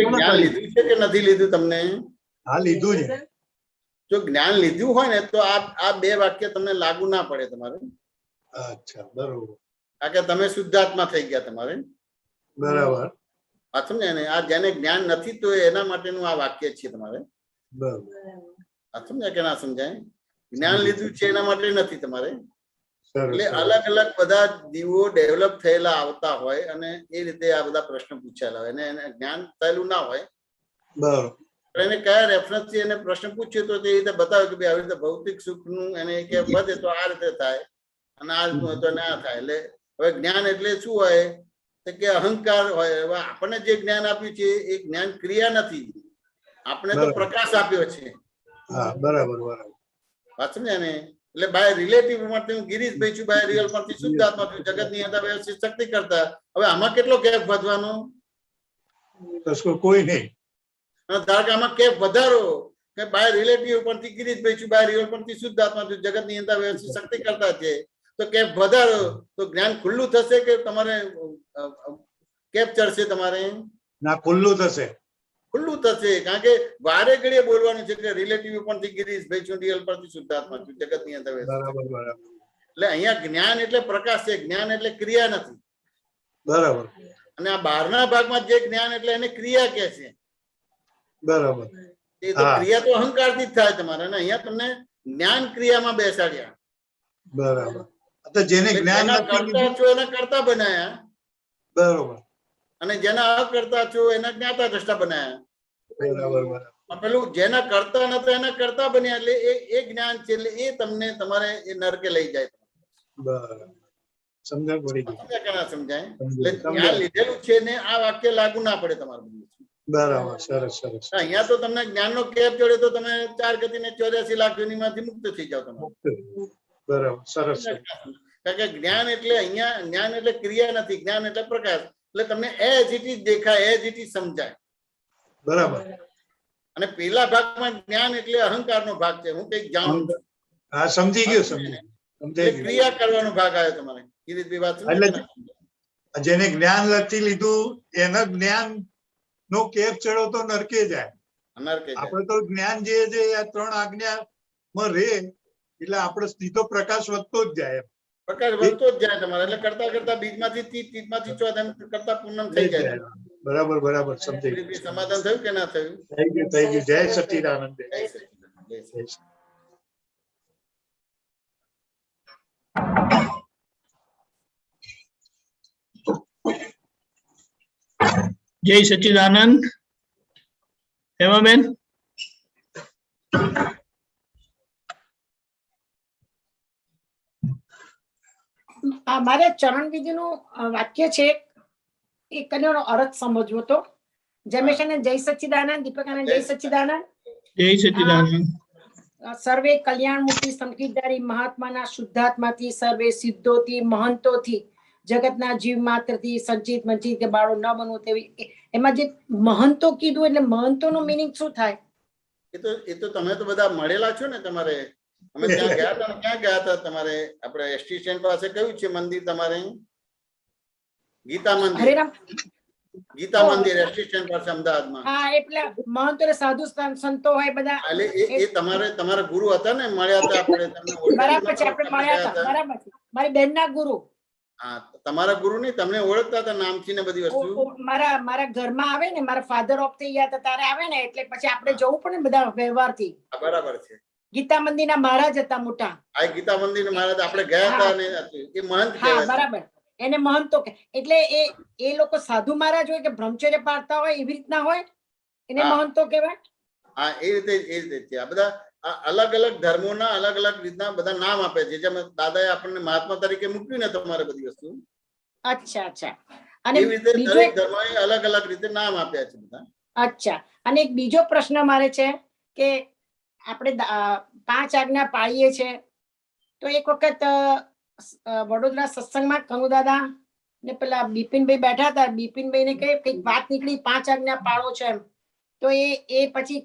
જ્ઞાન લીધું છે કે નથી લીધું તમને? હા, લીધું છે. જો જ્ઞાન લીધું હોય ને તો આ બે વાક્ય તમને લાગુ ના પડે તમારે. અચ્છા, બરોબર. કારણ કે તમે શુદ્ધાત્મા થઈ ગયા તમારે. બરાબર. આ સમજ્યા ને? આ જેને જ્ઞાન નથી તો એના માટેનું આ વાક્ય છે તમારે. બરાબર. આ સમજાય કે ના સમજાય? જ્ઞાન લીધું છે એના માટે નથી તમારે. એટલે અલગ અલગ બધા દીવો ડેવલપ થયેલા આવતા હોય અને એ રીતે આ બધા પ્રશ્ન પૂછેલા હોય અને એને જ્ઞાન થયેલું ના હોય. બરાબર. એને કયા રેફરન્સ થી એને પ્રશ્ન પૂછ્યો તો તે રીતે બતાવે કે આવી રીતે ભૌતિક સુખનું એને કે વધે તો આ રીતે થાય અને આ રીતનું તો ના થાય. એટલે હવે જ્ઞાન એટલે શું હોય કે અહંકાર હોય. હવે આપણને જે જ્ઞાન આપ્યું છે એ જ્ઞાન ક્રિયા નથી, આપણે તો પ્રકાશ આપ્યો છે. હા, બરાબર બરાબર. વાત સમજ્યા ને? એટલે બાય રિલેટિવ માંથી હું ગિરીશભાઈ છું, બાય રિયલ માંથી શુદ્ધાત્મા છું, જગત ની અંદર વ્યવસ્થિત શક્તિ કરતા. હવે આમાં કેટલો કેપ વધવાનો? કોઈ નહીં. ધારો કે આમાં કેપ વધારો કે બાય રિલેટિવ પરથી ગિરીશભાઈ છું, બાય રિયલ પરથી શુદ્ધાત્મા છું, જગત ની અંદર વ્યવસ્થિત શક્તિ કરતા છે, તો કેપ વધારો તો જ્ઞાન ખુલ્લું થશે કે તમારે કેપ ચડશે? તમારે ના, ખુલ્લું થશે. ખુલ્લું થશે. કારણ કે વારે ઘડીએ બોલવાનું છે કે રિલેટિવ પરથી ગિરીશભાઈ છું, રિયલ પરથી શુદ્ધાત્મા છું, જગત ની અંદર. બરાબર બરાબર. એટલે અહીંયા જ્ઞાન એટલે પ્રકાશ છે, જ્ઞાન એટલે ક્રિયા નથી. બરાબર. અને આ બહારના ભાગમાં જે જ્ઞાન એટલે એને ક્રિયા કે છે. બરાબર. એ તો ક્રિયા તો અહંકારથી જ થાય તમારે, અને અહીંયા તમને જ્ઞાન ક્રિયામાં બેસાડ્યા. બરાબર. તો જેને જ્ઞાન કરતા છો એના કરતા બનાયા, બરોબર, અને જેના અકર્તા છો એના જ્ઞાતા દ્રષ્ટા બનાયા. બરાબર. પેલું જેના કરતા નતા એના કરતા બન્યા, એટલે એ જ્ઞાન છે, એટલે એ તમને તમારે એ નરકે લઈ જાય. બરાબર, સમજણ પડી ગઈ. સમજાય? એટલે જ્ઞાન લીધેલું છે ને આ વાક્ય લાગુ ના પડે તમારું. બરાબર, સરસ સરસ. અહીંયા તો તમને જ્ઞાનનો કેપ જોડે તો તમે 4 ગતિને 84 લાખ યોનિમાંથી મુક્ત થઈ જાવ તમે. બરાબર, સરસ. કારણ કે જ્ઞાન એટલે અહીંયા જ્ઞાન એટલે ક્રિયા નથી, જ્ઞાન એટલે પ્રકાશ. એટલે તમને એઝ ઇટ ઇઝ દેખાય, એઝ ઇટ ઇઝ સમજાય. બરાબર. અને પેલા ભાગમાં જ્ઞાન એટલે અહંકારનો ભાગ છે, હું કઈક જાણું છું. હા, સમજી ગયો, સમજાઈ ગયું. ક્રિયા કરવાનો ભાગ આવ્યો તમારે. એ રીતે વાત એટલે જેને જ્ઞાન લખી લીધું એના જ્ઞાન નો કેપ ચડો તો નરકે જાય. આપણે તો જ્ઞાન જે છે આ 3 આજ્ઞામાં રે એટલે આપણે સીધો પ્રકાશ વધતો જ જાય. પ્રકાશ વધતો જ જાય તમારે. એટલે કરતા કરતા બીજમાંથી 30, 30માંથી 14 કરતા પૂર્ણ થઈ જાય. બરાબર, બરાબર, સમજાઈ ગયું. સમાધાન થયું કે ના થયું? થઈ ગયું, થઈ ગયું. જય સચ્ચિદાનંદ. જય સચ્ચિદાનંદ. હેમાબેન. મારે ચરણ વિધિનું વાક્ય છે એ કન્યાનો અર્થ સમજવો હતો. જમેશાને જય સચ્ચિદાનંદ, દીપકાનંદ જય સચ્ચિદાનંદ. જય સચ્ચિદાનંદ. સર્વે કલ્યાણમૂર્તિ સંકીર્તારી મહાત્માના શુદ્ધાત્માથી સર્વે સિદ્ધોથી મહંતોથી જગતના જીવ માત્રથી સંચિત વંચિત કે બાળો ન બનવું તેવી. એમાં જે મહંતો કીધું એટલે મહંતોનો મીનિંગ શું થાય? એ તો તમે તો બધા મળેલા છો ને. તમારે અમે ત્યાં ગયા હતા, ક્યાં ગયા હતા તમારે? આપણે એસટી સ્ટેન્ડ પાસે કયું છે મંદિર તમારે? ગીતા મંદિર. ગીતા મંદિર એસટી સ્ટેન્ડ પાસે અમદાવાદમાં. હા, એટલે મહંતો સાધુ સંતો હોય બધા. એટલે એ તમારા ગુરુ હતા ને, મળ્યા હતા આપણે. બરાબર છે, આપણે મળ્યા હતા. બરાબર છે, મારી બેનના ગુરુ. હા, તમારા ગુરુ નહીં, તમને ઓળખતા હતા નામથી ને બધી વસ્તુ. મારા ઘરમાં આવે ને, મારા ફાધર ઓફ થઈ ગયા હતા ત્યારે આવે ને, એટલે પછી આપણે જવું પડે ને બધા વ્યવહારથી. બરાબર છે. ગીતા મંદિરના મહારાજ હતા મોટા. આ ગીતા મંદિરના મહારાજ આપણે ગયા હતા ને, એ મહંત કહેવાય. બરાબર, એને મહંતો કે. એટલે એ લોકો સાધુ મહારાજ હોય કે બ્રહ્મચર્ય પાળતા હોય એવી રીતના હોય, એને મહંતો કહેવાય. હા, એ રીતે છે. આ બધા અલગ અલગ ધર્મોના અલગ અલગ રીતના બધા નામ આપે છે. જેમ દાદાએ આપણને મહાત્મા તરીકે મૂક્યું ને તમારે બધી વસ્તુ. અચ્છા, અચ્છા. અને એ રીતે દરેક ધર્મોએ અલગ અલગ રીતે નામ આપ્યા છે બધા. અચ્છા. અને એક બીજો પ્રશ્ન મારે છે કે આપણે 5 આજ્ઞા પાળીએ છે તો એક વખત વડોદરા સત્સંગમાં કનુ દાદા ને પેલા બિપિનભાઈ બેઠા હતા. બિપિનભાઈ ને કઈક વાત નીકળી 5 આજ્ઞા પાળો છે એમ. તો એ પછી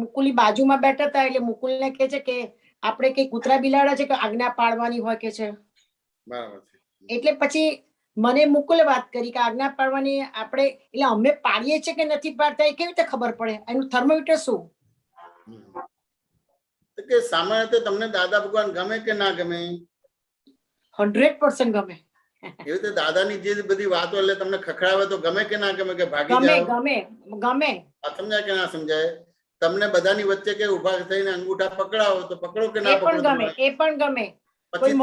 મુકુલની બાજુમાં બેઠા હતા, એટલે મુકુલ ને કે છે કે આપણે કઈ કૂતરા બિલાડા છે કે આજ્ઞા પાળવાની હોય કે છે. બરાબર છે. એટલે પછી મને મુકુલે વાત કરી કે આજ્ઞા પાળવાની આપણે, એટલે અમે પાડીએ છીએ કે નથી પાડતા એ કેવી રીતે ખબર પડે? એનું થર્મોમીટર શું? કે સામાન્ય રીતે તમને દાદા ભગવાન ગમે કે ના ગમે? 100% ગમે. એવી રીતે દાદાની જે બધી વાતો એટલે તમને ખખડાવે તો ગમે કે ના ગમે? કે ભાગી જાવ? ગમે. સમજાય કે ના સમજાય? તમને બધાની વચ્ચે કે ઉભા થઈને અંગૂઠા પકડાવો તો પકડો કે ના પકડો? એ પણ ગમે. પછી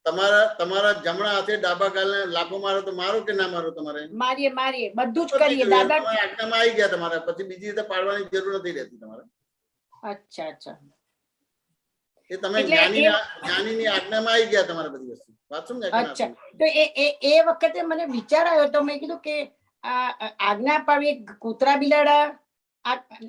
તમારા જમણા હાથે ડાબા ગાલને લાફો મારો તો મારો કે ના મારો? તમારે મારીએ બધું જ કરીએ. દાદા આજ્ઞામાં આવી ગયા તમારે, પછી બીજી રીતે પાડવાની જરૂર નથી રહેતી તમારે. અચ્છા, અચ્છા. એ તમે જ્ઞાનીની આજ્ઞામાં આવી ગયા તમારે બધી વસ્તુ. વાત સમજાય? અચ્છા. તો એ વખતે મને વિચાર આવ્યો તો મેં કીધું કે આજ્ઞા પાડવી, કૂતરા બિલાડા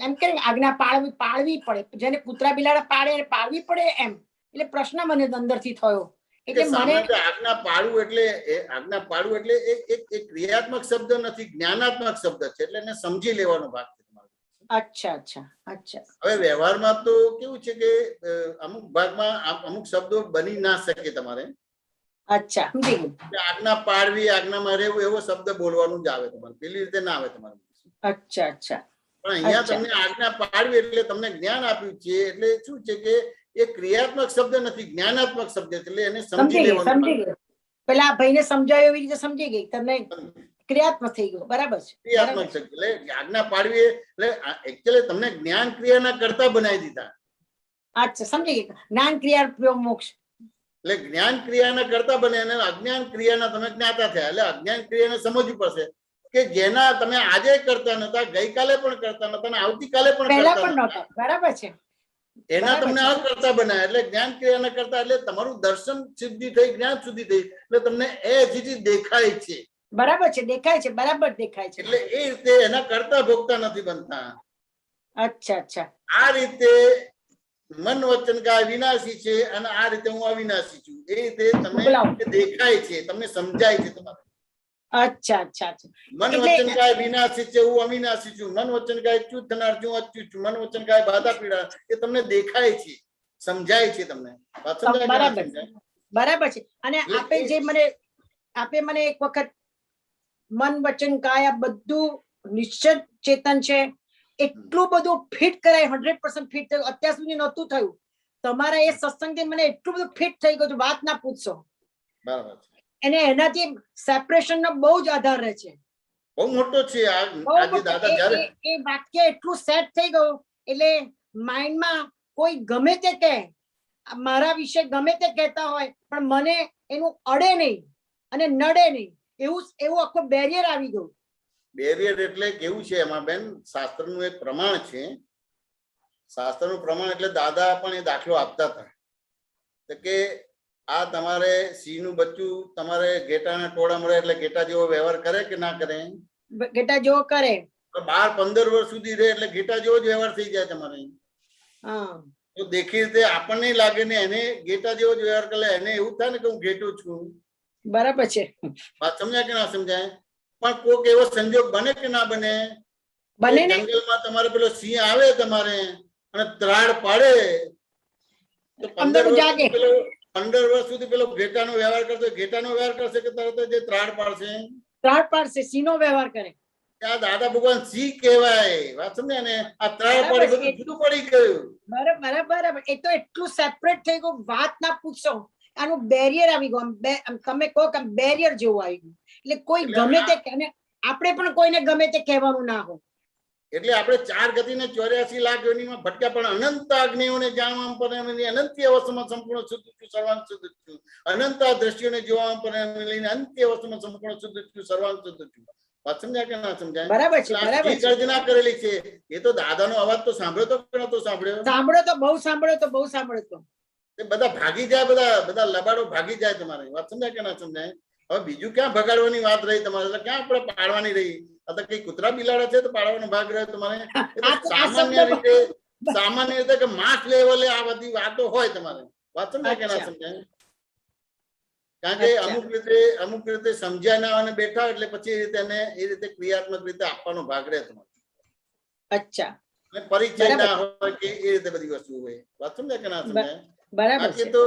એમ કે આજ્ઞા પાળવી પડે. જેને કૂતરા બિલાડા પાળવી પડે એમ. એટલે પ્રશ્ન મને અંદરથી થયો. એટલે મને આજ્ઞા પાડવું એટલે એક ક્રિયાત્મક શબ્દ નથી, જ્ઞાનાત્મક શબ્દ છે. એટલે એને સમજી લેવાનો ભાગ છે તમારો. અચ્છા, અચ્છા, અચ્છા. હવે વ્યવહારમાં તો કેવું છે કે અમુક ભાગમાં અમુક શબ્દો બની ના શકે તમારે. અચ્છા, સમજી ગયું. આજ્ઞા પાડવી, આજ્ઞામાં રહેવું એવો શબ્દ બોલવાનું જ આવે તમારે, પેલી રીતે ના આવે તમારે. અચ્છા, અચ્છા. પણ અહીંયા તમને આજ્ઞા પાડવી એટલે તમને જ્ઞાન આપ્યું છે. એટલે શું છે કે એ ક્રિયાત્મક શબ્દ નથી, જ્ઞાનાત્મક શબ્દ છે. એટલે એને સમજી લેવાનું. પેલા ભાઈને સમજાયો એવી રીતે સમજી ગઈ તમને. ક્રિયાત્મક થઈ ગયો. બરાબર છે, ક્રિયાત્મક છે. એટલે આજ્ઞા પાડવી એટલે એકચ્યુઅલી તમને જ્ઞાન ક્રિયાના કરતા બનાવી દીધા. અચ્છા, સમજી ગયા. જ્ઞાન ક્રિયા મોક્ષ એટલે જ્ઞાન ક્રિયાના કરતા બને અને અજ્ઞાન ક્રિયાના તમે જ્ઞાતા થયા. એટલે અજ્ઞાન ક્રિયાને સમજવું પડશે કે જેના તમે આજે કરતા નતા, ગઈકાલે પણ કરતા નતા અને આવતીકાલે પણ પહેલા કરતા પણ નહોતા. બરાબર છે, એના તમને અકર્તા બનાવ્યા. એટલે જ્ઞાન ક્રિયાના કરતા એટલે તમારું દર્શન સિદ્ધિ થઈ, જ્ઞાન સુધી થઈ, એટલે તમને એ ચીજ દેખાય છે. બરાબર છે, દેખાય છે, બરાબર દેખાય છે. એટલે એ રીતે એના કરતા ભોગતા નથી બનતા. અચ્છા અચ્છા, આ રીતે મન વચન કાય વિનાશી છે અને આ રીતે હું અવિનાશી છું. એ રીતે તમે દેખાય છે, તમને સમજાય છે તમારે. અચ્છા અચ્છા અચ્છા. મન વચન કાય વિનાશી છે, હું અવિનાશી છું. મન વચન કાય ચ્યુત થનાર છું, અચ્યુત છું. મન વચન કાય બાધા પીડા, એ તમને દેખાય છે, સમજાય છે તમને. બરાબર છે. અને આપે મને એક વખત મન વચન કાય બધું નિશ્ચિત ચેતન છે એટલું બધું ફિટ કરાય, 100% ફિટ થયું. અત્યાર સુધી નહોતું થયું. તમારા એ સત્સંગથી મને એટલું બધું ફિટ થઈ ગયું, વાત ના પૂછશો. બરાબર છે. અને એનાથી સેપરેશન નો બહુ જ આધાર રહે છે, બહુ મોટો છે. એ વાક્ય એટલું સેટ થઈ ગયું એટલે માઇન્ડમાં કોઈ ગમે તે કહે, મારા વિશે ગમે તે કહેતા હોય પણ મને એનું અડે નહીં અને નડે નહીં, એવું આખો બેરિયર આવી ગયું. બેરિયર એટલે કેવું છે એમાં બેન, શાસ્ત્રનું એક પ્રમાણ છે. શાસ્ત્રનું પ્રમાણ એટલે દાદા પણ એ દાખલો આપતા હતા કે આ તમારે સિંહ નું બચ્ચું તમારે ઘેટાના ટોળા મળે એટલે ઘેટા જેવો વ્યવહાર કરે કે ના કરે? ઘેટા જેવો કરે. 12-15 વર્ષ સુધી રહે એટલે ઘેટા જેવો જ વ્યવહાર થઈ જાય તમારે. તો દેખી રીતે આપણને લાગે ને એને ઘેટા જેવો જ વ્યવહાર કરે, એને એવું થાય ને કે હું ઘેટું છું. બરાબર છે, વાત સમજાય કે ના સમજાય? પણ કોઈક એવો સંજોગ બને કે ના બને? જંગલમાં તમારે પેલો સિંહ આવે તમારે અને ત્રાડ પાડે તો 15 વર્ષ સુધી પેલો ઘેટાનો વ્યવહાર કરતો, ઘેટાનો વ્યવહાર કરશે કે તરત જ ત્રાડ પાડશે? ત્રાડ પાડશે, સિંહનો વ્યવહાર કરે. ત્યાં દાદા ભગવાન સિંહ કહેવાય. વાત સમજ્યા ને? આ ત્રાડ પાડી બધું જુદું પડી ગયું. બરાબર. એ તો એટલું સેપરેટ થઈ ગયું, વાત ના પૂછશો. આનું બેરિયર આવી ગયું, તમે કહો કે બેરિયર જેવું આવી ગયું. એટલે કોઈ ગમે તે, આપણે પણ કોઈને ગમે તે કહેવાનું ના હોય. એટલે આપણે 4 ગતિને 84 લાખ યોનિમાં ભટક્યા પણ અનંત અગ્નિઓને જાણવા પર અનંત અવસ્થામાં સંપૂર્ણ શુદ્ધ છું, સર્વાંગ શુદ્ધ છું. અનંત દ્રશ્યોને જોવા પર લઈને અંત્ય અવસ્થામાં સંપૂર્ણ શુદ્ધ છું, સર્વાંગ શુદ્ધ છું. વાત સમજાય કે ના સમજાય? બરાબર છે, બરાબર છે. ગર્જના કરેલી છે. એ તો દાદાનો અવાજ તો સાંભળ્યો તો કે નતો સાંભળ્યો? સાંભળ્યો તો, બહુ સાંભળ્યો. બધા ભાગી જાય, બધા લબાડો ભાગી જાય તમારે. વાત સમજાય કે ના સમજાય? હવે બીજું ક્યાં ભગાડવાની વાત રહી તમારે? એટલે ક્યાં આપણે પાડવાની રહી? આ તો કઈ કૂતરા બિલાડા છે તો પાડવાનો ભાગ રહ્યો તમારે? સામાન્ય રીતે કે માસ લેવલે આ બધી વાતો હોય તમારે. વાત સમજાય કે ના સમજાય? કારણ કે અમુક રીતે સમજ્યા ના અને બેઠા એટલે પછી એ રીતે ક્રિયાત્મક રીતે આપવાનો ભાગ રહે તમારે. અચ્છા. પરિચય ના હોય કે એ રીતે બધી વસ્તુ હોય. વાત સમજાય કે ના સમજાય? બરાબર. તો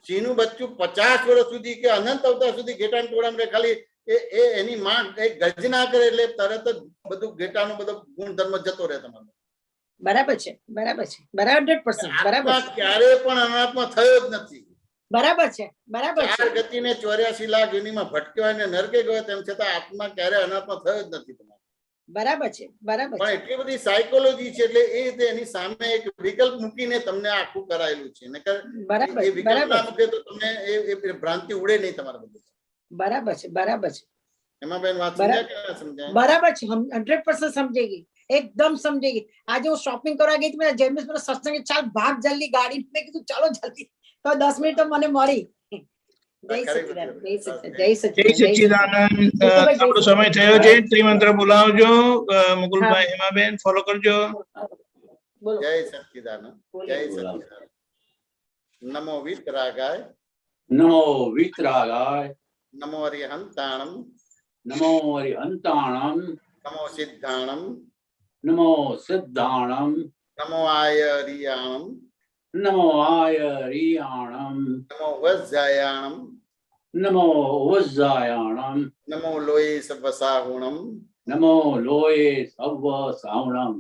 સિંહનું બચ્ચું 50 વર્ષ સુધી કે અનંત અવતાર સુધી ઘેટાના ટોળામાં રહે, ખાલી એની માં ગર્જના કરે એટલે તરત જ બધું ઘેટાનો બધો ગુણધર્મ જતો રહે તમારો. બરાબર છે. 100%. બરાબર. ક્યારે પણ અનાત્મા થયો જ નથી. બરાબર છે. 4 ગતિને 84 લાખ યોનિમાં ભટક્યો અને નરકે ગયો તેમ છતાં આત્મા ક્યારે અનાત્મા થયો જ નથી તમારો. બરાબર છે. પણ એટલી બધી સાયકોલોજી છે એટલે એ રીતે એની સામે એક વિકલ્પ મૂકીને તમને આખું કરાયેલું છે. એ વિકલ્પ ના મૂકે તો તમને એ ભ્રાંતિ ઉડે નહીં તમારા બધું. બરાબર છે. એમાં બેન વાત સમજાય કે ના સમજાય? બરાબર છે, 100% સમજાઈ ગઈ, એકદમ સમજાઈ ગઈ. આજે હું શોપિંગ કરવા ગઈ હતી, જેમ સત્સંગ, ચાલ ભાગ જલ્દી ગાડી. મેં કીધું ચાલો જલ્દી, તો 10 મિનિટ તો મને મળી. જય સચ્ચિદાનંદ. આપણો સમય થયો છે. ત્રિમંત્ર બોલાવજો. મુકુલભાઈ, હેમાબેન ફોલો કરજો. જય સચ્ચિદાનંદ. જય સચ્ચિદાનંદ. નમો વિતરાગાય. નમો વિતરાગાય. નમો હરિહંતાણમ. નમો હરિહંતાણમ. નમો સિદ્ધાણમ. નમો સિદ્ધાણમ. નમો આયરિયાણમ. નમો આયરિયાણમ. નમો વજ્જાયાણમ. નમો વજ્જાયાણમ. નમો લોય સર્વસાહુણમ. નમો લોય સર્વસાહુણમ.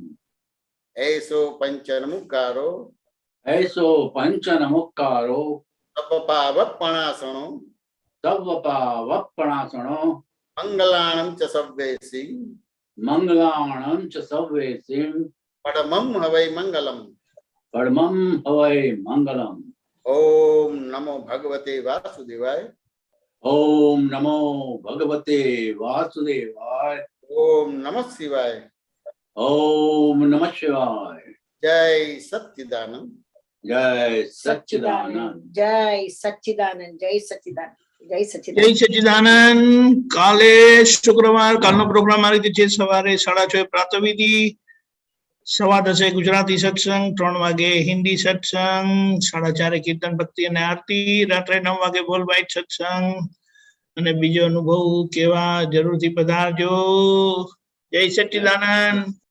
એસો પંચનમુકારો. એસો પંચનમુકારો. તપપાવપણાસણો. તપપાવપણાસણો. मंगलाणं च सव्वेसिं मंगलाणं च सव्वेसिं परमं हवै मंगलम् परमं हवै मंगलम् ओम नमो भगवते वासुदेवाय ओम नमो भगवते वासुदेवाय ओम नमः शिवाय ओम नमः शिवाय जय सच्चिदानंद जय सच्चिदानंद जय सच्चिदानंद जय सच्चिदानंद जय જય सच्चिदानंद સચિદાનંદ. કાલે શુક્રવાર કાલનો પ્રોગ્રામ આ રીતે છે. સવારે 6:30 પ્રાતઃવિધિ, 10:15 ગુજરાતી સત્સંગ, 3 વાગે હિન્દી સત્સંગ, 4:30 કીર્તન ભક્તિ અને આરતી, રાત્રે 9 વાગે બોલ બાઇટ સત્સંગ અને બીજો અનુભવ કેવા જરૂરથી પધારજો. જય સચિદાનંદ.